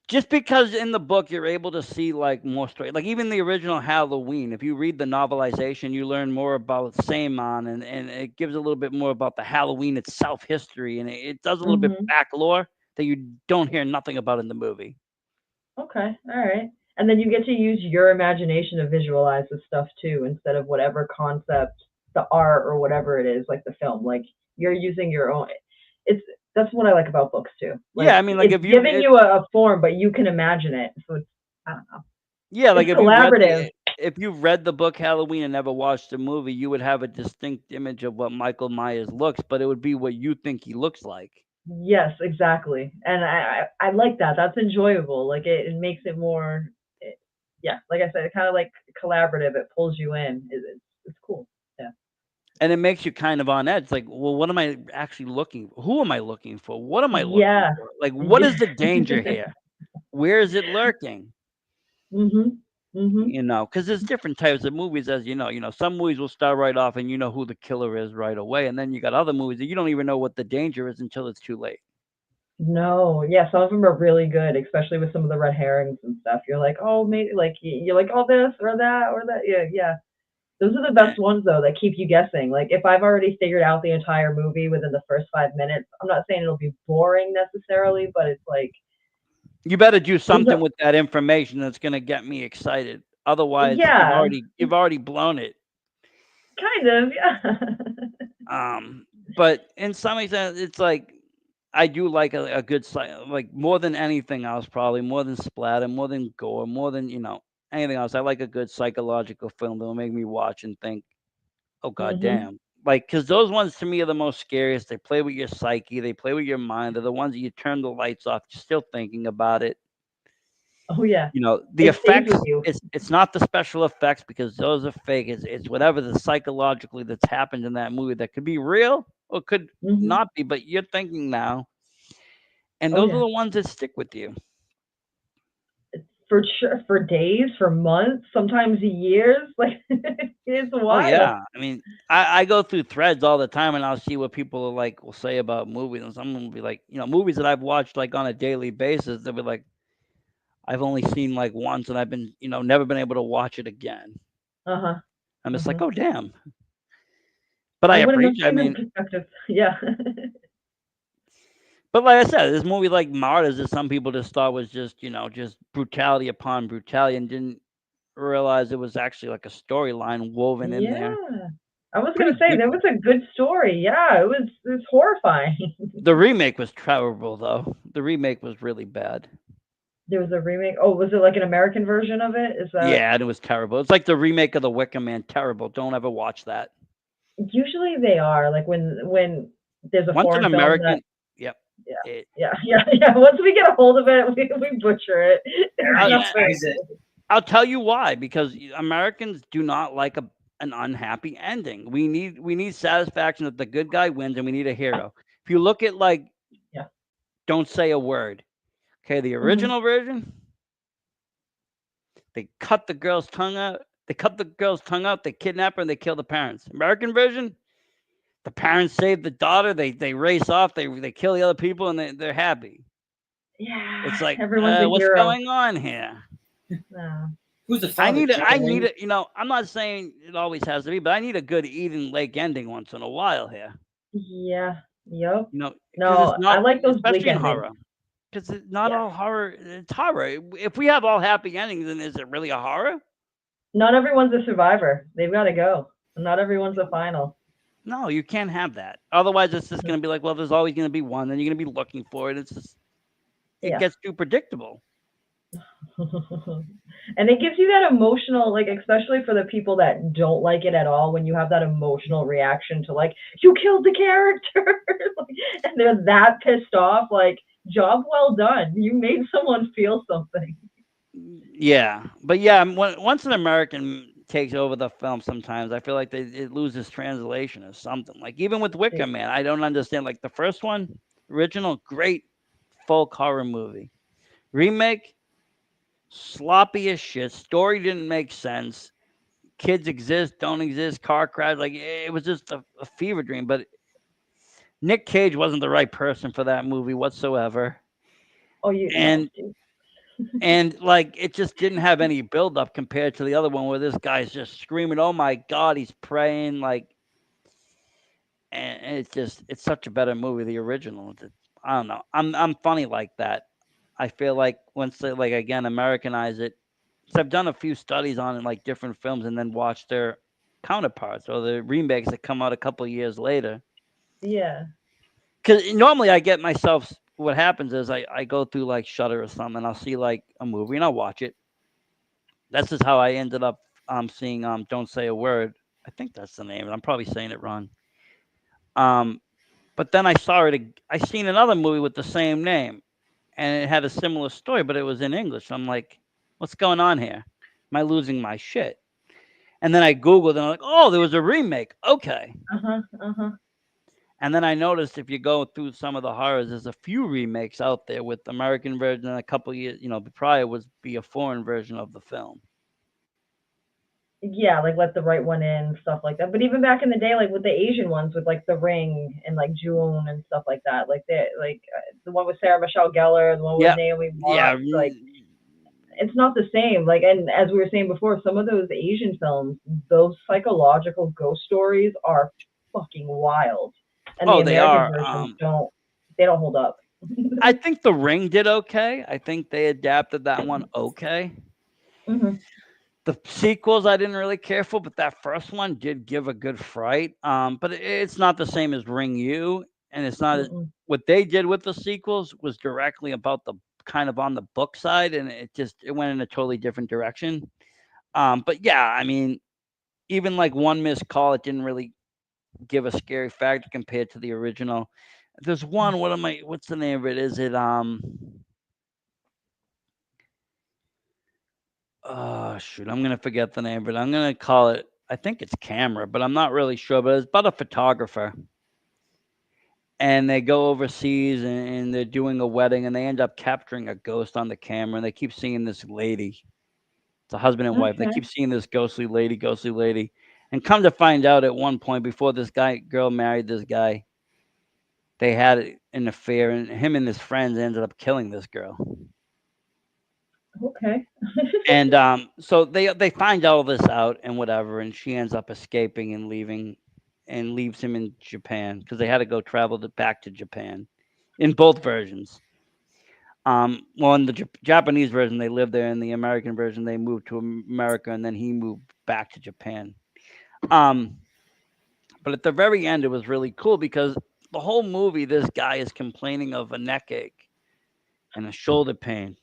Just because in the book you're able to see like more story, like even the original Halloween. If you read the novelization, you learn more about Samon, and it gives a little bit more about the Halloween itself, history, and it does a little bit Mhm. back lore that you don't hear nothing about in the movie. Okay, all right. And then you get to use your imagination to visualize the stuff too, instead of whatever concept, the art or whatever it is, like the film. Like you're using your own. It's that's what I like about books too. Yeah, Like I mean, like it's if you, giving you a form, but you can imagine it. So it's I don't know. yeah, like It's collaborative. if you read the book Halloween and never watched the movie, you would have a distinct image of what Michael Myers looks, but it would be what you think he looks like. Yes, exactly. And I like that. That's enjoyable. Like it makes it more. It, yeah, like I said, kind of like collaborative. It pulls you in. It's cool. Yeah. And it makes you kind of on edge. Like, well, what am I actually looking for? Who am I looking for? What am I looking Yeah. for? Like, what Yeah. is the danger here? Where is it lurking? Mhm. Mhm. Because there's different types of movies, as you know. Some movies will start right off and you know who the killer is right away. And then you got other movies that you don't even know what the danger is until it's too late. No, yeah, some of them are really good, especially with some of the red herrings and stuff. You're like, oh, maybe like you're like, oh, this or that or that. Yeah, yeah. Those are the Eh, best ones though that keep you guessing. Like if I've already figured out the entire movie within the first 5 minutes, I'm not saying it'll be boring necessarily, but it's like You better do those something are with that information that's going to get me excited. Otherwise, you've yeah, already blown it. kind of, yeah. But in some extent, it's like I do like a good like more than anything else, probably more than splatter, more than gore, more than anything else. I like a good psychological film that'll make me watch and think, oh god Mhm. damn. Like, because those ones to me are the most scariest. They play with your psyche, they play with your mind. They're the ones that you turn the lights off, you're still thinking about it. Oh yeah. The It stays effects, with you. it's not the special effects because those are fake. It's whatever the psychologically that's happened in that movie that could be real or could Mhm. not be, but you're thinking now. And Oh those are yeah. the ones that stick with you. For sure, for days, for months, sometimes years. Like it's Oh wild. yeah. I mean, I go through threads all the time and I'll see what people are like will say about movies. And someone will be like, movies that I've watched like on a daily basis, they'll be like, I've only seen like once and I've been, never been able to watch it again. Uh huh. I'm just like, Mhm. oh damn. But I I wouldn't have appreciate. I seen the mean, perspective. Yeah. but like I said, this movie like Martyrs that some people just thought was just, just brutality upon brutality and didn't realize it was actually like a storyline woven in there. Yeah. I was gonna Pretty say deep there one. was a good story. Yeah, it was horrifying. The remake was terrible though. The remake was really bad. There was a remake. Oh, was it like an American version of it? Is that Yeah, and it was terrible. It's like the remake of The Wicker Man. Terrible. Don't ever watch that. usually they are like when there's a Once an foreign film that American, yep. yeah. It, Yeah, yeah, yeah. Once we get a hold of it, we butcher it. It's not very Stereotypes it. good. I'll tell you why. Because Americans do not like an unhappy ending. We need satisfaction that the good guy wins, and we need a hero. If you look at like Yeah. Don't Say a Word, okay, the Mhm. original version, they cut the girl's tongue out. They cut the girl's tongue out. They kidnap her and they kill the parents. American version, the parents save the daughter. They race off. They kill the other people and they're happy. Yeah, It's like, everyone's a what's hero. going on here? No. Who's the I father? need a, I Chicken need wing. a, I'm not saying it always has to be, but I need a good Eden Lake ending once in a while here. Yeah. Yep. Because it's No, not, I like those bleak especially in endings. horror. Because it's not Yeah. all horror. It's horror. If we have all happy endings, then is it really a horror? Not everyone's a survivor. They've got to go. Not everyone's a final. No, you can't have that. Otherwise, it's just going to be like, well, there's always going to be one. Then you're going to be looking for it. It's just, it Yeah. gets too predictable. And it gives you that emotional, like, especially for the people that don't like it at all, when you have that emotional reaction to, like, you killed the character. Like, and they're that pissed off. Like, job well done. You made someone feel something. Yeah, but yeah, once an American takes over the film, sometimes I feel like it loses translation or something. Like even with Wicker Man, I don't understand. Like the first one, original, great folk horror movie. Remake, sloppy as shit. Story didn't make sense. Kids exist, don't exist. Car crash, like it was just a fever dream. But Nick Cage wasn't the right person for that movie whatsoever. Oh, you, oh, And dude. like it just didn't have any build up compared to the other one where this guy's just screaming, "Oh my god!" He's praying like, and it's such a better movie, the original. I don't know. I'm funny like that. I feel like once they like again Americanize it, so I've done a few studies on it, like different films, and then watched their counterparts or the remakes that come out a couple of years later. Yeah. Because normally I get myself. What happens is I go through like Shutter or something, and I'll see like a movie and I'll watch it. That's just how I ended up seeing Don't Say a Word. I think that's the name. I'm probably saying it wrong. Um, but then I saw it. I seen another movie with the same name, and it had a similar story, but it was in English. I'm like, what's going on here? Am I losing my shit? And then I Googled, and I'm like, oh, there was a remake. Okay. Uh huh. Uh huh. And then I noticed if you go through some of the horrors, there's a few remakes out there with American version and a couple of years, prior was be a foreign version of the film. Yeah, like let the right one in, stuff like that. But even back in the day, like with the Asian ones, with like The Ring and like June and stuff like that, like the one with Sarah Michelle Gellar, the one with Yeah, Naomi yeah, Watts, like it's not the same. Like, and as we were saying before, some of those Asian films, those psychological ghost stories are fucking wild, and the oh, they American are. versions they don't hold up. I think The Ring did okay. I think they adapted that one okay. Hmm. The sequels I didn't really care for, but that first one did give a good fright. But it's not the same as Ring U. and it's not Mm-mm. what they did with the sequels was directly about the kind of on the book side, and it went in a totally different direction. But yeah, I mean, even like one missed call, it didn't really give a scary factor compared to the original. There's one. What's the name of it? Is it Oh shoot, I'm gonna forget the name, but I'm gonna call it. I think it's Camera, but I'm not really sure. But it's about a photographer, and they go overseas and they're doing a wedding, and they end up capturing a ghost on the camera, and they keep seeing this lady. It's a husband and wife. They Okay. keep seeing this ghostly lady, and come to find out at one point before this girl married this guy, they had an affair, and him and his friends ended up killing this girl. Okay. And so they find all this out and whatever, and she ends up escaping and leaving, and leaves him in Japan because they had to go back to Japan, in both versions. Well, in the Japanese version, they lived there. In the American version, they moved to America, and then he moved back to Japan. Um, but at the very end, it was really cool because the whole movie, this guy is complaining of a neck ache and a shoulder pain.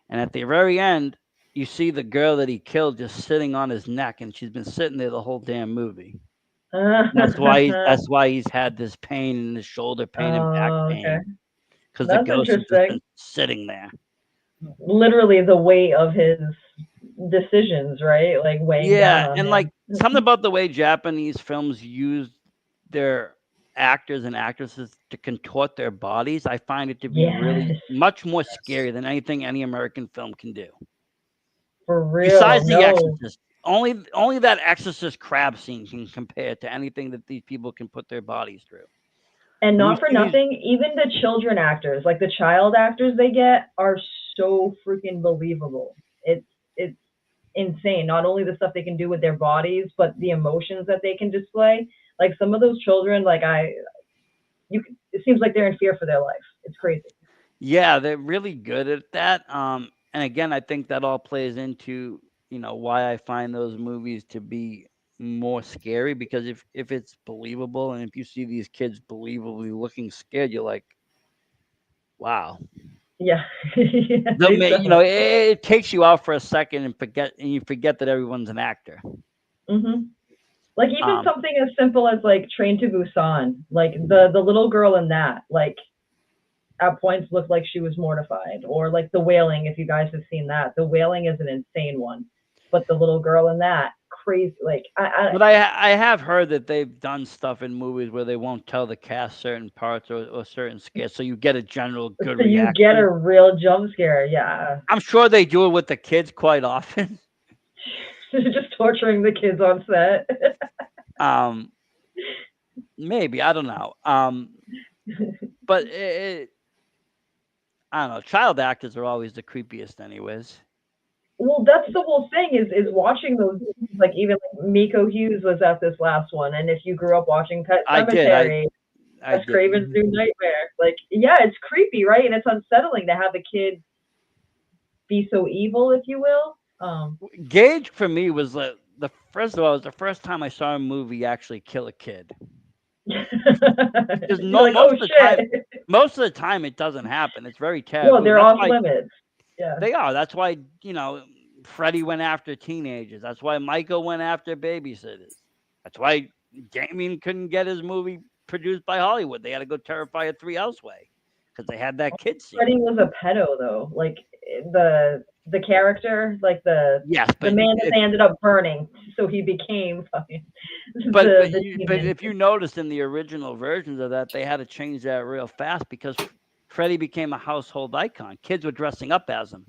And at the very end, you see the girl that he killed just sitting on his neck, and she's been sitting there the whole damn movie. That's why he's had this pain in his shoulder pain and back Oh, okay. pain because the That's ghost has just been interesting. sitting there. Literally the weight of his decisions, right? Like weighing down Yeah, on and like him. something about the way Japanese films use their actors and actresses to contort their bodies, I find it to be really Yes, much more Yes. scary than anything any American film can do. for real. Besides The No. Exorcist, only that Exorcist crab scene can compare to anything that these people can put their bodies through. And When you not for see these, nothing, even the children actors, like the child actors they get are so freaking believable. It's insane. Not only the stuff they can do with their bodies, but the emotions that they can display. Like some of those children, it seems like they're in fear for their life. It's crazy. yeah, they're really good at that. And again, I think that all plays into why I find those movies to be more scary because if it's believable and if you see these kids believably looking scared, you're like, wow. Yeah, yeah, they It, sound. it takes you out for a second and you forget that everyone's an actor. Hmm. Like even Um, something as simple as like Train to Busan, like the little girl in that, like at points looked like she was mortified, or like The Wailing. If you guys have seen that, The Wailing is an insane one, but the little girl in that, crazy. Like but I have heard that they've done stuff in movies where they won't tell the cast certain parts or certain scares, so you get a general good so you get reaction. a real jump scare. Yeah, I'm sure they do it with the kids quite often. just torturing the kids on set. um, Maybe I don't know. But I don't know. Child actors are always the creepiest, anyways. Well, that's the whole thing is watching those movies, like even like Miko Hughes was at this last one, and if you grew up watching Pet I did. Cemetery, I Wes did. Craven's New Nightmare, like yeah, it's creepy, right? And it's unsettling to have the kid be so evil, if you will. Gage for me was the first of all, it was the first time I saw a movie actually kill a kid. Because You're no, like, oh shit. most of the time it doesn't happen. It's very No, taboo. they're off limits. Yeah. They are. That's why Freddie went after teenagers. That's why Michael went after babysitters. That's why Damien couldn't get his movie produced by Hollywood. They had to go Terrifier 3 elsewhere because they had that kid scene. Freddie was a pedo though. Like the character, like Yes, the man that they ended up burning, so he became fucking the but demon. if you noticed in the original versions of that, they had to change that real fast because Freddie became a household icon. Kids were dressing up as him.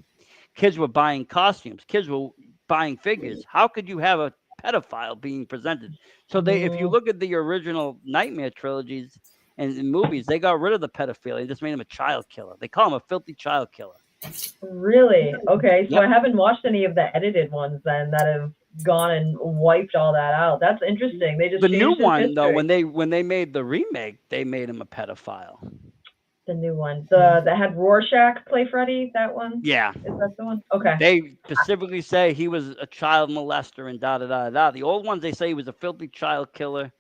Kids were buying costumes. Kids were buying figures. How could you have a pedophile being presented? So if you Mm, look at the original Nightmare trilogies and movies, they got rid of the pedophilia. They just made him a child killer. They call him a filthy child killer. really? Okay, so Yep. I haven't watched any of the edited ones then that have gone and wiped all that out. That's interesting. They just The new changed his one though, history. when they made the remake, they made him a pedophile. The new one, the that had Rorschach play Freddy. That one, Yeah. is that the one? Okay. They specifically say he was a child molester and da da da da. The old ones they say he was a filthy child killer.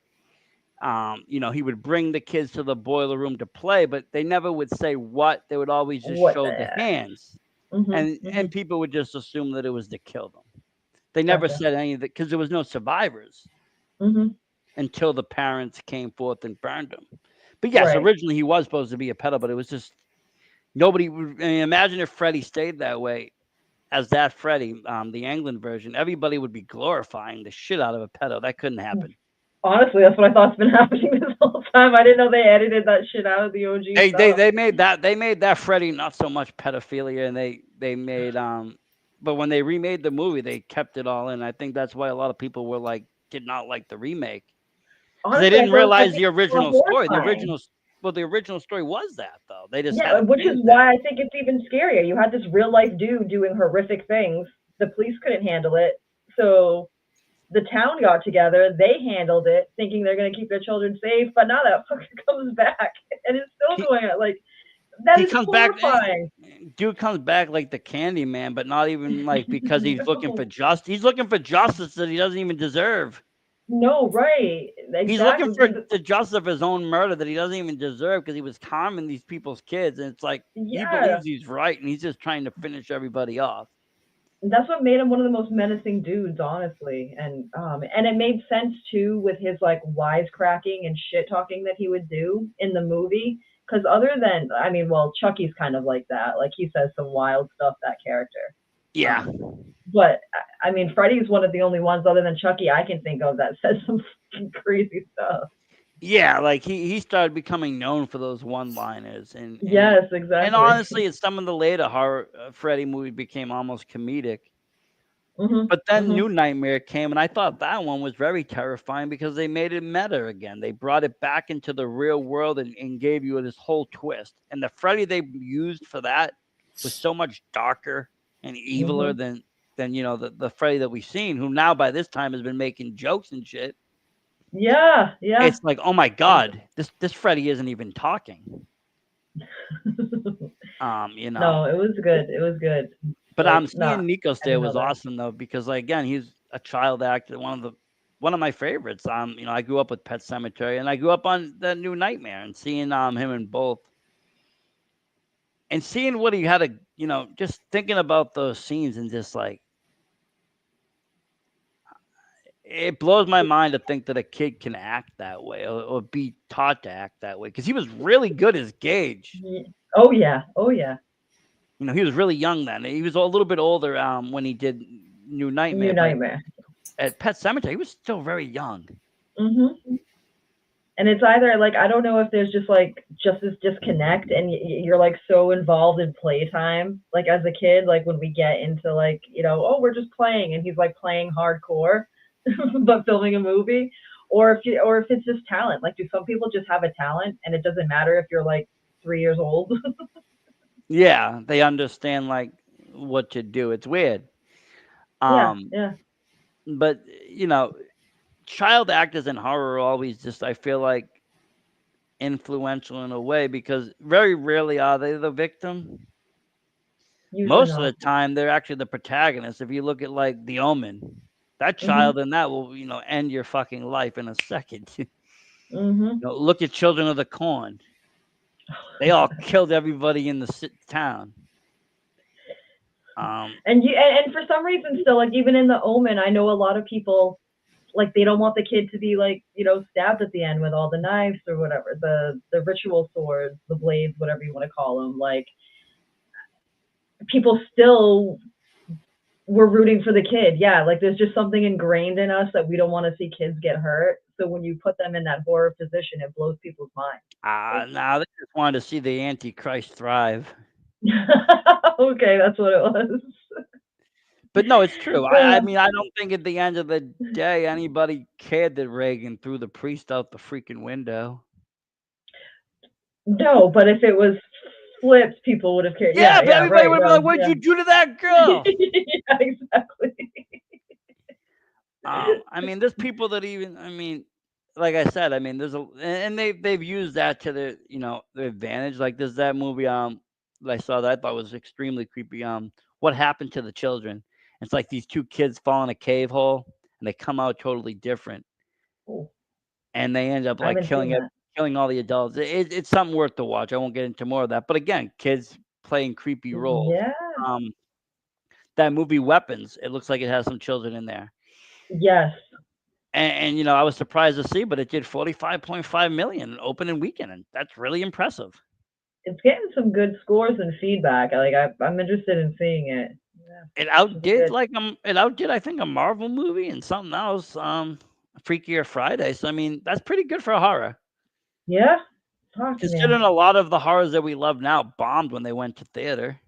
He would bring the kids to the boiler room to play, but they never would say what. They would always just What show the the? hands, Mhm. and Mhm. people would just assume that it was to kill them. They never Gotcha. said anything because there was no survivors Mhm. until the parents came forth and burned him. But yes, Right. originally he was supposed to be a pedo, but it was just nobody. Imagine if Freddie stayed that way as that Freddie, the England version. Everybody would be glorifying the shit out of a pedo. That couldn't happen. Honestly, that's what I thought's been happening this whole time. I didn't know they edited that shit out of the OG They they stuff. they made that they made that Freddy not so much pedophilia, and they made but when they remade the movie, they kept it all in. I think that's why a lot of people were like did not like the remake because they Honestly, didn't I realize think the it's more original story. horrifying. The original story was that though. They just had Yeah, to which is change it. why I think it's even scarier. You had this real life dude doing horrific things. The police couldn't handle it, so the town got together. They handled it, thinking they're gonna keep their children safe. But now that fucker comes back and is still He doing it. Like that he is comes back. horrifying. Dude comes back like the Candy Man, but not even like because he's looking for No, just. He's looking for justice that he doesn't even deserve. no, right, He's looking exactly. for the justice of his own murder that he doesn't even deserve because he was harming these people's kids, and it's like he Yeah, believes he's right, and he's just trying to finish everybody off. that's what made him one of the most menacing dudes, honestly. And it made sense too with his like wisecracking and shit talking that he would do in the movie. Because other than, I mean, well, Chucky's kind of like that. Like he says some wild stuff. That character. Yeah, Um, but I mean, Freddy's one of the only ones other than Chucky I can think of that says some fucking crazy stuff. yeah, like he started becoming known for those one-liners, Yes, and exactly. honestly, it's some of the later horror Freddy movies became almost comedic. Mhm. But then Mhm. New Nightmare came, and I thought that one was very terrifying because they made it meta again. They brought it back into the real world and gave you this whole twist. And the Freddy they used for that was so much darker and eviler Mhm. than the Freddy that we've seen, who now by this time has been making jokes and shit. Yeah. Yeah. It's like, oh my god, this Freddy isn't even talking. You know. No, it was good. It was good. But Like, seeing not. Nikos I there didn't know was that. awesome though because like again he's a child actor, one of my favorites. I grew up with Pet Cemetery and I grew up on the New Nightmare and seeing him in both and seeing what he had to just thinking about those scenes and just like it blows my mind to think that a kid can act that way or be taught to act that way because he was really good as Gage. Oh yeah. Oh yeah. He was really young then. He was a little bit older when he did New New Nightmare, but Nightmare. at Pet Cemetery he was still very young. Mhm. And it's either like I don't know if there's just like just this disconnect, and you're like so involved in playtime, like as a kid, like when we get into like oh we're just playing, and he's like playing hardcore, but filming a movie, or if it's just talent. Like, do some people just have a talent, and it doesn't matter if you're like 3 years old? Yeah, they understand like what to do. It's weird. Yeah, Um, yeah. but child actors in horror are always just I feel like influential in a way because very rarely are they the victim. Usually Most of the not. time they're actually the protagonist. If you look at like The Omen, that Mhm. child in that will, end your fucking life in a second. Mhm. Look at Children of the Corn. They all killed everybody in the town. Um, And for some reason still, like even in the Omen, I know a lot of people like they don't want the kid to be like stabbed at the end with all the knives or whatever, the ritual swords, the blades, whatever you want to call them. Like people still were rooting for the kid. Yeah, like there's just something ingrained in us that we don't want to see kids get hurt. So when you put them in that horror position, it blows people's minds. Like, now they just wanted to see the Antichrist thrive. okay, that's what it was. But no, it's true. I Uh, mean, I don't think at the end of the day anybody cared that Reagan threw the priest out the freaking window. no, but if it was flipped, people would have cared. Yeah, Yeah, but yeah, everybody right. would be No, like, "What'd yeah. you do to that girl?" Yeah, exactly. I mean, there's people that even, like I said, there's and they've used that to their advantage. Like there's that movie that I saw that I thought was extremely creepy. What happened to the children? It's like these two kids fall in a cave hole and they come out totally different. Oh, and they end up I like haven't seen that. killing all the adults. It's something worth to watch. I won't get into more of that, but again, kids playing creepy roles. Yeah. Um, that movie Weapons, it looks like it has some children in there. Yes. And I was surprised to see, but it did 45.5 million opening weekend, and that's really impressive. It's getting some good scores and feedback. I'm interested in seeing it. Yeah, should be good. It outdid I think a Marvel movie and something else, Freakier Friday. So I mean, that's pretty good for a horror. Yeah. Talk to me, Considering a lot of the horrors that we love now bombed when they went to theater.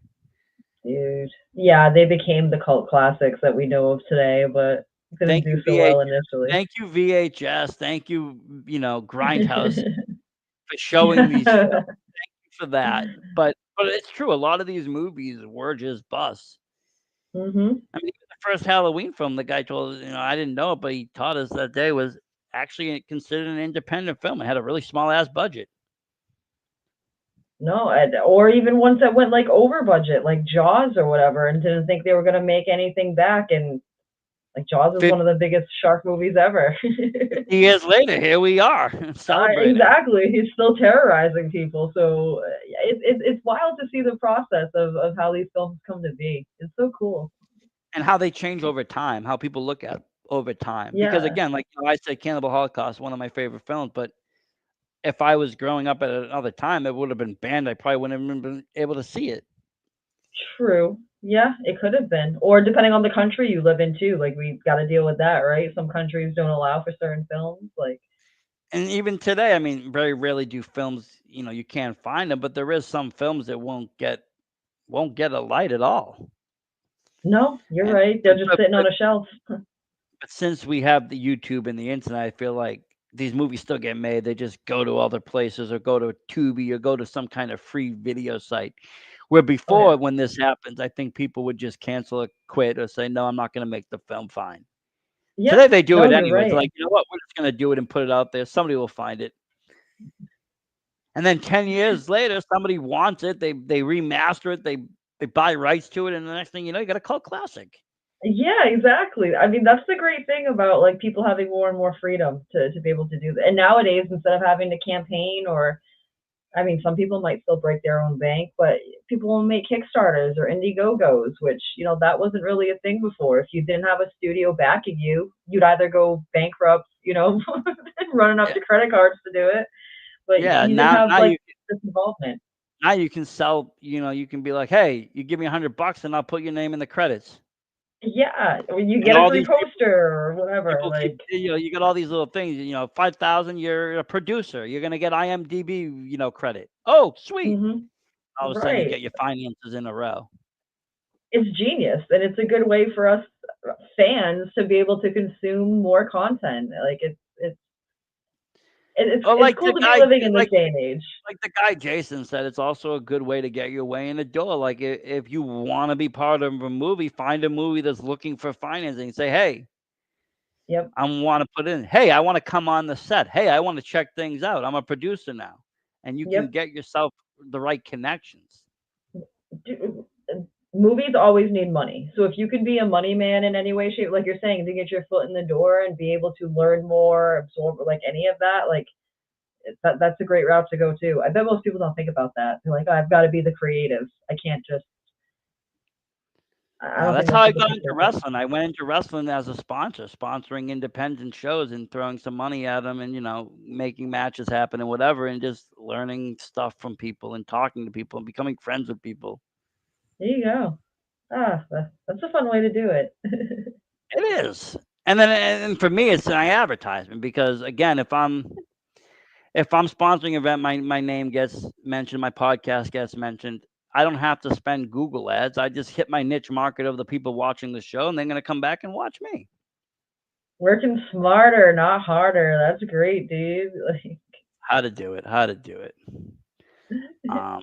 dude. Yeah, they became the cult classics that we know of today, but didn't Thank do you so VH well initially. Thank you VHS, thank you, Grindhouse for showing these Yeah. films for that. But it's true, a lot of these movies were just busts. Mhm. I mean, even the first Halloween film, the guy told us, I didn't know it, but he taught us that day was actually considered an independent film. It had a really small ass budget. No, or even ones that went like over budget, like Jaws or whatever, and didn't think they were gonna make anything back. And like Jaws is one of the biggest shark movies ever. 50 years later, here we are celebrating. Exactly, he's still terrorizing people. So it's wild to see the process of how these films come to be. It's so cool. And how they change over time, how people look at over time. Because Yeah, again, like I said, Cannibal Holocaust, one of my favorite films, but if I was growing up at another time, it would have been banned. I probably wouldn't have been able to see it. true. Yeah, it could have been. Or depending on the country you live in too. Like we got to deal with that, right? Some countries don't allow for certain films. Like And even today, I mean, very rarely do films, you can't find them, but there is some films that won't get a light at all. no, you're And right. They're just sitting on a shelf. but since we have the YouTube and the internet, I feel like these movies still get made. They just go to other places or go to Tubi or go to some kind of free video site. Where Oh yeah. before, when this happens, I think people would just cancel or quit or say, "No, I'm not going to make the film." Fine. Yep. Today they do No, it you're anyways. They're right. like, you know what? We're just going to do it and put it out there. Somebody will find it. And then 10 years later, somebody wants it. They remaster it. They buy rights to it, and the next thing you know, you got a cult classic. Yeah, exactly. I mean, that's the great thing about like people having more and more freedom to be able to do that. And nowadays, instead of having to campaign or, I mean, some people might still break their own bank, but people will make Kickstarters or Indiegogos, which, that wasn't really a thing before. If you didn't have a studio backing you, you'd either go bankrupt, running up Yeah, to credit cards to do it, but yeah. you didn't Now, have now like you this involvement. now you can sell. You can be like, hey, you give me $100 and I'll put your name in the credits. Yeah, or you And get a all free these poster or whatever. people keep, Like, you got all these little things. 5,000. You're a producer. You're gonna get IMDb, credit. Oh, sweet. All of a sudden, you right. get your finances in a row. It's genius, and it's a good way for us fans to be able to consume more content. Like Or it's cool to be living in this day and age. like the guy Jason said, it's also a good way to get your way in the door. Like if you want to be part of a movie, find a movie that's looking for financing. Say, hey, Yep, I want to put in. Hey, I want to come on the set. Hey, I want to check things out. I'm a producer now, and you can yep. get yourself the right connections. Movies always need money, so if you can be a money man in any way, shape, like you're saying, to get your foot in the door and be able to learn more, absorb like any of that, like that's a great route to go too. I bet most people don't think about that. They're like, oh, I've got to be the creative. I can't just. I No, don't think that's how most I people got think into that way. wrestling. I went into wrestling as a sponsor, sponsoring independent shows and throwing some money at them, and making matches happen and whatever, and just learning stuff from people and talking to people and becoming friends with people. There you go. That's a fun way to do it. It is. And for me, it's an advertisement because again, if I'm sponsoring an event, my name gets mentioned, my podcast gets mentioned. I don't have to spend Google ads. I just hit my niche market of the people watching the show, and they're going to come back and watch me. Working smarter, not harder. That's great, dude. How to do it? How to do it? Um,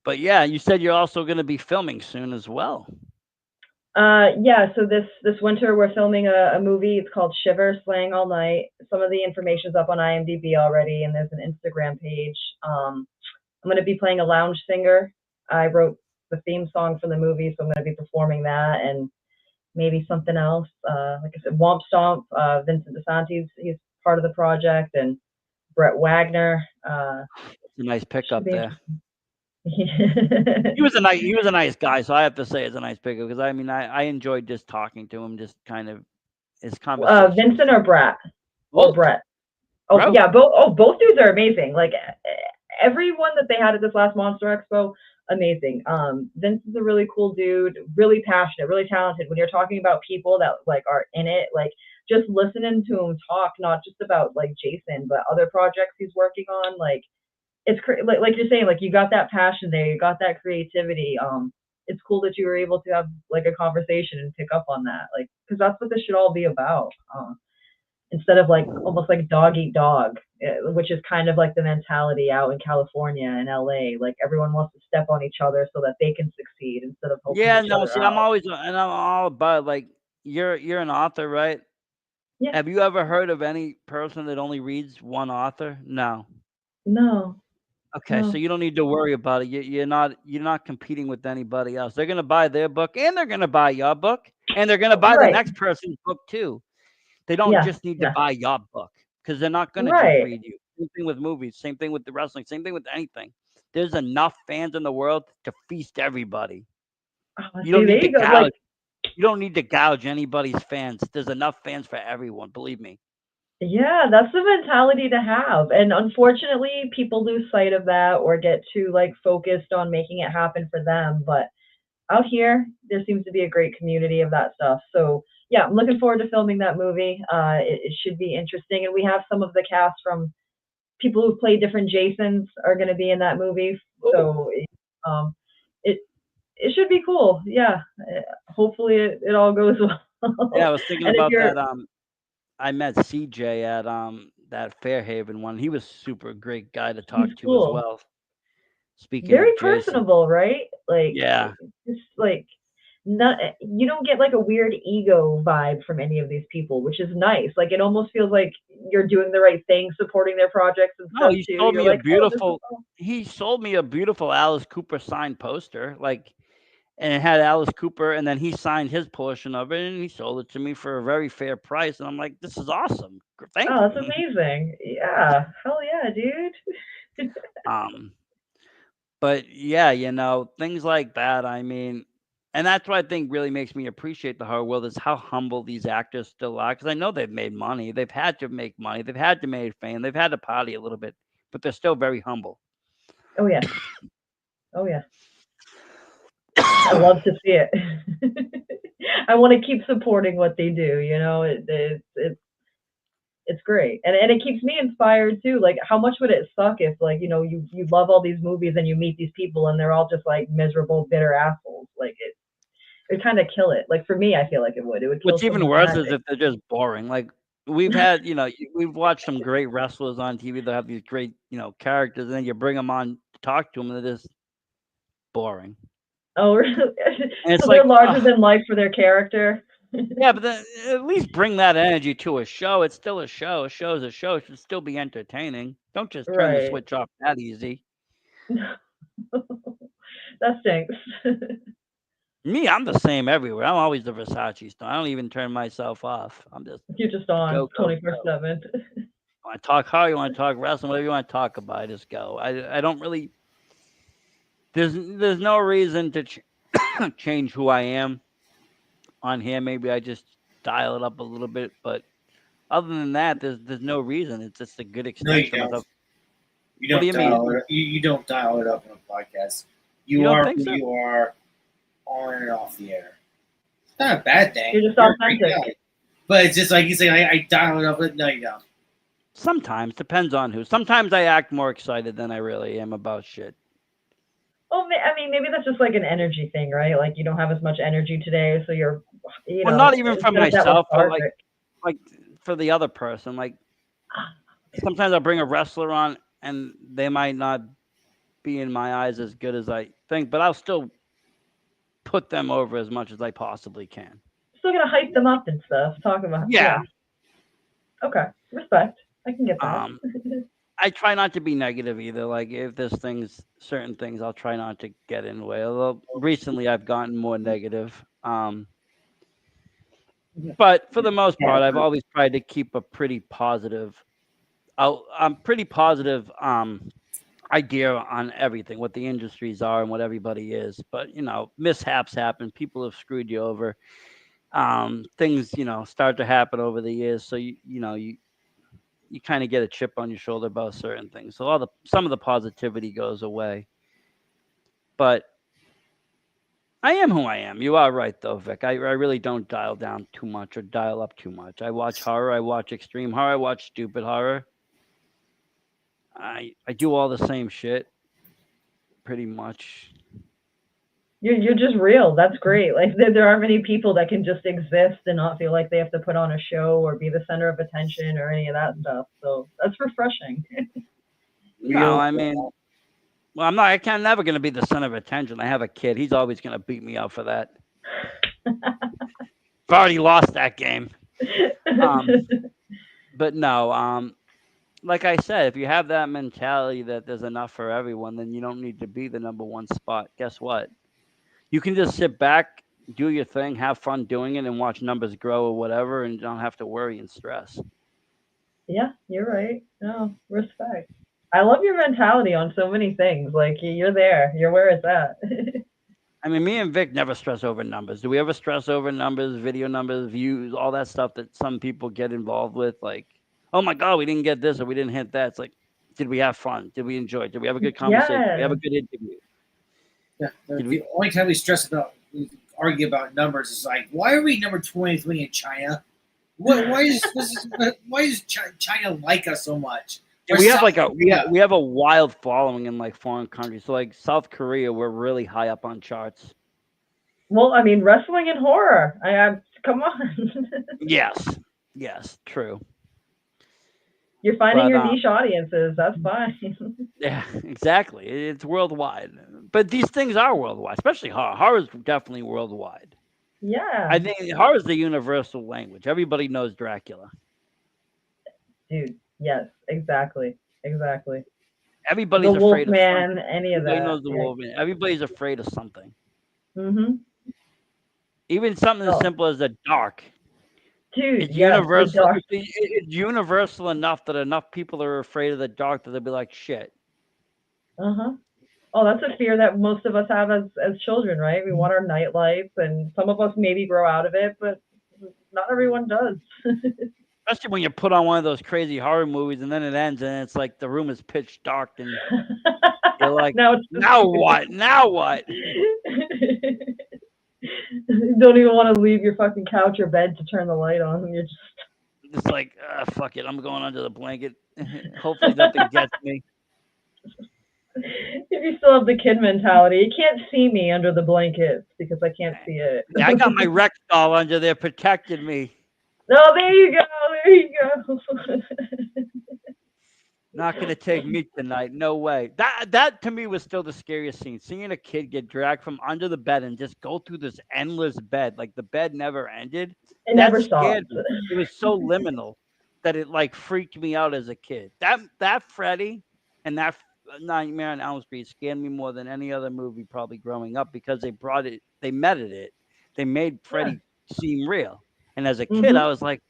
but yeah, you said you're also going to be filming soon as well. Yeah. So this winter we're filming a movie. It's called Shiver, Slaying All Night. Some of the information's up on IMDb already, and there's an Instagram page. I'm going to be playing a lounge singer. I wrote the theme song for the movie, so I'm going to be performing that and maybe something else. Like I said, Womp Stomp. Vincent DeSantis, he's part of the project, and Brett Wagner. It's a nice Should pickup be there. interesting. He was a nice guy, so I have to say it's a nice pickup because I mean I enjoyed just talking to him, just kind of his conversation was Vincent or Brett or both, Brett. Oh both. yeah, both. Oh, both dudes are amazing. Like everyone that they had at this last Monster Expo, amazing. Vince is a really cool dude, really passionate, really talented. When you're talking about people that like are in it, like just listening to him talk, not just about like Jason, but other projects he's working on, like it's like you're saying, like you got that passion there, you got that creativity. It's cool that you were able to have like a conversation and pick up on that, like because that's what this should all be about. Instead of like almost like dog eat dog, which is kind of like the mentality out in California and LA. Like everyone wants to step on each other so that they can succeed instead of helping Yeah, each no, other see, I'm out. always and I'm all about like you're an author, right? Yeah, Have you ever heard of any person that only reads one author? No. no, Okay, so no, you don't need to worry about it. You're not competing with anybody else. They're gonna buy their book, and they're gonna buy your book, and they're gonna buy the right, next person's book too. They don't yeah, just need to yeah, buy your book because they're not gonna just right. read you. Same thing with movies. Same thing with the wrestling. Same thing with anything. There's enough fans in the world to feast everybody. You See, don't there need to you go. Like, gouge. You don't need to gouge anybody's fans. There's enough fans for everyone. Believe me. yeah, that's the mentality to have. And unfortunately, people lose sight of that or get too like focused on making it happen for them. But out here, there seems to be a great community of that stuff. So yeah, I'm looking forward to filming that movie. It should be interesting, and we have some of the cast from people who play different Jasons are going to be in that movie. Ooh. So um, it it should be cool. Yeah, hopefully it all goes Yeah, well. I was thinking And if about you're, that. I met CJ at that Fairhaven one. He was super great guy to he's talk to as cool, well. Speaking very of Jason, personable, right? Like yeah. just like not you don't get like a weird ego vibe from any of these people, which is nice. Like it almost feels like you're doing the right thing, supporting their projects and No, stuff too. You're like, oh, this is all. he sold me a beautiful Alice Cooper signed poster, like, and it had Alice Cooper, and then he signed his portion of it, and he sold it to me for a very fair price. And I'm like, this is awesome. Thank Oh, you. that's amazing. Yeah, hell yeah, dude. um, but yeah, things like that. I mean, and that's what I think really makes me appreciate the horror world is how humble these actors still are. Because I know they've made money, they've had to make money, they've had to make fame, they've had to party a little bit, but they're still very humble. Oh yeah, oh yeah. I love to see it. I want to keep supporting what they do. You know, it's great, and it keeps me inspired too. Like, how much would it suck if like you love all these movies and you meet these people and they're all just like miserable, bitter assholes? Like it kind of kill it. Like for me, I feel like it would. It would kill What's some of even the worse is magic. if they're just boring. Like we've had, we've watched some great wrestlers on TV that have these great, characters, and then you bring them on to talk to them, and they're just boring. Oh, really? And it's So they're like, larger than life for their character. yeah, but then at least bring that energy to a show. It's still a show. A show's a show. It should still be entertaining. Don't just turn the Right. switch off that easy. That stinks. Me, I'm the same everywhere. I'm always the Versace star. I don't even turn myself off. I'm just You're just on go, go, go. 24/7. You want to talk horror? You want to talk wrestling? Whatever you want to talk about, I just go. I don't really. There's no reason to change who I am on here. Maybe I just dial it up a little bit, but other than that, there's no reason. It's just a good No, you extension of don't. myself. You What do don't you mean? dial it. You don't dial it up on a podcast. You You don't are think who so? you are on and off the air. It's not a bad thing. You're just You're a great authentic. guy. But it's just like you say, I dial it up. No, you don't. Sometimes depends on who. Sometimes I act more excited than I really am about shit. Well, I mean, maybe that's just like an energy thing, right? Like you don't have as much energy today, so you're, Well, not even for instead of that myself, but like lethargic. like for the other person. Like sometimes I'll bring a wrestler on, and they might not be in my eyes as good as I think, but I'll still put them over as much as I possibly can. Still gonna hype them up and stuff. Talk about, Yeah. yeah. Okay, respect. I can get that. Um, I try not to be negative either. Like if there's certain things, I'll try not to get in the way. Although recently I've gotten more negative. But for the most Yeah. part, I've always tried to keep a pretty positive I'm pretty positive idea on everything, what the industries are and what everybody is. But mishaps happen. People have screwed you over. Things start to happen over the years, so you kind of get a chip on your shoulder about certain things. So some of the positivity goes away. But I am who I am. You are right, though, Vic. I really don't dial down too much or dial up too much. I watch horror. I watch extreme horror. I watch stupid horror. I do all the same shit, pretty much. You're just real. That's great. Like there aren't many people that can just exist and not feel like they have to put on a show or be the center of attention or any of that stuff. So that's refreshing. No, Real. I mean, well, I'm not. I can't never gonna be the center of attention. I have a kid. He's always gonna beat me out for that. I've already lost that game. Um, but no. Like I said, if you have that mentality that there's enough for everyone, then you don't need to be the number one spot. Guess what? You can just sit back, do your thing, have fun doing it, and watch numbers grow or whatever, and you don't have to worry and stress. Yeah, you're right. No, respect. I love your mentality on so many things. Like you're there. You're where it's at. I mean, me and Vic never stress over numbers. Do we ever stress over numbers, video numbers, views, all that stuff that some people get involved with? Like, oh my God, we didn't get this or we didn't hit that. It's like, did we have fun? Did we enjoy? Did we have a good conversation? Did we have Yeah. a good interview? Yeah, Did the we? only time we stress about, we argue about numbers is like, why are we number 23 in China? Why is China like us so much? Yeah, Or we have South like Korea? we have a wild following in like foreign countries. So like South Korea, we're really high up on charts. Well, I mean, wrestling and horror. Come on. Yes, yes, true. You're finding But your niche audiences. That's fine. yeah, exactly. It's worldwide. But these things are worldwide, especially horror. Horror is definitely worldwide. I Yeah, think horror is the universal language. Everybody knows Dracula. dude. Yes, exactly. Exactly. The Everybody's afraid of Wolfman, something. any of Everybody that. knows the Yeah. Wolverine. Everybody's afraid of something. Mhm. Even something as Oh, simple as the dark. dude, It's yes, the universal. dark. It's universal enough that enough people are afraid of the dark that they'll be like, shit. Uh-huh. Oh, that's a fear that most of us have as children, right? We want our night lights, and some of us maybe grow out of it, but not everyone does. Especially when you put on one of those crazy horror movies and then it ends and it's like the room is pitch dark and you're like, Now it's just now you. what? Now what? You don't even want to leave your fucking couch or bed to turn the light on. You're just It's like, fuck it. I'm going under the blanket. Hopefully nothing gets me. if you still have the kid mentality, you can't see me under the blankets because I can't see it. Yeah, I got my Rex doll under there protecting me. Oh, there you go. There you go. Not gonna take me tonight. No way. That to me was still the scariest scene. Seeing a kid get dragged from under the bed and just go through this endless bed, like the bed never ended. It That never stops. scared me. It was so liminal that it like freaked me out as a kid. That Freddy and that Nightmare on Elm Street scared me more than any other movie probably growing up because they meted it. They made Yeah. Freddy seem real. And as a kid, I Mhm. was like,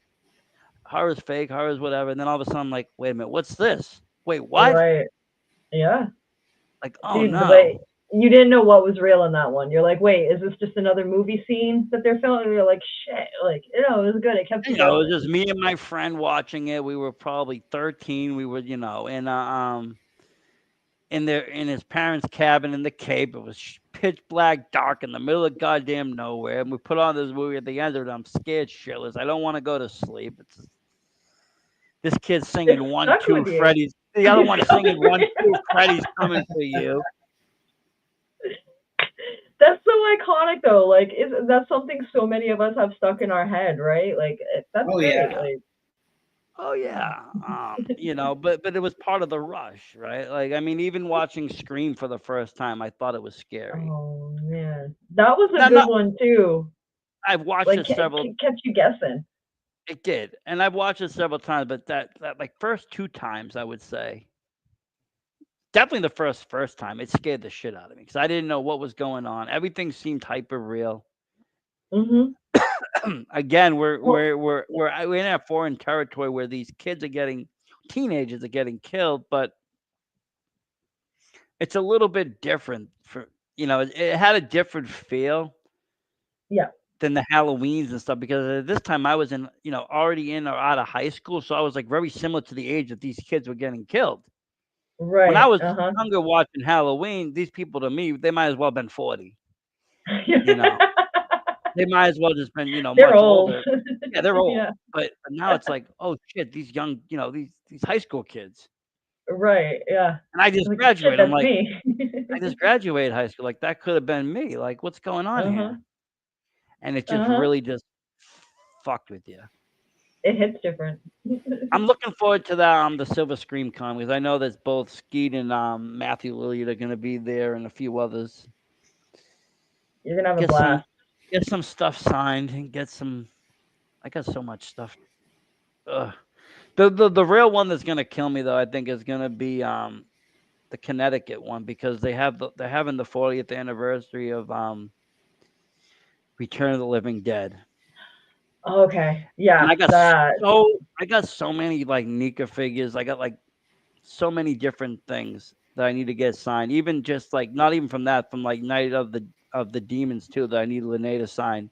horror's fake, horror's whatever. And then all of a sudden, I'm like, wait a minute, what's this? Wait, what? Right. Yeah. Like, oh Dude, the way no. you didn't know what was real in that one. You're like, wait, is this just another movie scene that they're filming? And you're like, shit. Like, it was good. It kept you It was guessing. just me and my friend watching it. We were probably 13. We were, in his parents' cabin in the Cape. It was pitch black, dark in the middle of goddamn nowhere. And we put on this movie at the end of it. I'm scared shitless. I don't want to go to sleep. It's this kid It's singing one, stuck two, with you. Freddy's. The other He's one coming singing for one, two, you. Freddy's coming for you. That's so iconic though. Like, that's something so many of us have stuck in our head, right? Like, that's Oh great. yeah. Like, Oh yeah, but it was part of the rush, right? Like, I mean, even watching Scream for the first time, I thought it was scary. oh man, that was a No, good no, one too. I've watched Like, it several. kept you guessing. It did, and I've watched it several times. But that like first two times, I would say definitely the first time, it scared the shit out of me because I didn't know what was going on. Everything seemed hyper real. Mhm. Again, we're Well, we're we're we're we're in a foreign territory where these kids are getting teenagers are getting killed, but it's a little bit different for it had a different feel Yeah. than the Halloweens and stuff because at this time I was in already in or out of high school, so I was like very similar to the age that these kids were getting killed. When I Right. was Uh-huh. younger watching Halloween, these people to me they might as well have been 40. You know, they might as well just been They're much old. older. Yeah, they're old, Yeah. but now it's like oh shit, these young these high school kids, Right. Yeah. and I just Like shit, graduated. I'm that's like me. I just graduated high school. Like that could have been me. Like what's going on Uh-huh. here? And it just Uh-huh. really just fucked with you. It hits different. I'm looking forward to that the Silver Scream Con because I know that both Skeet and Matthew Lilliard are going to be there and a few others. You're gonna have a Get some blast. get some stuff signed and get some. I got so much stuff. Ugh. The real one that's going to kill me though I think is going to be the Connecticut one because they're having the 40th anniversary of Return of the Living Dead. Okay. And Yeah. That. I got so many like Nika figures. I got like so many different things that I need to get signed. Even just like not even from that, from like Night of the Demons too that I need Lene to sign.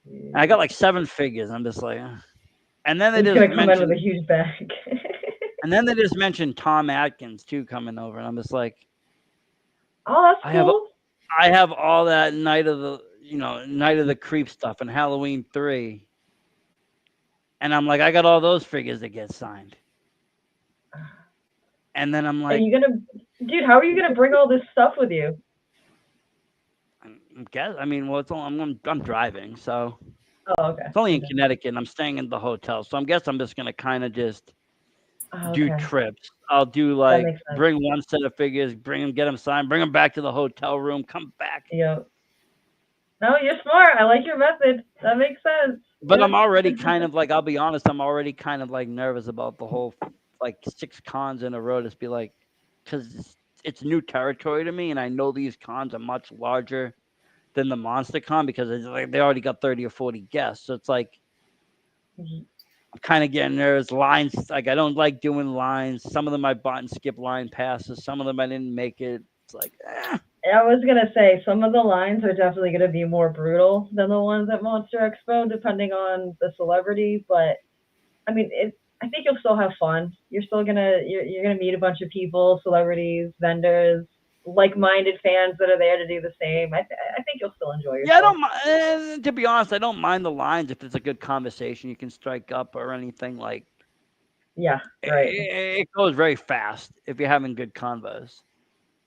And I got like 7 figures. I'm just like, "Ugh." And then they He's just gonna come in with a mentioned huge bag. Tom Atkins too coming over, and I'm just like, Oh, that's I have cool. I have all that Night of the Creep stuff and Halloween 3, and I'm like, I got all those figures that get signed. And then I'm Are like, you gonna, dude? How are you gonna bring all this stuff with you? I mean, well, I'm driving, so Oh, okay. it's only in Okay. Connecticut, and I'm staying in the hotel, so I'm just gonna kind of just Oh, do okay. trips. I'll do That like makes sense. bring one set of figures, bring them, get them signed, bring them back to the hotel room, come back. Yep. No, you're smart. I like your method. That makes sense. But Yeah. I'm already kind of like, I'll be honest, I'm already kind of like nervous about the whole like 6 cons in a row. Just be like, because it's new territory to me, and I know these cons are much larger than the Monster Con because it's like they already got 30 or 40 guests. So it's like I'm kind of getting nervous. Lines, like I don't like doing lines. Some of them I bought and skip line passes. Some of them I didn't make it. It's like, I was gonna say some of the lines are definitely gonna be more brutal than the ones at Monster Expo, depending on the celebrity. But I mean, I think you'll still have fun. You're gonna meet a bunch of people, celebrities, vendors, like-minded fans that are there to do the same. I think you'll still enjoy yeah, I yourself. don't mind. To be honest, I don't mind the lines if it's a good conversation you can strike up or anything. Like Yeah, right. it goes very fast if you're having good convos.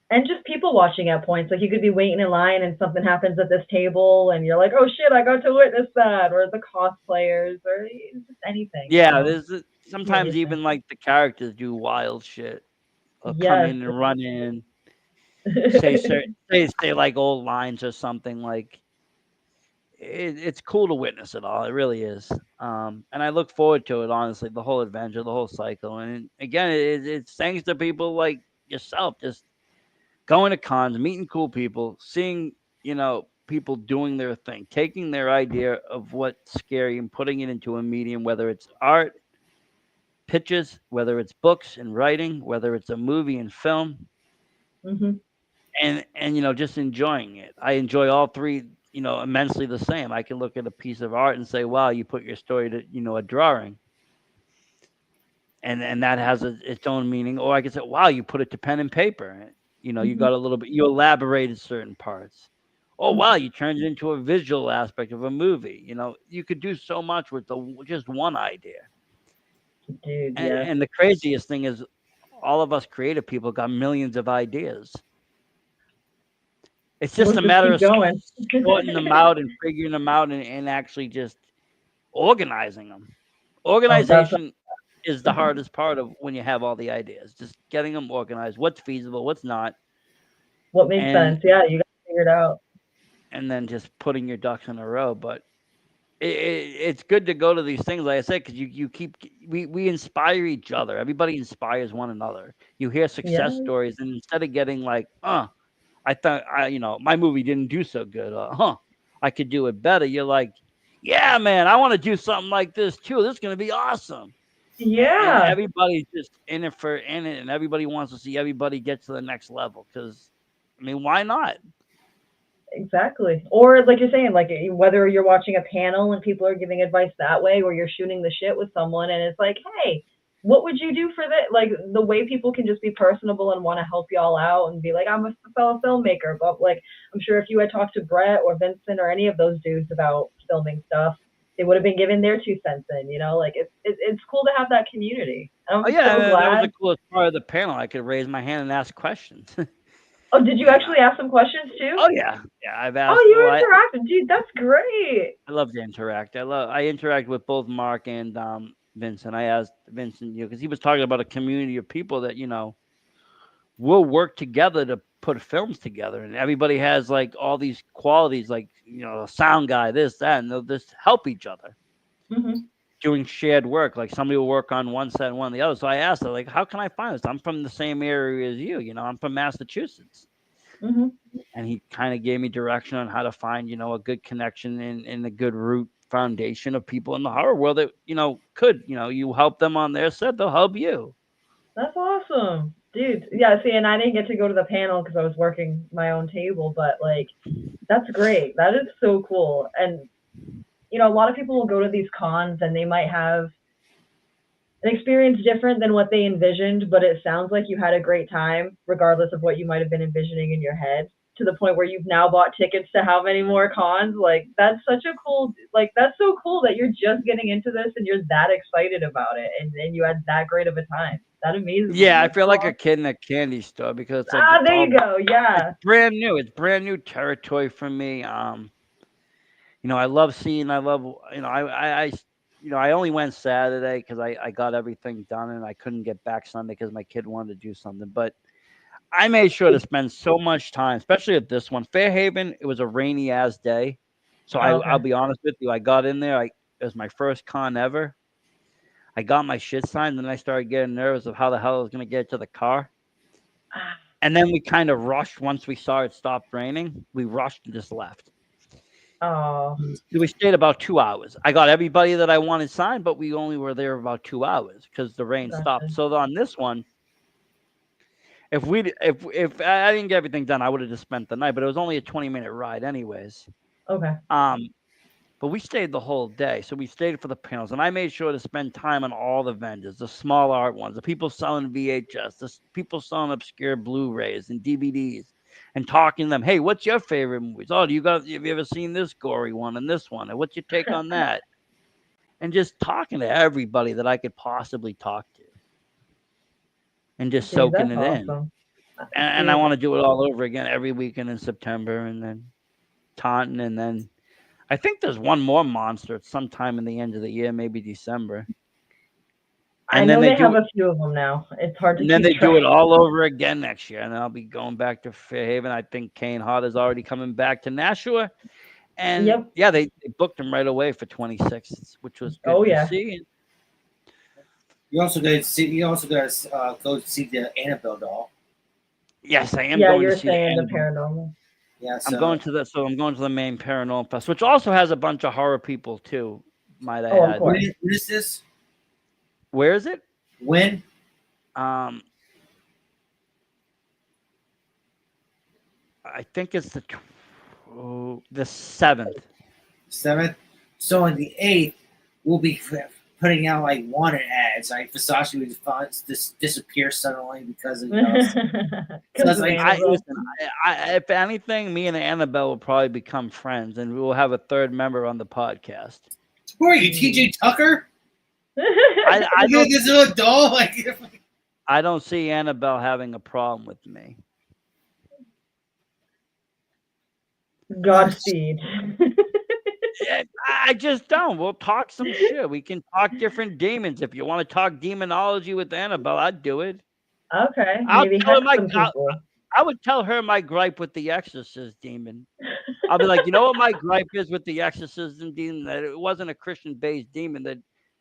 And just people watching at points. Like you could be waiting in line and something happens at this table, and you're like, "Oh shit, I got to witness that!" Or the cosplayers, or just anything. Yeah, there's See sometimes everything. even like the characters do wild shit. Or come Yes. in and run in, say like old lines or something like it's cool to witness it all. It really is. And I look forward to it, honestly, the whole adventure, the whole cycle. And again, it's thanks to people like yourself, just going to cons, meeting cool people, seeing, people doing their thing, taking their idea of what's scary and putting it into a medium, whether it's art, pictures, whether it's books and writing, whether it's a movie and film, Mhm. and just enjoying it. I enjoy all three, immensely the same. I can look at a piece of art and say, "Wow, you put your story to, a drawing." And that has its own meaning. Or I can say, "Wow, you put it to pen and paper." You Mhm. got a little bit, you elaborated certain parts. Oh wow, you turned it into a visual aspect of a movie. You could do so much with just one idea. Dude, And, yes. and the craziest thing is, all of us creative people got millions of ideas. It's just Let's a just matter keep of going. sorting them out and figuring them out and actually just organizing them. Oh, that's Organization is the hardest part of when you have all the ideas. Just getting them organized. What's feasible, what's not, what makes and sense. Yeah, you got to figure it out. then just putting your ducks in a row. But it's good to go to these things, like I said, because you keep we inspire each other. Everybody inspires one another. You hear success Yeah. stories, and instead of getting like, I thought my movie didn't do so good. I could do it better. You're like, yeah, man, I want to do something like this too. This is gonna be awesome. and Yeah, everybody's just in it, and everybody wants to see everybody get to the next level. Because, I mean, why not? exactly. Or like you're saying, like whether you're watching a panel and people are giving advice that way, or you're shooting the shit with someone and it's like, hey, what would you do for this? Like the way people can just be personable and want to help y'all out and be like, I'm a fellow filmmaker, but like I'm sure if you had talked to Brett or Vincent or any of those dudes about filming stuff, they would have been giving their 2 cents in. You know, like it's cool to have that community. Oh I'm yeah, so that was the glad. coolest part of the panel. I could raise my hand and ask questions. Oh, did you and actually ask some questions too? oh yeah, yeah. I've Oh, asked. Well, you interacted, dude. That's great. I love to interact. I interact with both Mark and Vincent. I asked Vincent, because he was talking about a community of people that will work together to put films together, and everybody has like all these qualities, like a sound guy, this, that, and they'll just help each other Mhm. doing shared work. Like somebody will work on one set and one on the other. So I asked her, like, how can I find this? I'm from the same area as you. I'm from Massachusetts. Mhm. And he kind of gave me direction on how to find, a good connection and a good root foundation of people in the horror world that, could, you help them on their set, they'll help you. That's awesome, dude. Yeah. See, and I didn't get to go to the panel because I was working my own table, but like, that's great. That is so cool. And a lot of people will go to these cons and they might have an experience different than what they envisioned, but it sounds like you had a great time, regardless of what you might have been envisioning in your head. To the point where you've now bought tickets to how many more cons? Like that's such a cool, like that's so cool that you're just getting into this and you're that excited about it, and you had that great of a time. That amazes me. Yeah, I That's feel so like a awesome. kid in a candy store because it's like Ah, there you go. it's Yeah. brand new. It's brand new territory for me. I love seeing. I love. I only went Saturday because I got everything done and I couldn't get back Sunday because my kid wanted to do something. But I made sure to spend so much time, especially at this one. Fairhaven, it was a rainy ass day. So I'll Okay. be honest with you. I got in there. It was my first con ever. I got my shit signed, and then I started getting nervous of how the hell I was gonna get to the car. Ah, And then we kind of rushed once we saw it stopped raining. We rushed and just left. oh, We stayed about 2 hours. I got everybody that I wanted signed, but we only were there about 2 hours because the rain stopped. gotcha. So on this one, if I didn't get everything done, I would have just spent the night. But it was only a 20-minute ride, anyways. Okay. Um, but we stayed the whole day, so we stayed for the panels, and I made sure to spend time on all the vendors, the small art ones, the people selling VHS, people selling obscure Blu-rays and DVDs, and talking to them. Hey, what's your favorite movies? Oh, have you ever seen this gory one and this one? And what's your take on that? And just talking to everybody that I could possibly talk to, and just Dude, soaking that's it in. awesome. And I Dude, want to do it all over again every weekend in September, and then Taunton, and then I think there's one more monster at some time in the end of the year, maybe December. I And then know they they have do a few of them now. It's hard to and then keep they do track. it all over again next year. And then I'll be going back to Fairhaven. I think Kane Hart is already coming back to Nashua. And Yep. yeah, they booked him right away for 26, which was Oh good to yeah. see. You also got to see. You also got to go see the Annabelle doll. Yes, I am Yeah, going to you're see the saying the Annabelle. paranormal. Yeah. I'm going to the main Paranormal Fest, which also has a bunch of horror people too, might I Oh, of add. course. When is this? Where is it? When? Um, I think it's the 7th. 7th. So on the 8th, we'll be putting out like wanted ads. Like Versace would just disappear suddenly because of So Because it's of like I Annabelle. listen. If anything, me and Annabelle will probably become friends, and we will have a third member on the podcast. who are you, TJ Tucker? I You don't. this little doll? Like I don't see Annabelle having a problem with me. Godspeed. I just don't. We'll talk some shit. We can talk different demons. If you want to talk demonology with Annabelle, I'd do it. Okay, I'll maybe tell her hex some people. I would tell her my gripe with the Exorcist demon. I'll be like, you know what my gripe is with the exorcism demon? That it wasn't a Christian-based demon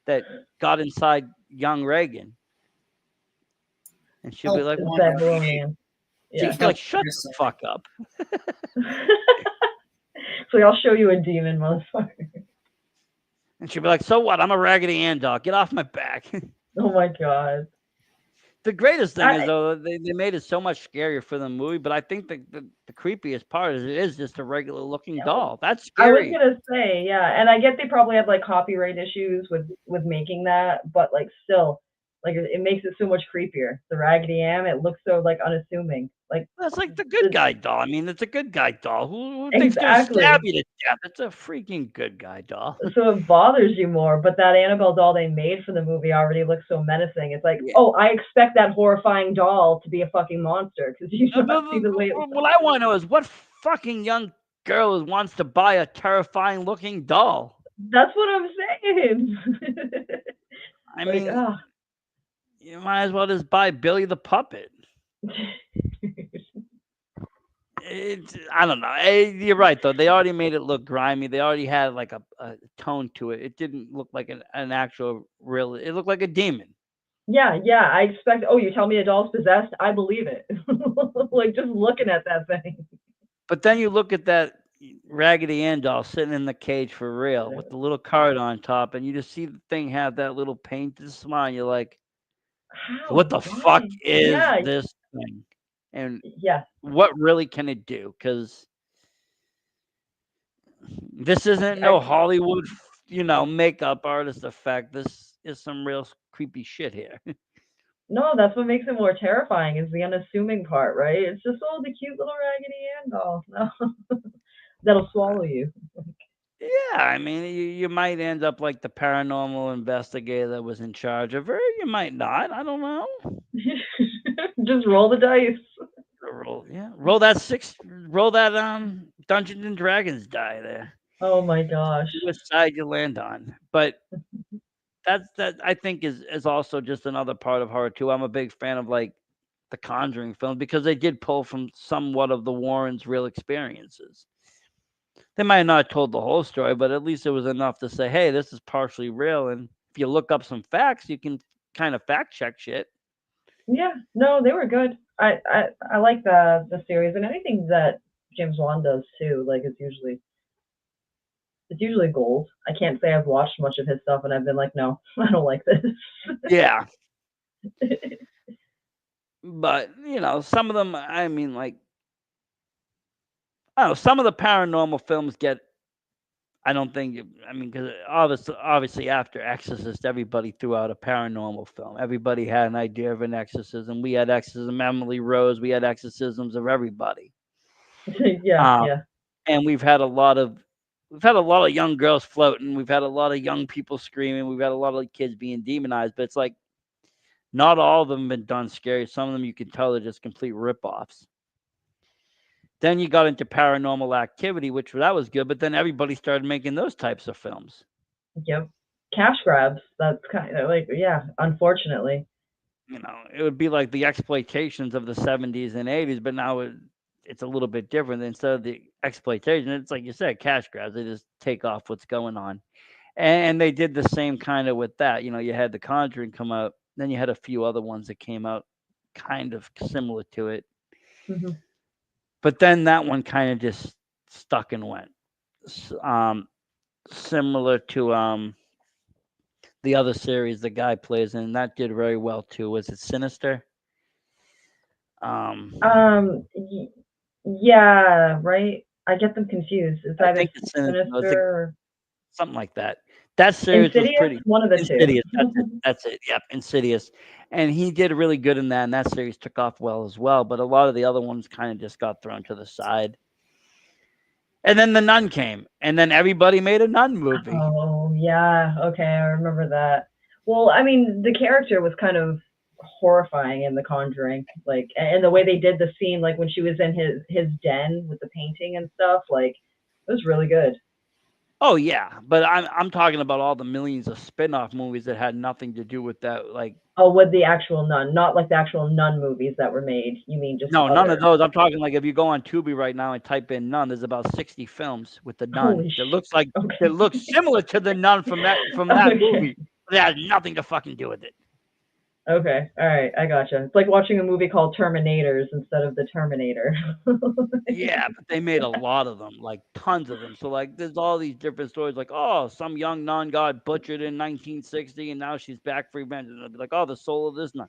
that got inside young Reagan. And she'll be help like, one or Babylonian. she Yeah. she'll be help like, shut the yourself. fuck up. So I'll show you a demon, motherfucker. And she'll be like, so what? I'm a Raggedy Ann doll. Get off my back. Oh my god. The greatest thing is I though they made it so much scarier for the movie, but I think the creepiest part is it is just a regular looking doll. That's I was scary. gonna say, yeah, and I get they probably have like copyright issues with making that, but like still, like it makes it so much creepier. The Raggedy Ann, it looks so like unassuming. Like That's like the good the guy doll. I mean, it's a good guy doll. Who thinks gonna stab exactly. you to death? It's a freaking good guy doll. So it bothers you more, but that Annabelle doll they made for the movie already looks so menacing. It's like, Yeah. oh, I expect that horrifying doll to be a fucking monster because you not see the way it looks. What I want to know is what fucking young girl wants to buy a terrifying looking doll. That's what I'm saying. I Like, mean, ah, you might as well just buy Billy the puppet. I don't know. You're right though. They already made it look grimy. They already had like a tone to it. It didn't look like an actual real. It looked like a demon. yeah, yeah. I expect. Oh, you tell me a doll's possessed? I believe it. Like just looking at that thing. But then you look at that Raggedy Ann doll sitting in the cage for real with the little card on top, and you just see the thing have that little painted smile. And you're like, what How? the fuck Why? is Yeah, this thing? And yeah. what really can it do? Because this isn't I, no Hollywood, makeup artist effect. This is some real creepy shit here. no, that's what makes it more terrifying is the unassuming part, right? It's just oh, the cute little Raggedy Ann doll. No, that'll swallow you. Yeah, I mean, you might end up like the paranormal investigator that was in charge of her. You might not. I don't know. Just roll the dice. Roll that Dungeons and Dragons die there. Oh my gosh. See which side you land on. But that I think is also just another part of horror too. I'm a big fan of like the Conjuring film because they did pull from somewhat of the Warrens' real experiences. They might have not told the whole story, but at least it was enough to say, hey, this is partially real. And if you look up some facts, you can kind of fact check shit. Yeah, no, they were good. I like the series and anything that James Wan does too. Like it's usually gold. I can't say I've watched much of his stuff and I've been like, no, I don't like this. Yeah. But, some of them, I mean, like, I don't know, some of the paranormal films get, I don't think, I mean, because obviously after Exorcist, everybody threw out a paranormal film. Everybody had an idea of an exorcism. We had exorcism, Emily Rose. We had exorcisms of everybody. Yeah, Um, yeah. and we've had a lot of young girls floating. We've had a lot of young people screaming. We've had a lot of kids being demonized. But it's like not all of them have been done scary. Some of them you can tell they're just complete ripoffs. Then you got into Paranormal Activity, which that was good. But then everybody started making those types of films. Yep. Cash grabs. That's kind of like yeah, unfortunately. It would be like the exploitations of the 70s and 80s, but now it's a little bit different. Instead of the exploitation, it's like you said, cash grabs. They just take off what's going on. And they did the same kind of with that. You had The Conjuring come out, then you had a few other ones that came out kind of similar to it. Hmm. But then that one kind of just stuck and went. Similar to the other series the guy plays in, that did very well too. Was it Sinister? Um, Y- yeah, right. I get them confused. It's I either think it's Sinister. No, Sinister or something like that. That series was Insidious. pretty One of the two. Insidious. That's it. Yep, Insidious. And he did really good in that, and that series took off well as well. But a lot of the other ones kind of just got thrown to the side. And then the Nun came, and then everybody made a Nun movie. Oh, yeah. Okay, I remember that. Well, I mean, the character was kind of horrifying in The Conjuring, like, and the way they did the scene, like when she was in his den with the painting and stuff, like, it was really good. Oh yeah, but I'm talking about all the millions of spin-off movies that had nothing to do with that. Like, Oh, with the actual nun, not like the actual nun movies that were made. You mean just no, none of other? those. I'm talking like if you go on Tubi right now and type in Nun, there's about 60 films with the Nun Holy that sh! looks like that Okay. looks similar to the Nun from that Okay. movie. But it has nothing to fucking do with it. Okay. All right. I gotcha. It's like watching a movie called Terminators instead of the Terminator. Yeah, but they made a lot of them, like tons of them. So like there's all these different stories like, oh, some young nun got butchered in 1960 and now she's back for revenge. And they'll be like, oh, the soul of this nun.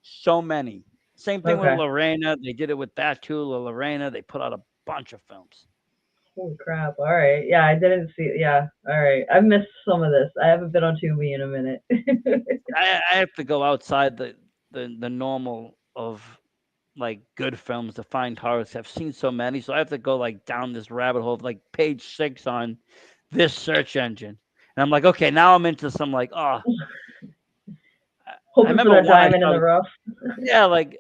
So many. Same thing with Okay. Lorena. They did it with that too. Lorena, they put out a bunch of films. Holy crap. All right. Yeah, I didn't see. Yeah. All right. I've missed some of this. I haven't been on Tubi in a minute. I have to go outside the normal of like good films to find horrors. I've seen so many, so I have to go like down this rabbit hole of like page 6 on this search engine. And I'm like, okay, now I'm into some like, oh, I Hoping for remember that one I diamond in saw. the rough. Yeah, like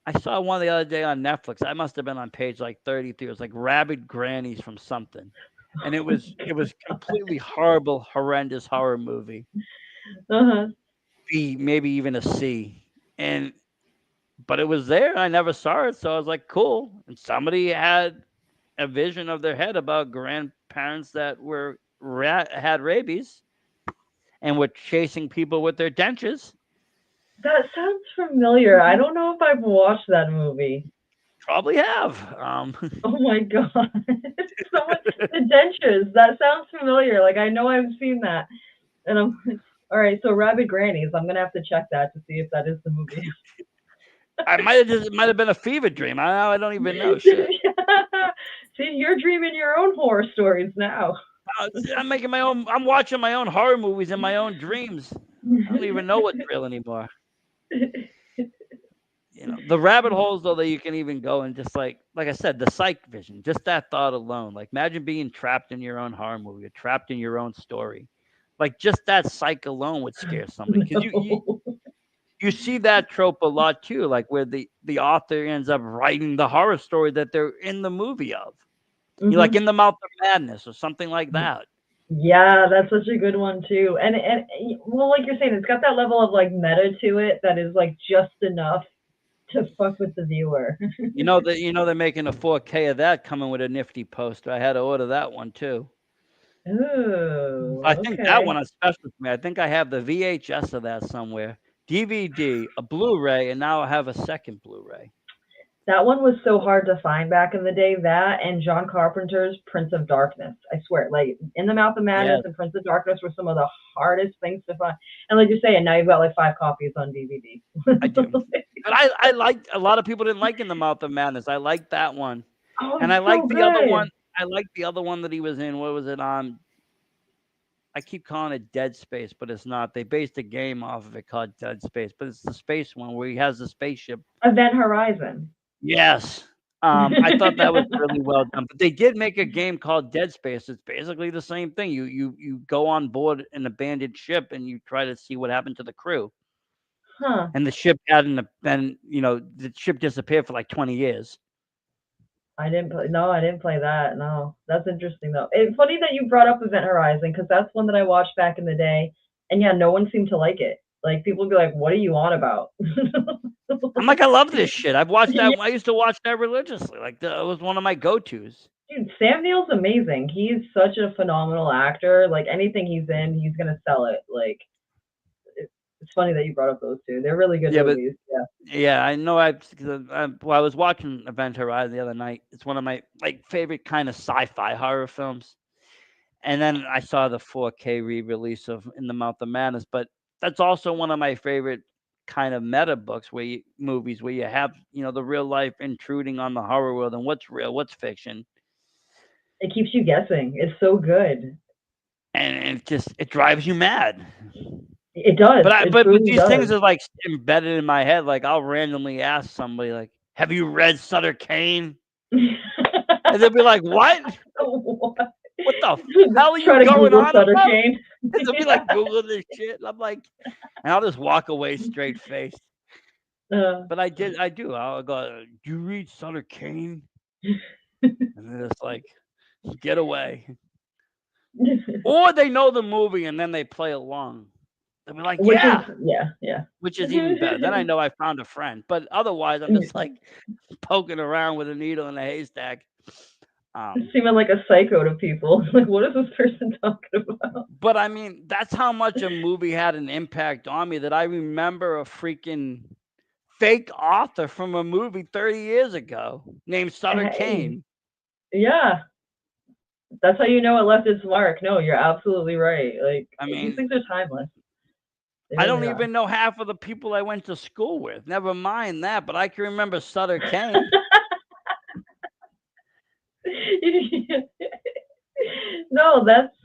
I saw one the other day on Netflix. I must have been on page like 33. It was like Rabid Grannies from something. And it was completely horrible, horrendous horror movie. Uh-huh. B, maybe even a C. And but it was there. I never saw it, so I was like, cool. And somebody had a vision of their head about grandparents that had rabies and were chasing people with their dentures. That sounds familiar. I don't know if I've watched that movie. Probably have. Oh my god. Someone the dentures. That sounds familiar. Like I know I've seen that. And I'm like, all right, so Rabid Grannies. I'm gonna have to check that to see if that is the movie. I might have just it might have been a fever dream. I don't even know. Shit. See, you're dreaming your own horror stories now. I'm making my own. I'm watching my own horror movies in my own dreams. I don't even know what's real anymore. The rabbit holes though that you can even go and just like I said, the psych vision, just that thought alone. Like imagine being trapped in your own horror movie or trapped in your own story. Like just that psych alone would scare somebody because No. you see that trope a lot too, like where the author ends up writing the horror story that they're in the movie of. You like Hmm. in the mouth of madness or something like that. Yeah, that's such a good one too. And well, like you're saying, it's got that level of like meta to it that is like just enough to fuck with the viewer. They're making a 4K of that coming with a nifty poster. I had to order that one too. I Ooh, think that okay. one is special for me. I think I have the VHS of that somewhere. DVD, a Blu-ray, and now I have a second Blu-ray. That one was so hard to find back in the day. That and John Carpenter's Prince of Darkness. I swear, like In the Mouth of Madness Yes, and Prince of Darkness were some of the hardest things to find. And like you're saying, now you've got like 5 copies on DVD. I do. But I like a lot of people didn't like In the Mouth of Madness. I like that one. Oh, And it's I so like the other one. good. I like the other one that he was in. What was it? I keep calling it Dead Space, but it's not. They based a game off of it called Dead Space, but it's the space one where he has the spaceship. Event Horizon. Yes. I thought that was really well done. But they did make a game called Dead Space. It's basically the same thing. You go on board an abandoned ship and you try to see what happened to the crew. Huh. And the ship hadn't been, the ship disappeared for like 20 years. I didn't play. No, I didn't play that. No, that's interesting though. It's funny that you brought up Event Horizon because that's one that I watched back in the day, and yeah, no one seemed to like it. Like people would be like, "What are you on about?" I'm like, I love this shit. I've watched that. Yeah, I used to watch that religiously. Like, it was one of my go-tos. dude, Sam Neill's amazing. He's such a phenomenal actor. Like anything he's in, he's gonna sell it. Like it's funny that you brought up those two. They're really good Yeah, but movies. Yeah. yeah, I know. I was watching Event Horizon the other night. It's one of my like favorite kind of sci-fi horror films. And then I saw the 4K re-release of In the Mouth of Madness, but that's also one of my favorite kind of meta books movies where you have, the real life intruding on the horror world and what's real, what's fiction. It keeps you guessing. It's so good. And it drives you mad. It does. But I It but truly these things does. are like embedded in my head. Like I'll randomly ask somebody like, "Have you read Sutter Kane?" And they'll be like, "What? What? What the hell are you Try to going Google on Sutter about?" Kane. And they'll be like Googling this shit. And I'm like, and I'll just walk away straight faced. Uh, But I do. I'll go, "Do you read Sutter Kane?" And they're just like, "Get away." Or they know the movie and then they play along. They'll be like, which is "Yeah," yeah, yeah. which is even better. Then I know I found a friend. But otherwise, I'm just like poking around with a needle in a haystack. Seeming like a psycho to people. Like, what is this person talking about? But I mean, that's how much a movie had an impact on me that I remember a freaking fake author from a movie 30 years ago named Sutter Hey, Kane. yeah, that's how you know it left its mark. No, you're absolutely right. Like, I these mean, things are timeless. They I really don't are. even know half of the people I went to school with. Never mind that, but I can remember Sutter Kane. No, that's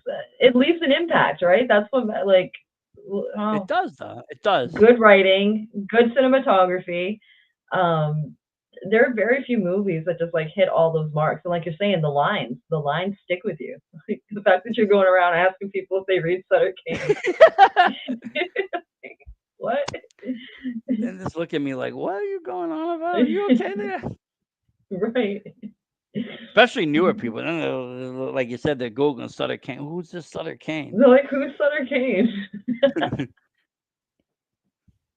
it leaves an impact, right? That's what like It oh, does, though. It does. good writing, good cinematography. Um, there are very few movies that just like hit all those marks. And like you're saying, the lines stick with you. Like, the fact that you're going around asking people if they read Sutter Kane. What? And just look at me like, what are you going on about? Are you okay there? Right. Especially newer people. Then like you said, they're Googling Sutter Kane. Who's this Sutter Kane? They're like, who's Sutter Kane?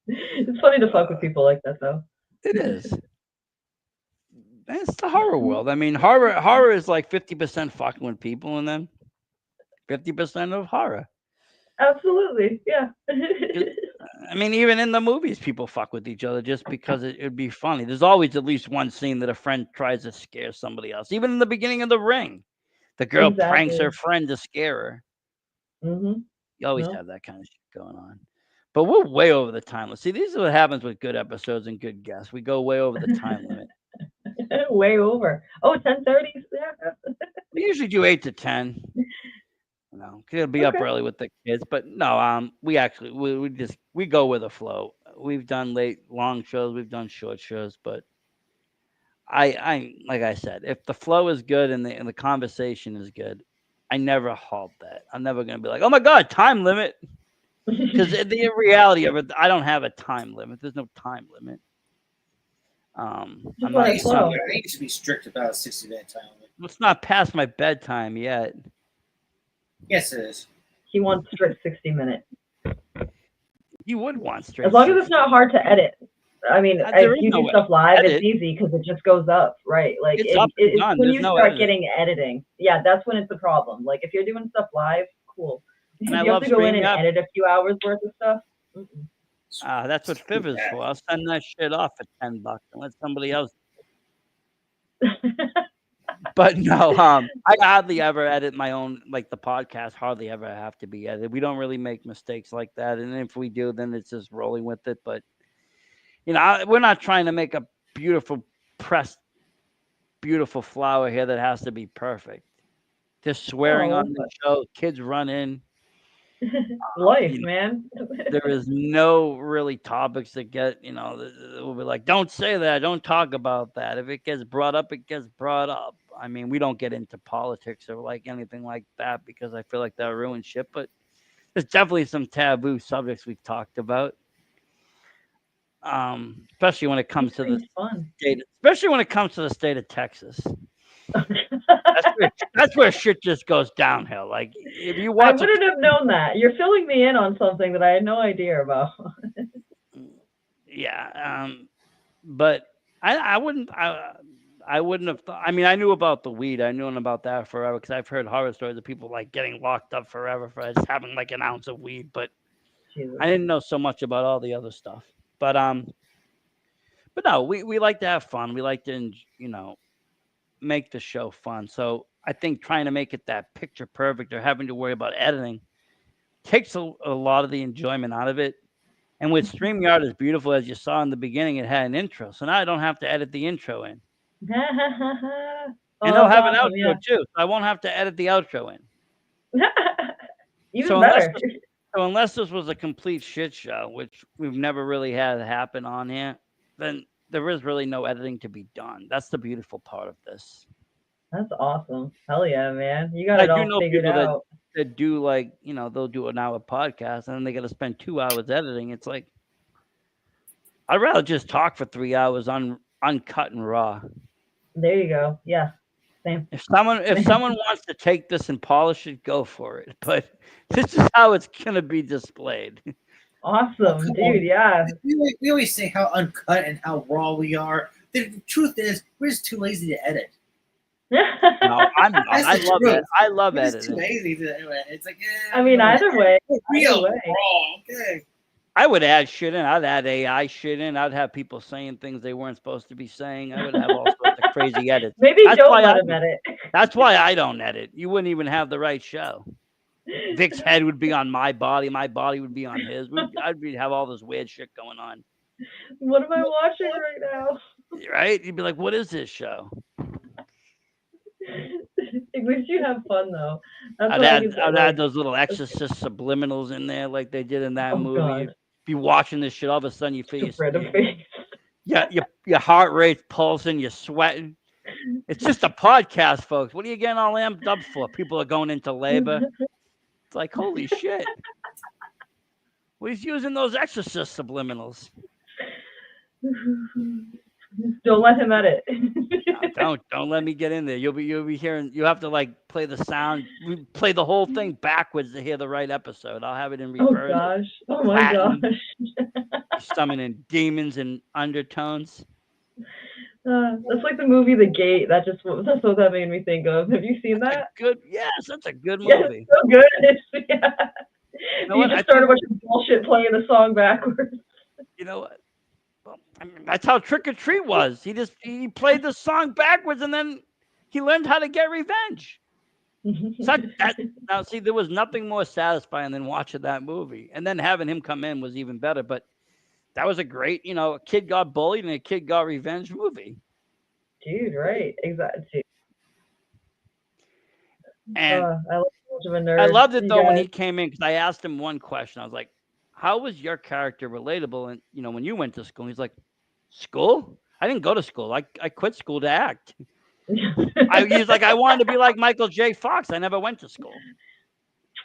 It's funny to fuck with Uh, people like that, though. it is. It's the horror world. I mean, horror is like 50% fucking with people, and then 50% of horror. Absolutely, yeah. 'Cause, I mean, even in the movies, people fuck with each other just because it'd be funny. There's always at least one scene that a friend tries to scare somebody else. Even in the beginning of The Ring, the girl pranks her Exactly. friend to scare her. Mhm. You always No. have that kind of shit going on. But we're way over the time limit. See, this is what happens with good episodes and good guests. We go way over the time limit. Way over. Oh, 10:30. Yeah. We usually do 8 to 10. You know, 'cause it'll be up Okay. early with the kids. But no, we actually we just we go with the flow. We've done long shows, we've done short shows, but I like I said, if the flow is good and the conversation is good, I never halt that. I'm never gonna be like, oh my god, time limit. Because the reality of it, I don't have a time limit. There's no time limit. Just I'm let not. it I'm not. flow. I used to be strict about a 60-minute time limit. It's not past my bedtime yet. Yes, it is. He wants strict 60 minutes. You would want As straight long as it's not 60. hard to edit. I mean, There if is you no do way stuff live, to it's edit. easy because it just goes up, right? Like It's up and it's done. when There's you no start editing. getting editing. Yeah, that's when it's a problem. Like if you're doing stuff live, cool. And I If you have love to go in and StreamYard. edit a few hours worth of stuff, mm-mm. That's what Too Fiv is bad. for. I'll send that shit off for $10 and let somebody else. But no, I hardly ever edit my own. Like the podcast, hardly ever have to be edited. We don't really make mistakes like that, and if we do, then it's just rolling with it. But we're not trying to make a beautiful pressed, beautiful flower here that has to be perfect. There's swearing on Oh, the show. Kids run in. life, You know, man. there is no really topics that get. We'll be like, don't say that. Don't talk about that. If it gets brought up, it gets brought up. I mean, we don't get into politics or like anything like that because I feel like that ruins shit. But there's definitely some taboo subjects we've talked about. Especially when it These comes to the things fun. especially when it comes to the state of Texas. That's where shit just goes downhill. Like if you I watch a wouldn't have known that. You're filling me in on something that I had no idea about. yeah, but I wouldn't I wouldn't have thought. I mean, I knew about the weed. I knew about that forever because I've heard horror stories of people like getting locked up forever for just having like an ounce of weed. But Jesus. I didn't know so much about all the other stuff. But no, we like to have fun. We like to make the show fun. So I think trying to make it that picture perfect or having to worry about editing takes a lot of the enjoyment out of it. And with StreamYard, as beautiful as you saw in the beginning, it had an intro. So now I don't have to edit the intro in. And Oh, they'll that's have an awesome. outro Yeah. too. So I won't have to edit the outro in. Even So unless better. this, so unless this was a complete shit show, which we've never really had happen on here, then there is really no editing to be done. That's the beautiful part of this. That's awesome. Hell yeah, man. You got I it do all know figured people that out. that do like, they'll do an hour podcast and then they got to spend 2 hours editing. It's like I'd rather just talk for 3 hours uncut and raw. There you go. Yeah. Same. If someone wants to take this and polish it, go for it. But this is how it's gonna be displayed. Oh, Awesome, come dude. on. Yeah. We always say how uncut and how raw we are. The truth is, we're just too lazy to edit. No, I'm not. That's I the love truth. it. I love You're just too editing. lazy to do it. It's like, I mean, either way, real, either way. raw, okay. I would add shit in. I'd add AI shit in. I'd have people saying things they weren't supposed to be saying. I would have all sorts of crazy edits. Maybe That's don't why let I. him edit. That's why I don't edit. You wouldn't even have the right show. Vic's head would be on my body. My body would be on his. I'd have all this weird shit going on. What am I watching right now? Right? You'd be like, "What is this show?" At least you have fun though. That's what I can say. I'd Like, add those little exorcist subliminals in there, like they did in that oh movie. god, You'd be watching this shit. All of a sudden, you feel just a random face. yeah, your heart rate's pulsing. You're sweating. It's just a podcast, folks. What are you getting all amped up for? People are going into labor. It's like, holy shit. Well, he's using those exorcist subliminals. Don't let him edit. No, don't let me get in there. You'll be hearing. You have to like play the sound, play the whole thing backwards to hear the right episode. I'll have it in Oh reverse. gosh. Oh my Latin, gosh. summoning demons and undertones. That's like the movie The Gate. That's what that made me think of. Have you seen that? Yes, that's a good Yeah, movie. it's so good. Yeah. You know You what? just started watching bullshit playing the song backwards. You know what? Well, I mean, that's how Trick or Treat was. He played the song backwards, and then he learned how to get revenge. Now, see, there was nothing more satisfying than watching that movie, and then having him come in was even better. But that was a great, a kid got bullied and a kid got revenge movie. Dude, right? Exactly. And I love so much of a nerd. I loved it You though when guys. he came in because I asked him one question. I was like, "How was your character relatable?" And when you went to school, he's like, "School? I didn't go to school. I quit school to act." He's like, "I wanted to be like Michael J. Fox. I never went to school."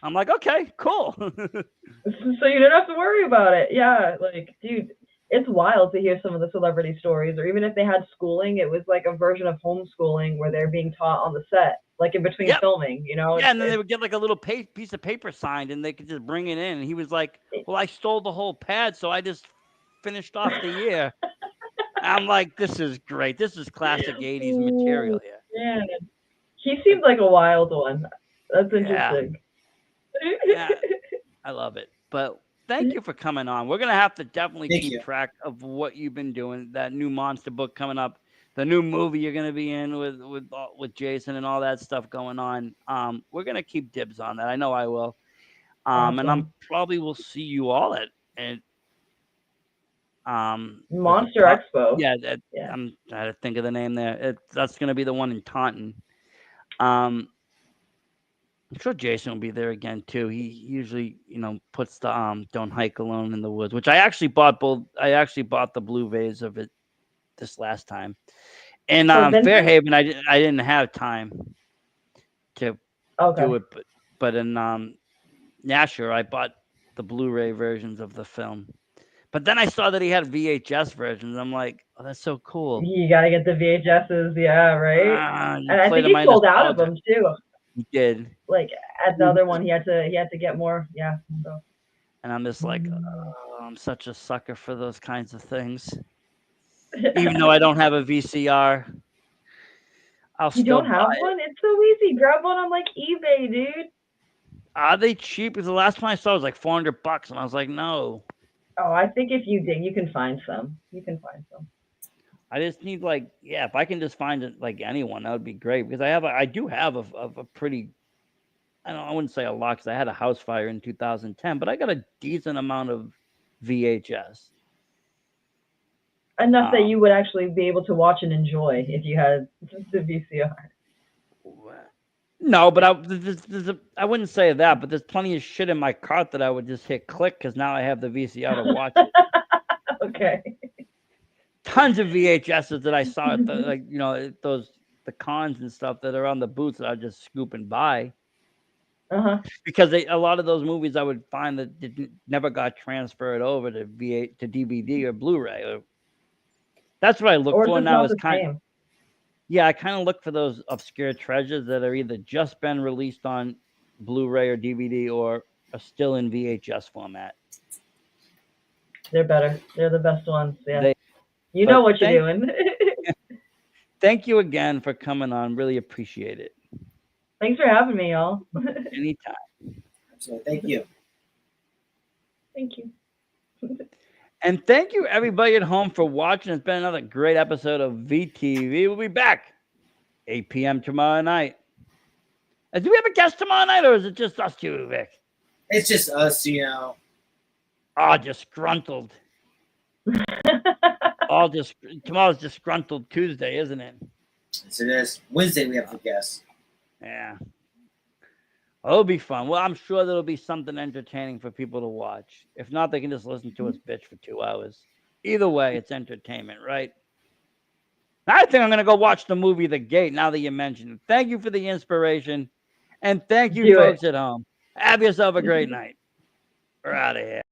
I'm like, "Okay, cool." So you didn't have to worry about it. Yeah, like, dude, it's wild to hear some of the celebrity stories, or even if they had schooling, it was like a version of homeschooling where they're being taught on the set, like in between Yep. filming, Yeah, and then they would get like a little piece of paper signed, and they could just bring it in. And he was like, "Well, I stole the whole pad, so I just finished off the year." I'm like, "This is great. This is classic '80s material here." Man, he seems like a wild one. That's Yeah, interesting. yeah, I love it. But thank you for coming on. We're gonna have to definitely Thank keep you. track of what you've been doing. That new monster book coming up, the new movie you're gonna be in with Jason and all that stuff going on. We're gonna keep dibs on that. I know I will. And I'm Awesome. probably will see you all at there's a Monster pub. Expo. Yeah, Yeah. I'm trying to think of the name there. That's gonna be the one in Taunton. Um, I'm sure Jason will be there again too. He usually, puts the "Don't Hike Alone in the Woods," which I actually bought both. I actually bought the Blu-rays of it this last time. In For Vincent? Fairhaven, I didn't have time to Okay. do it, but in Nashua, I bought the Blu-ray versions of the film. But then I saw that he had VHS versions. I'm like, oh, that's so cool. You gotta get the VHSs, yeah, right? You And I play think to he my sold out of nostalgia. them too. He did, Like at the other one, he had to get more. Yeah. So. and I'm just like, oh, I'm such a sucker for those kinds of things. Even though I don't have a VCR, I'll You still don't buy have it. one? It's so easy. Grab one on like eBay, dude. Are they cheap? Because the last one I saw was like $400, and I was like, no. Oh, I think if you dig, you can find some. You can find some. I just need if I can just find it like anyone, that would be great. Because I do have a pretty, I wouldn't say a lot because I had a house fire in 2010, but I got a decent amount of VHS. Enough that you would actually be able to watch and enjoy if you had the VCR. No, but I wouldn't say that. But there's plenty of shit in my cart that I would just hit click because now I have the VCR to watch it. Okay. Tons of VHSs that I saw at the cons and stuff that are on the booths that I just scoop and buy. Because a lot of those movies I would find that never got transferred over to DVD or Blu-ray. That's what I look for now. Is I kind of look for those obscure treasures that are either just been released on Blu-ray or DVD or are still in VHS format. They're better. They're the best ones. Yeah. You know what you're doing. Thank you again for coming on. Really appreciate it. Thanks for having me, y'all. Anytime. So thank you. Thank you. And thank you, everybody at home, for watching. It's been another great episode of VTV. We'll be back 8 p.m. tomorrow night. Do we have a guest tomorrow night, or is it just us two, Vic? It's just us, you know. Oh, disgruntled. Tomorrow's disgruntled Tuesday, isn't it? Yes, it is. Wednesday we have the guest. Yeah. It'll be fun. Well, I'm sure there'll be something entertaining for people to watch. If not, they can just listen to us bitch for 2 hours. Either way, it's entertainment, right? I think I'm going to go watch the movie The Gate now that you mentioned it. Thank you for the inspiration. And thank you, Do folks at home. Have yourself a great night. We're out of here.